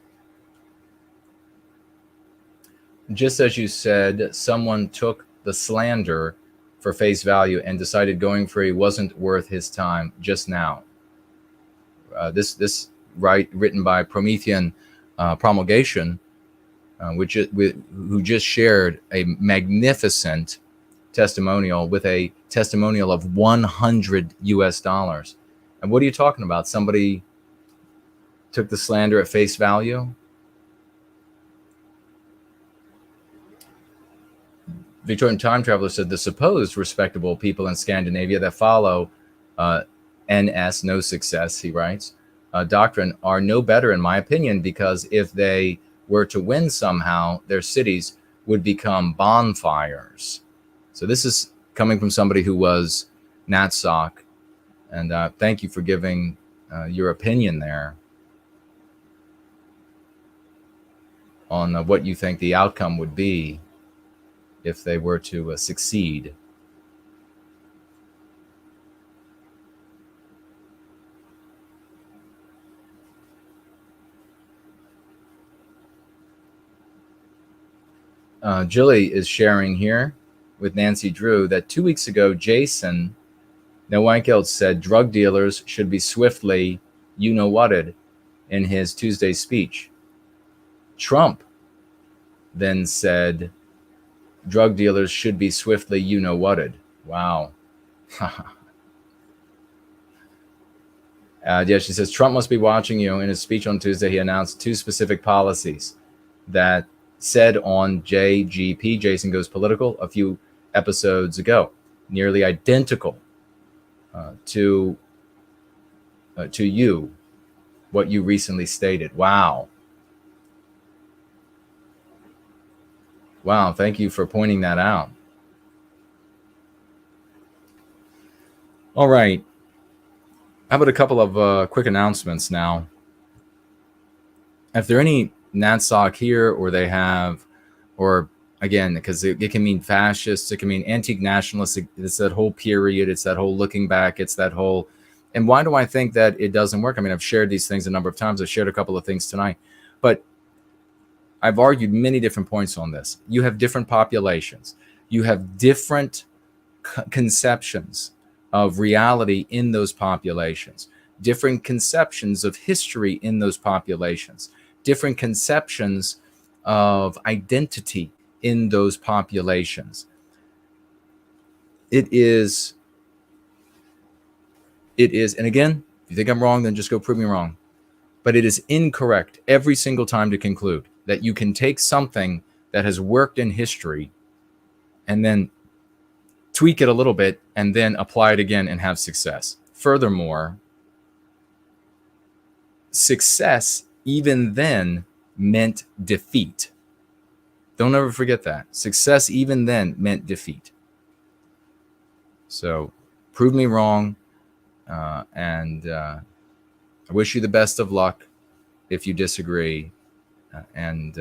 Just as you said, someone took the slander for face value and decided going free wasn't worth his time just now. This written by Promethean Promulgation, who just shared a magnificent testimonial with a testimonial of $100. And what are you talking about? Somebody took the slander at face value? Victorian Time Traveler said the supposed respectable people in Scandinavia that follow NS, no success, he writes, doctrine are no better in my opinion, because if they were to win somehow, their cities would become bonfires. So this is coming from somebody who was NatSoc, and thank you for giving your opinion there on what you think the outcome would be if they were to succeed. Jilly is sharing here with Nancy Drew that 2 weeks ago, Jason Nowinkel said drug dealers should be swiftly you-know-whatted in his Tuesday speech. Trump then said drug dealers should be swiftly you-know-whatted. Wow. Yeah, she says, Trump must be watching you. In his speech on Tuesday, he announced 2 specific policies that said on JGP, Jason Goes Political, a few episodes ago, nearly identical to you, what you recently stated. Wow. Wow, thank you for pointing that out. All right. How about a couple of quick announcements now? If there are any NatSoc here, or they have, or again, because it can mean fascists, it can mean antique nationalists, it's that whole period, it's that whole looking back, it's that whole, and why do I think that it doesn't work? I mean, I've shared these things a number of times. I've shared a couple of things tonight, but I've argued many different points on this. You have different populations. You have different conceptions of reality in those populations, different conceptions of history in those populations, different conceptions of identity in those populations. It is, and again, if you think I'm wrong, then just go prove me wrong. But it is incorrect every single time to conclude that you can take something that has worked in history and then tweak it a little bit and then apply it again and have success. Furthermore, success even then meant defeat. Don't ever forget that. Success even then meant defeat. So prove me wrong, and I wish you the best of luck if you disagree, and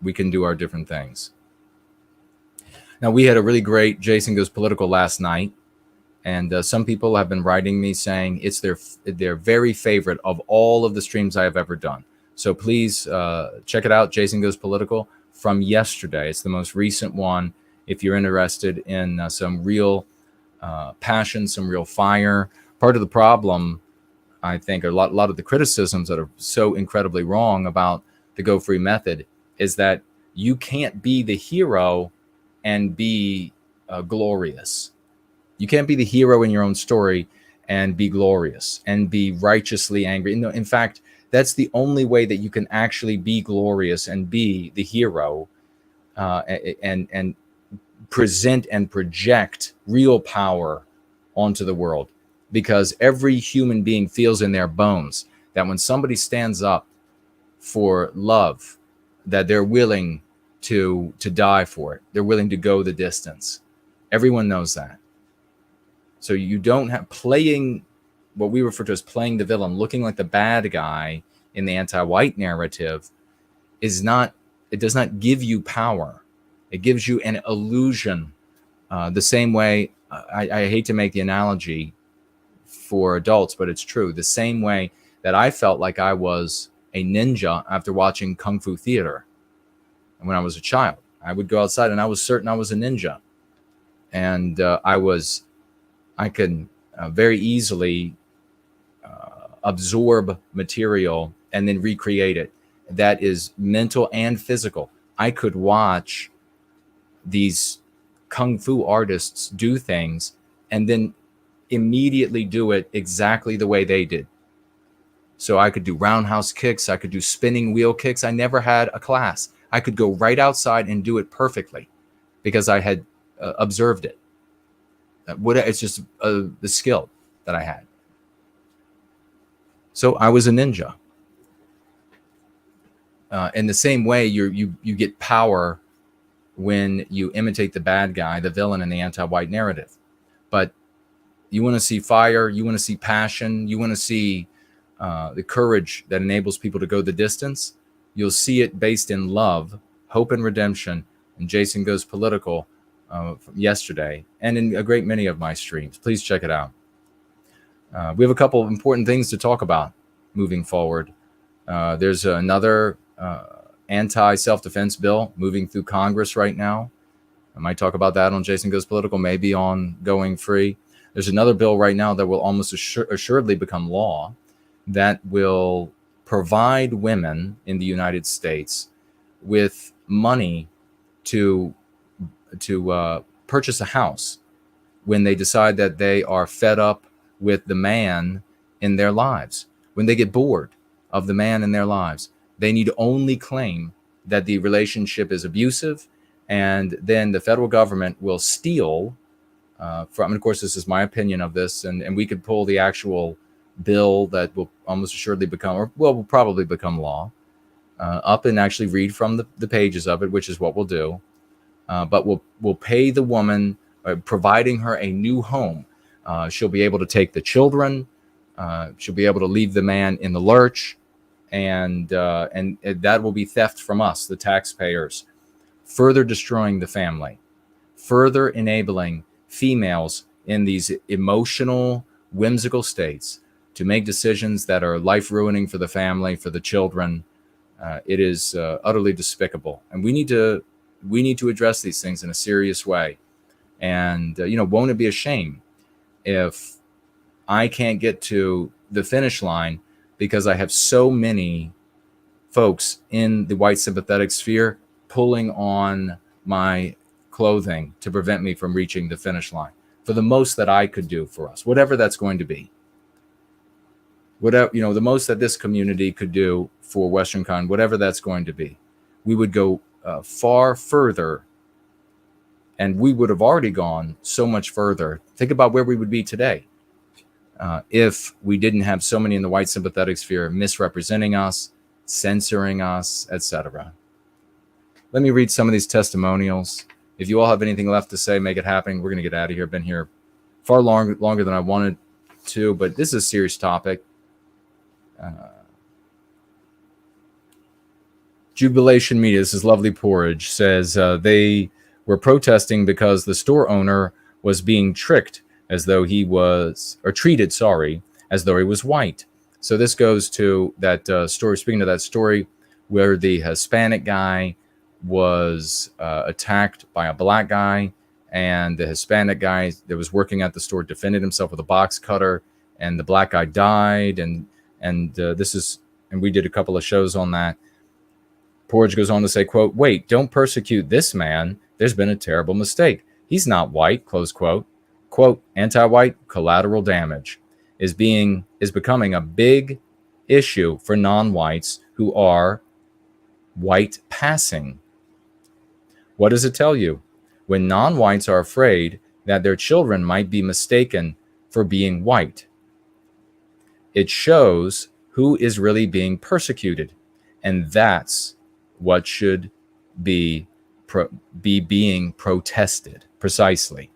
we can do our different things. Now, we had a really great Jason Goes Political last night, and some people have been writing me saying it's their very favorite of all of the streams I have ever done. So please check it out, Jason Goes Political, from yesterday. It's the most recent one. If you're interested in some real passion, some real fire. Part of the problem, I think, or a lot of the criticisms that are so incredibly wrong about the Go Free method is that you can't be the hero and be glorious. You can't be the hero in your own story and be glorious and be righteously angry. No, in fact, that's the only way that you can actually be glorious and be the hero and present and project real power onto the world, because every human being feels in their bones that when somebody stands up for love, that they're willing to die for it. They're willing to go the distance. Everyone knows that. So you don't have playing what we refer to as playing the villain, looking like the bad guy in the anti-white narrative is not, it does not give you power. It gives you an illusion. The same way, I hate to make the analogy for adults, but it's true. The same way that I felt like I was a ninja after watching Kung Fu theater when I was a child. I would go outside and I was certain I was a ninja. And I could very easily absorb material and then recreate it. That is mental and physical. I could watch these Kung Fu artists do things and then immediately do it exactly the way they did. So I could do roundhouse kicks. I could do spinning wheel kicks. I never had a class. I could go right outside and do it perfectly because I had observed it. It's just the skill that I had. So I was a ninja. In the same way, you get power when you imitate the bad guy, the villain in the anti-white narrative. But you want to see fire, you want to see passion, you want to see the courage that enables people to go the distance. You'll see it based in love, hope, and redemption. And Jason Goes Political from yesterday, and in a great many of my streams. Please check it out. We have a couple of important things to talk about moving forward. There's another anti-self-defense bill moving through Congress right now. I might talk about that on Jason Goes Political, maybe on Going Free. There's another bill right now that will almost assuredly become law that will provide women in the United States with money to purchase a house when they decide that they are fed up with the man in their lives. When they get bored of the man in their lives, they need to only claim that the relationship is abusive, and then the federal government will steal from, and of course, this is my opinion of this, and we could pull the actual bill that will almost assuredly become, or will probably become law, up and actually read from the pages of it, which is what we'll do. But we'll pay the woman, providing her a new home. She'll be able to take the children. She'll be able to leave the man in the lurch, and that will be theft from us, the taxpayers, further destroying the family, further enabling females in these emotional, whimsical states to make decisions that are life-ruining for the family, for the children. It is utterly despicable, and we need to address these things in a serious way. And won't it be a shame if I can't get to the finish line because I have so many folks in the white sympathetic sphere pulling on my clothing to prevent me from reaching the finish line for the most that I could do for us, whatever that's going to be. Whatever, the most that this community could do for Western Con, whatever that's going to be, we would go far further, and we would have already gone so much further. Think about where we would be today if we didn't have so many in the white sympathetic sphere misrepresenting us, censoring us, etc. Let me read some of these testimonials. If you all have anything left to say, make it happen. We're going to get out of here. Been here far longer than I wanted to, but this is a serious topic. Jubilation Media, this is Lovely Porridge, says they were protesting because the store owner was being tricked as though he was, or treated, as though he was white. So this goes to that story, speaking to that story where the Hispanic guy was attacked by a black guy, and the Hispanic guy that was working at the store defended himself with a box cutter, and the black guy died, and we did a couple of shows on that. Porridge goes on to say, quote, "Wait, don't persecute this man. There's been a terrible mistake. He's not white," close quote. Quote, "Anti-white collateral damage is becoming a big issue for non-whites who are white passing. What does it tell you? when non-whites are afraid that their children might be mistaken for being white. It shows who is really being persecuted, and that's what should be being protested precisely.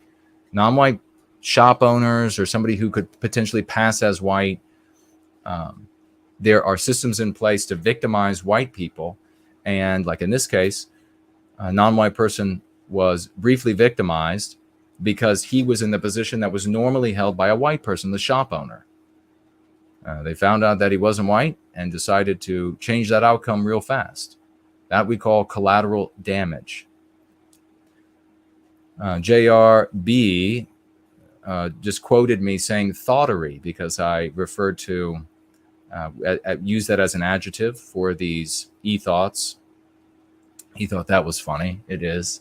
Non-white shop owners or somebody who could potentially pass as white. There are systems in place to victimize white people, and like in this case, a non-white person was briefly victimized because he was in the position that was normally held by a white person, the shop owner. They found out that he wasn't white and decided to change that outcome real fast. That we call collateral damage. JRB just quoted me saying thoughterly because I referred to, use that as an adjective for these e-thoughts. He thought that was funny. It is.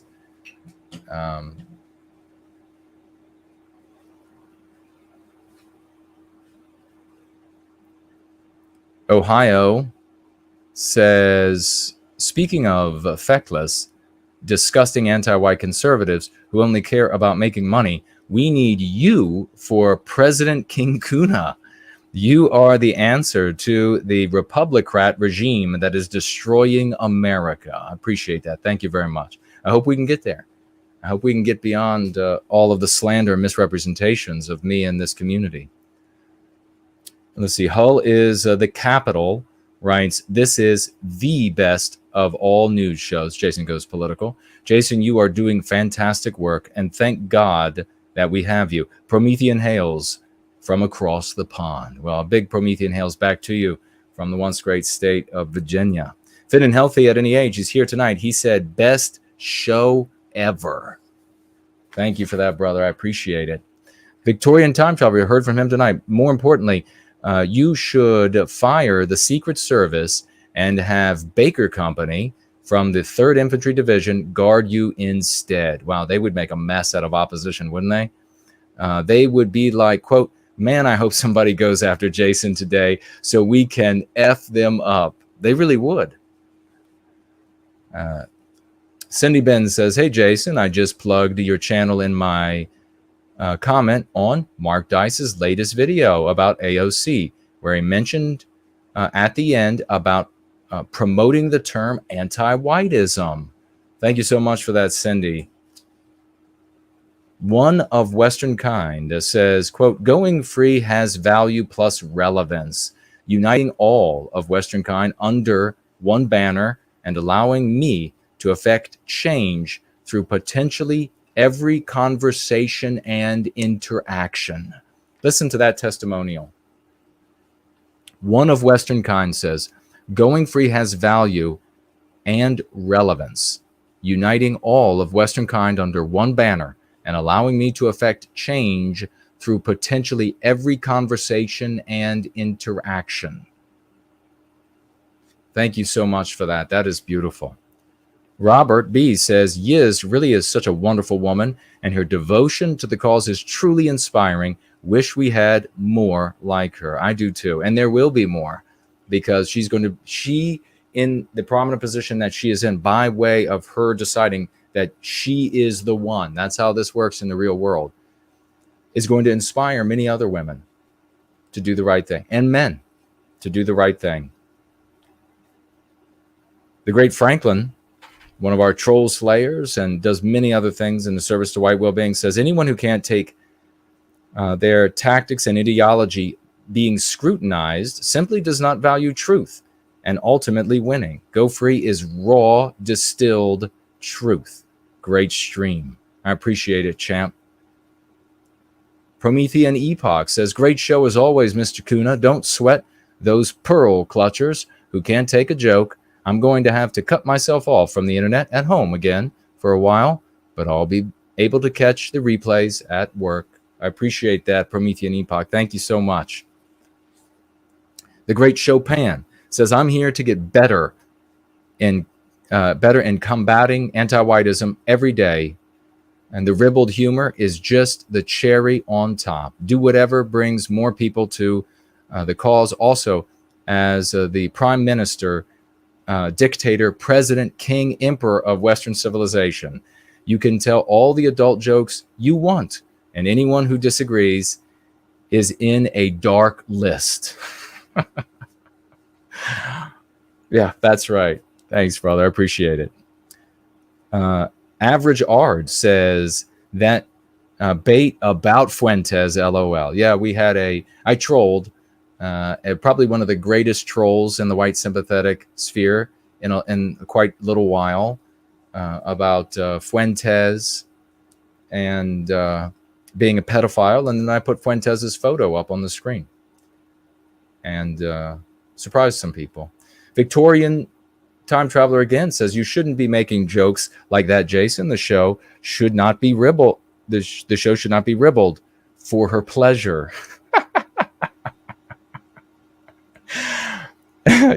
Ohio says, speaking of feckless, disgusting anti-white conservatives who only care about making money, we need you for President King Köhne. You are the answer to the Republicrat regime that is destroying America. I appreciate that. Thank you very much. I hope we can get there. I hope we can get beyond all of the slander and misrepresentations of me and this community. Let's see. Hull is the capital, writes, this is the best of all news shows. Jason Goes Political. Jason, you are doing fantastic work, and thank God that we have you. Promethean hails from across the pond. Well, a big Promethean hails back to you from the once great state of Virginia. Fit and healthy at any age. He's here tonight. He said, best show ever. Thank you for that, brother. I appreciate it. Victorian Time Traveler, heard from him tonight. More importantly, you should fire the Secret Service and have Baker Company from the 3rd Infantry Division guard you instead. Wow, they would make a mess out of opposition, wouldn't they? They would be like, quote, man, I hope somebody goes after Jason today so we can F them up. They really would. Cindy Ben says, hey, Jason, I just plugged your channel in my comment on Mark Dice's latest video about AOC, where he mentioned at the end about promoting the term anti-whiteism. Thank you so much for that, Cindy. One of Western Kind says, quote, going free has value plus relevance, uniting all of Western Kind under one banner and allowing me to affect change through potentially every conversation and interaction. Listen to that testimonial. One of Western Kind says, going free has value and relevance, uniting all of Western Kind under one banner and allowing me to affect change through potentially every conversation and interaction. Thank you so much for that. That is beautiful. Robert B. says, Yiz really is such a wonderful woman, and her devotion to the cause is truly inspiring. Wish we had more like her. I do too. And there will be more, because she in the prominent position that she is in by way of her deciding that she is the one. That's how this works in the real world. Is going to inspire many other women to do the right thing, and men to do the right thing. The great Franklin, one of our troll slayers, and does many other things in the service to white well-being, says anyone who can't take their tactics and ideology being scrutinized simply does not value truth and ultimately winning. Go Free is raw, distilled truth. Great stream. I appreciate it, champ. Promethean Epoch says, great show as always, Mr. Köhne. Don't sweat those pearl clutchers who can't take a joke. I'm going to have to cut myself off from the internet at home again for a while, but I'll be able to catch the replays at work. I appreciate that, Promethean Epoch. Thank you so much. The great Chopin says, I'm here to get better in combating anti-whiteism every day. And the ribald humor is just the cherry on top. Do whatever brings more people to the cause. Also, as the prime minister, dictator, president, king, emperor of Western civilization, You can tell all the adult jokes you want, and anyone who disagrees is in a dark list. Yeah, that's right. Thanks, brother. I appreciate it. Average Ard says that bait about Fuentes, LOL. Yeah, I trolled probably one of the greatest trolls in the white sympathetic sphere in a quite little while about Fuentes and being a pedophile. And then I put Fuentes' photo up on the screen and surprised some people. Victorian Time Traveler again says, you shouldn't be making jokes like that, Jason. The show should not be ribbled. The show should not be ribbled for her pleasure.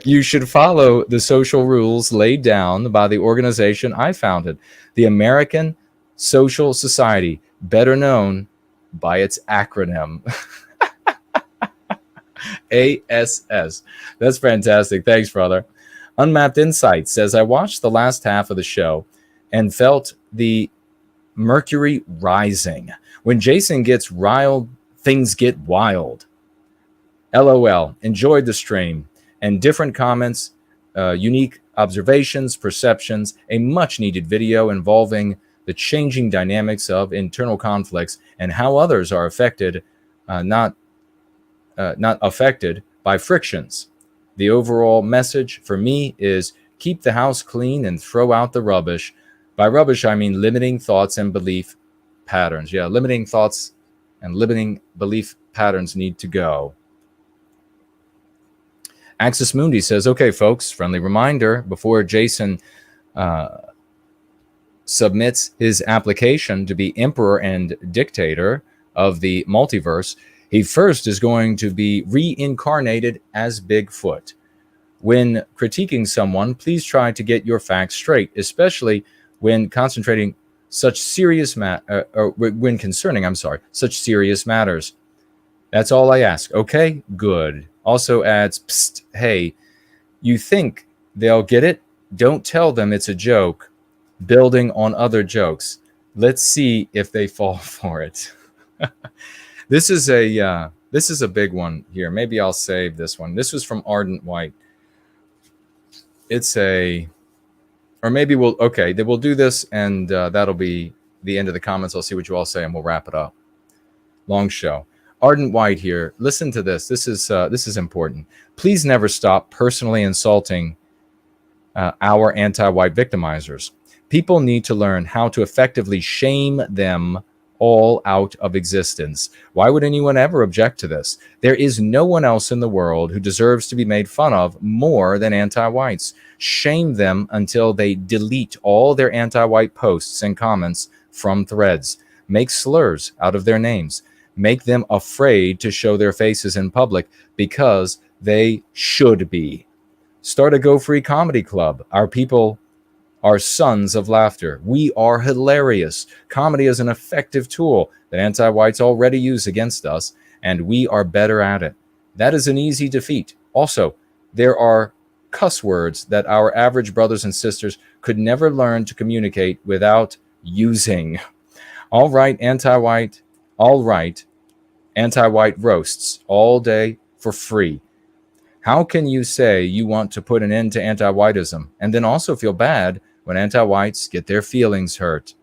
You should follow the social rules laid down by the organization I founded, the American Social Society, better known by its acronym. ASS. That's fantastic. Thanks, brother. Unmapped Insight says, I watched the last half of the show and felt the Mercury rising. When Jason gets riled, things get wild. LOL. Enjoyed the stream and different comments, unique observations, perceptions, a much needed video involving the changing dynamics of internal conflicts and how others are affected, not affected by frictions. The overall message for me is keep the house clean and throw out the rubbish. By rubbish, I mean limiting thoughts and belief patterns. Yeah, limiting thoughts and limiting belief patterns need to go. Axis Mundi says, okay, folks, friendly reminder, before Jason submits his application to be emperor and dictator of the multiverse, he first is going to be reincarnated as Bigfoot. When critiquing someone, please try to get your facts straight, especially when concentrating such serious when concerning, such serious matters. That's all I ask. Okay, good. Also adds, psst, hey, you think they'll get it? Don't tell them it's a joke. Building on other jokes. Let's see if they fall for it. This is a big one here. Maybe I'll save this one. This was from Ardent White. Or maybe we'll do this, and that'll be the end of the comments. I'll see what you all say, and we'll wrap it up. Long show. Ardent White here. Listen to this. This is important. Please never stop personally insulting our anti-white victimizers. People need to learn how to effectively shame them all out of existence. Why would anyone ever object to this? There is no one else in the world who deserves to be made fun of more than anti-whites. Shame them until they delete all their anti-white posts and comments from threads. Make slurs out of their names. Make them afraid to show their faces in public because they should be. Start a Go Free comedy club. Our people are sons of laughter. We are hilarious. Comedy is an effective tool that anti-whites already use against us, and we are better at it. That is an easy defeat. Also, there are cuss words that our average brothers and sisters could never learn to communicate without using. All right, anti-white roasts all day for free. How can you say you want to put an end to anti-whiteism and then also feel bad when anti-whites get their feelings hurt?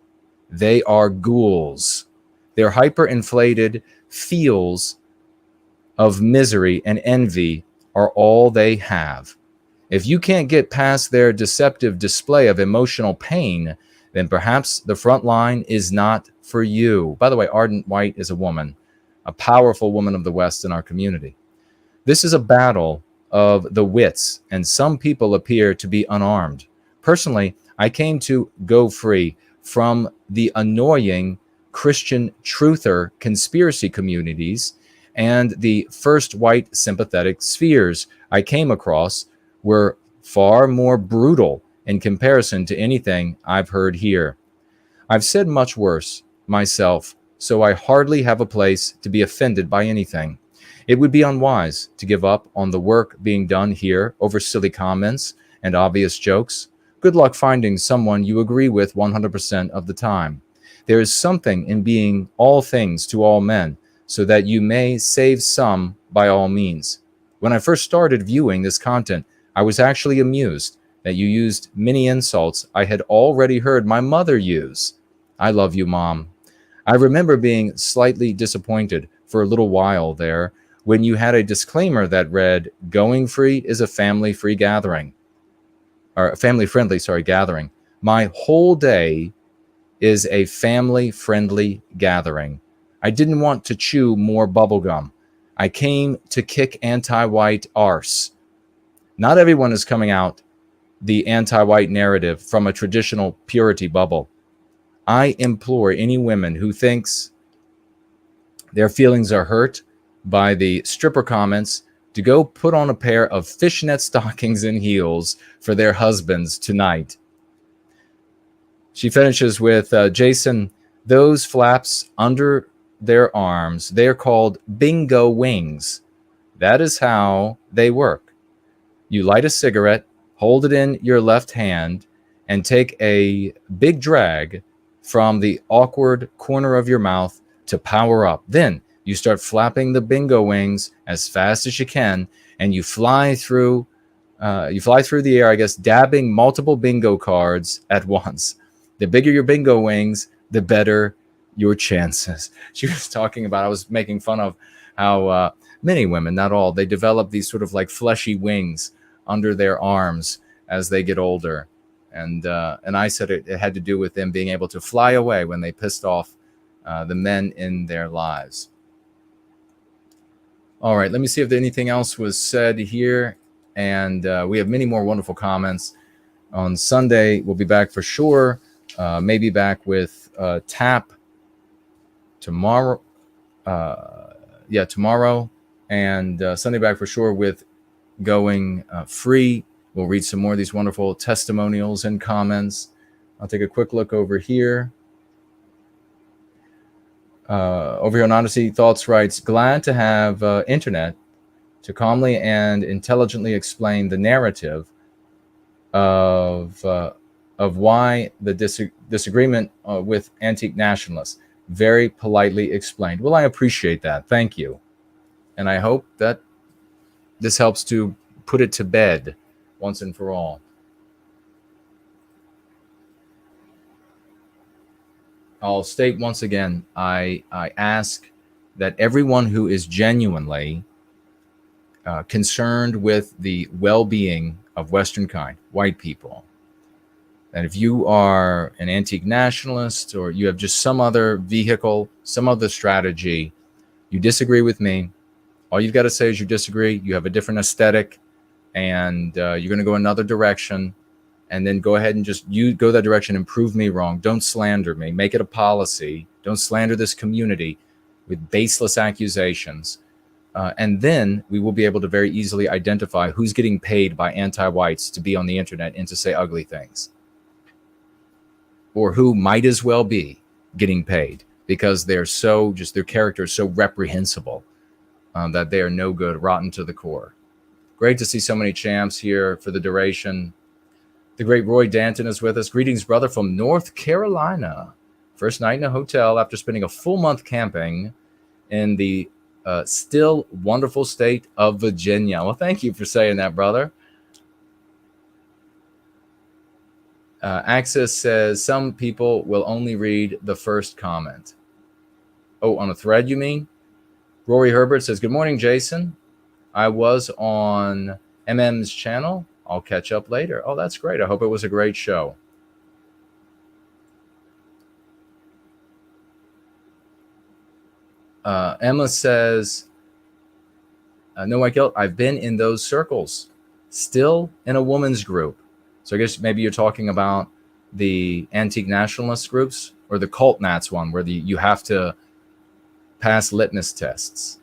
They are ghouls. Their hyperinflated feels of misery and envy are all they have. If you can't get past their deceptive display of emotional pain, then perhaps the front line is not for you. By the way, Ardent White is a woman, a powerful woman of the West in our community. This is a battle of the wits, and some people appear to be unarmed. Personally, I came to Go Free from the annoying Christian truther conspiracy communities, and the first white sympathetic spheres I came across were far more brutal in comparison to anything I've heard here. I've said much worse myself, so I hardly have a place to be offended by anything. It would be unwise to give up on the work being done here over silly comments and obvious jokes. Good luck finding someone you agree with 100% of the time. There is something in being all things to all men, so that you may save some by all means. When I first started viewing this content, I was actually amused that you used many insults I had already heard my mother use. I love you, Mom. I remember being slightly disappointed for a little while there when you had a disclaimer that read, "Going free is a family-free gathering," or family-friendly, gathering. My whole day is a family-friendly gathering. I didn't want to chew more bubblegum. I came to kick anti-white arse. Not everyone is coming out the anti-white narrative from a traditional purity bubble. I implore any women who thinks their feelings are hurt by the stripper comments to go put on a pair of fishnet stockings and heels for their husbands tonight. She finishes with, Jason, those flaps under their arms, they're called bingo wings. That is how they work. You light a cigarette, hold it in your left hand, and take a big drag from the awkward corner of your mouth to power up. Then you start flapping the bingo wings as fast as you can, and you fly through the air, I guess, dabbing multiple bingo cards at once. The bigger your bingo wings, the better your chances. She was talking about, I was making fun of how many women, not all, they develop these sort of like fleshy wings under their arms as they get older. And I said it had to do with them being able to fly away when they pissed off the men in their lives. All right, let me see if anything else was said here. And we have many more wonderful comments. On Sunday, we'll be back for sure. Maybe back with TAP tomorrow. Tomorrow. And Sunday back for sure with Going Free. We'll read some more of these wonderful testimonials and comments. I'll take a quick look over here. Over here on Odyssey Thoughts writes, glad to have internet to calmly and intelligently explain the narrative of why the disagreement with Antique Nationalists. Very politely explained. Well, I appreciate that. Thank you. And I hope that this helps to put it to bed once and for all. I'll state once again, I ask that everyone who is genuinely concerned with the well-being of Western kind, white people, that if you are an antique nationalist or you have just some other vehicle, some other strategy, you disagree with me, all you've got to say is you disagree, you have a different aesthetic, and you're going to go another direction, and then go ahead and just you go that direction and prove me wrong. Don't slander me. Make it a policy. Don't slander this community with baseless accusations. And then we will be able to very easily identify who's getting paid by anti-whites to be on the internet and to say ugly things, or who might as well be getting paid because they're so just their character is so reprehensible that they are no good, rotten to the core. Great to see so many champs here for the duration. The great Roy Danton is with us. Greetings, brother, from North Carolina. First night in a hotel after spending a full month camping in the still wonderful state of Virginia. Well, thank you for saying that, brother. Access says some people will only read the first comment. Oh, on a thread, you mean? Rory Herbert says, good morning, Jason. I was on MM's channel. I'll catch up later. Oh, that's great. I hope it was a great show. Emma says, no white guilt. I've been in those circles, still in a woman's group. So I guess maybe you're talking about the antique nationalist groups or the cult nats one where you have to pass litmus tests.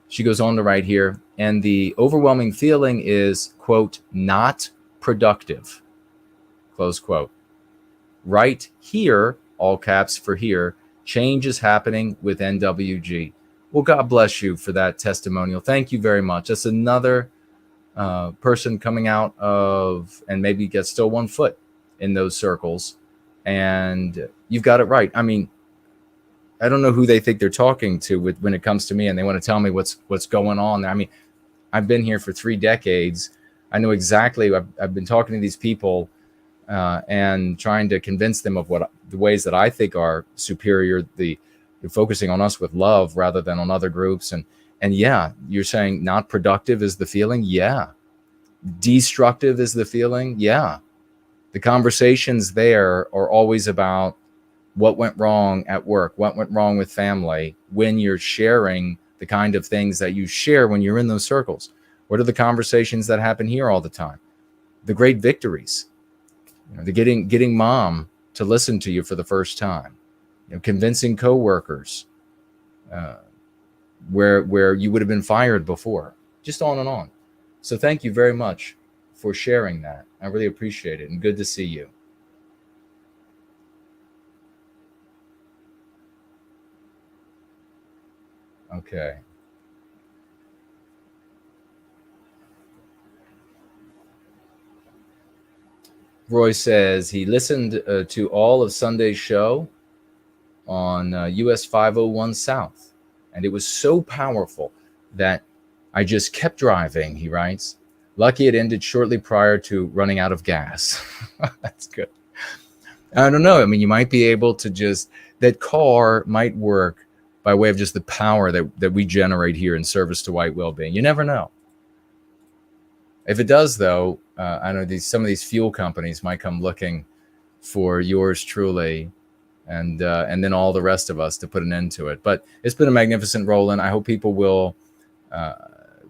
She goes on to write here, and the overwhelming feeling is, quote, not productive, close quote. Right here, all caps for here, change is happening with NWG. Well, God bless you for that testimonial. Thank you very much. That's another person coming out of and maybe gets still 1 foot in those circles, and you've got it right. I mean, I don't know who they think they're talking to when it comes to me, and they want to tell me what's going on there. I mean, I've been here for 3 decades. I know exactly. I've been talking to these people and trying to convince them of what the ways that I think are superior. You're focusing on us with love rather than on other groups. And yeah, you're saying not productive is the feeling. Yeah. Destructive is the feeling. Yeah. The conversations there are always about what went wrong at work, what went wrong with family, when you're sharing the kind of things that you share when you're in those circles. What are the conversations that happen here all the time? The great victories, the getting mom to listen to you for the first time, convincing coworkers where you would have been fired before, just on and on. So thank you very much for sharing that. I really appreciate it, and good to see you. Okay. Roy says he listened to all of Sunday's show on US 501 South, and it was so powerful that I just kept driving, he writes. Lucky it ended shortly prior to running out of gas. That's good. I don't know. I mean, you might be able to that car might work by way of just the power that we generate here in service to white well-being. You never know. If it does, though, I know some of these fuel companies might come looking for yours truly, and then all the rest of us to put an end to it. But it's been a magnificent roll-in. I hope people will,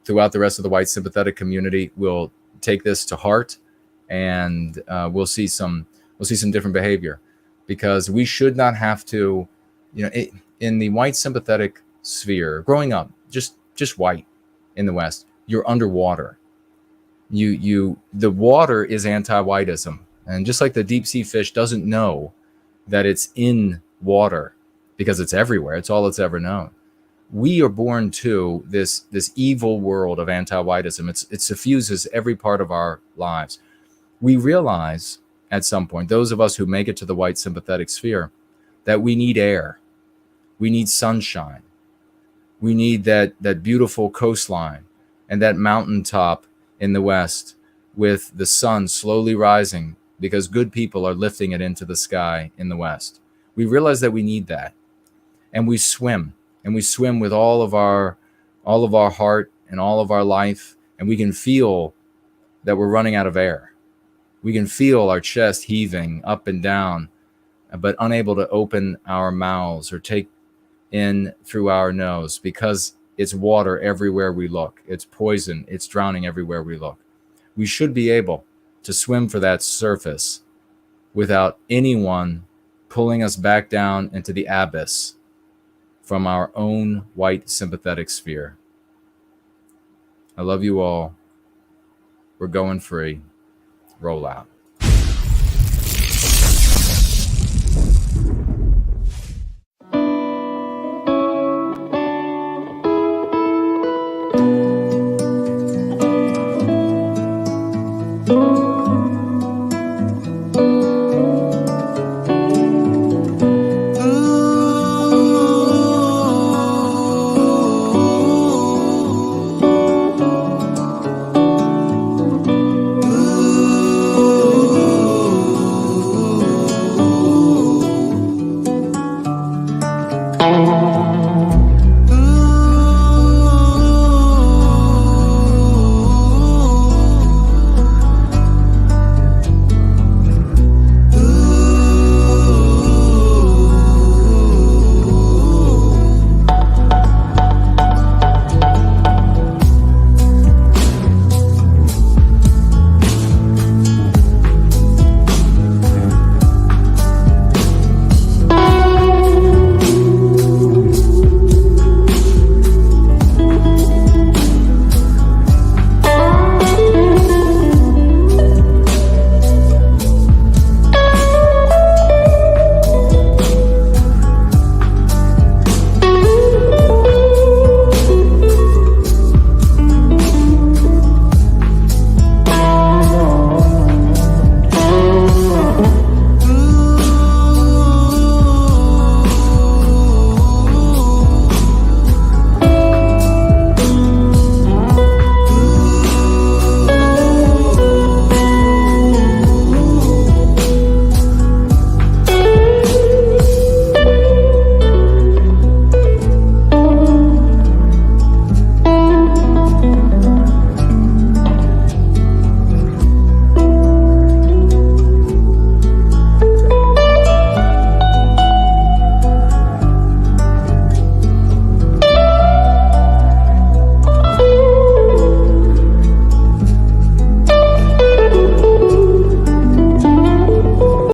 throughout the rest of the white sympathetic community, will take this to heart, and we'll see some different behavior, because we should not have to, in the white sympathetic sphere, growing up, just white in the West, you're underwater. The water is anti-whiteism, and just like the deep sea fish doesn't know that it's in water because it's everywhere, it's all it's ever known. We are born to this evil world of anti-whiteism. It suffuses every part of our lives. We realize at some point, those of us who make it to the white sympathetic sphere, that we need air, we need sunshine, we need that beautiful coastline and that mountaintop in the West with the sun slowly rising because good people are lifting it into the sky in the West. We realize that we need that, and we swim with all of our heart and all of our life, and we can feel that we're running out of air. We can feel our chest heaving up and down, but unable to open our mouths or take in through our nose, because it's water everywhere we look. It's poison. It's drowning everywhere we look. We should be able to swim for that surface without anyone pulling us back down into the abyss from our own white sympathetic sphere. I love you all. We're going free. Roll out.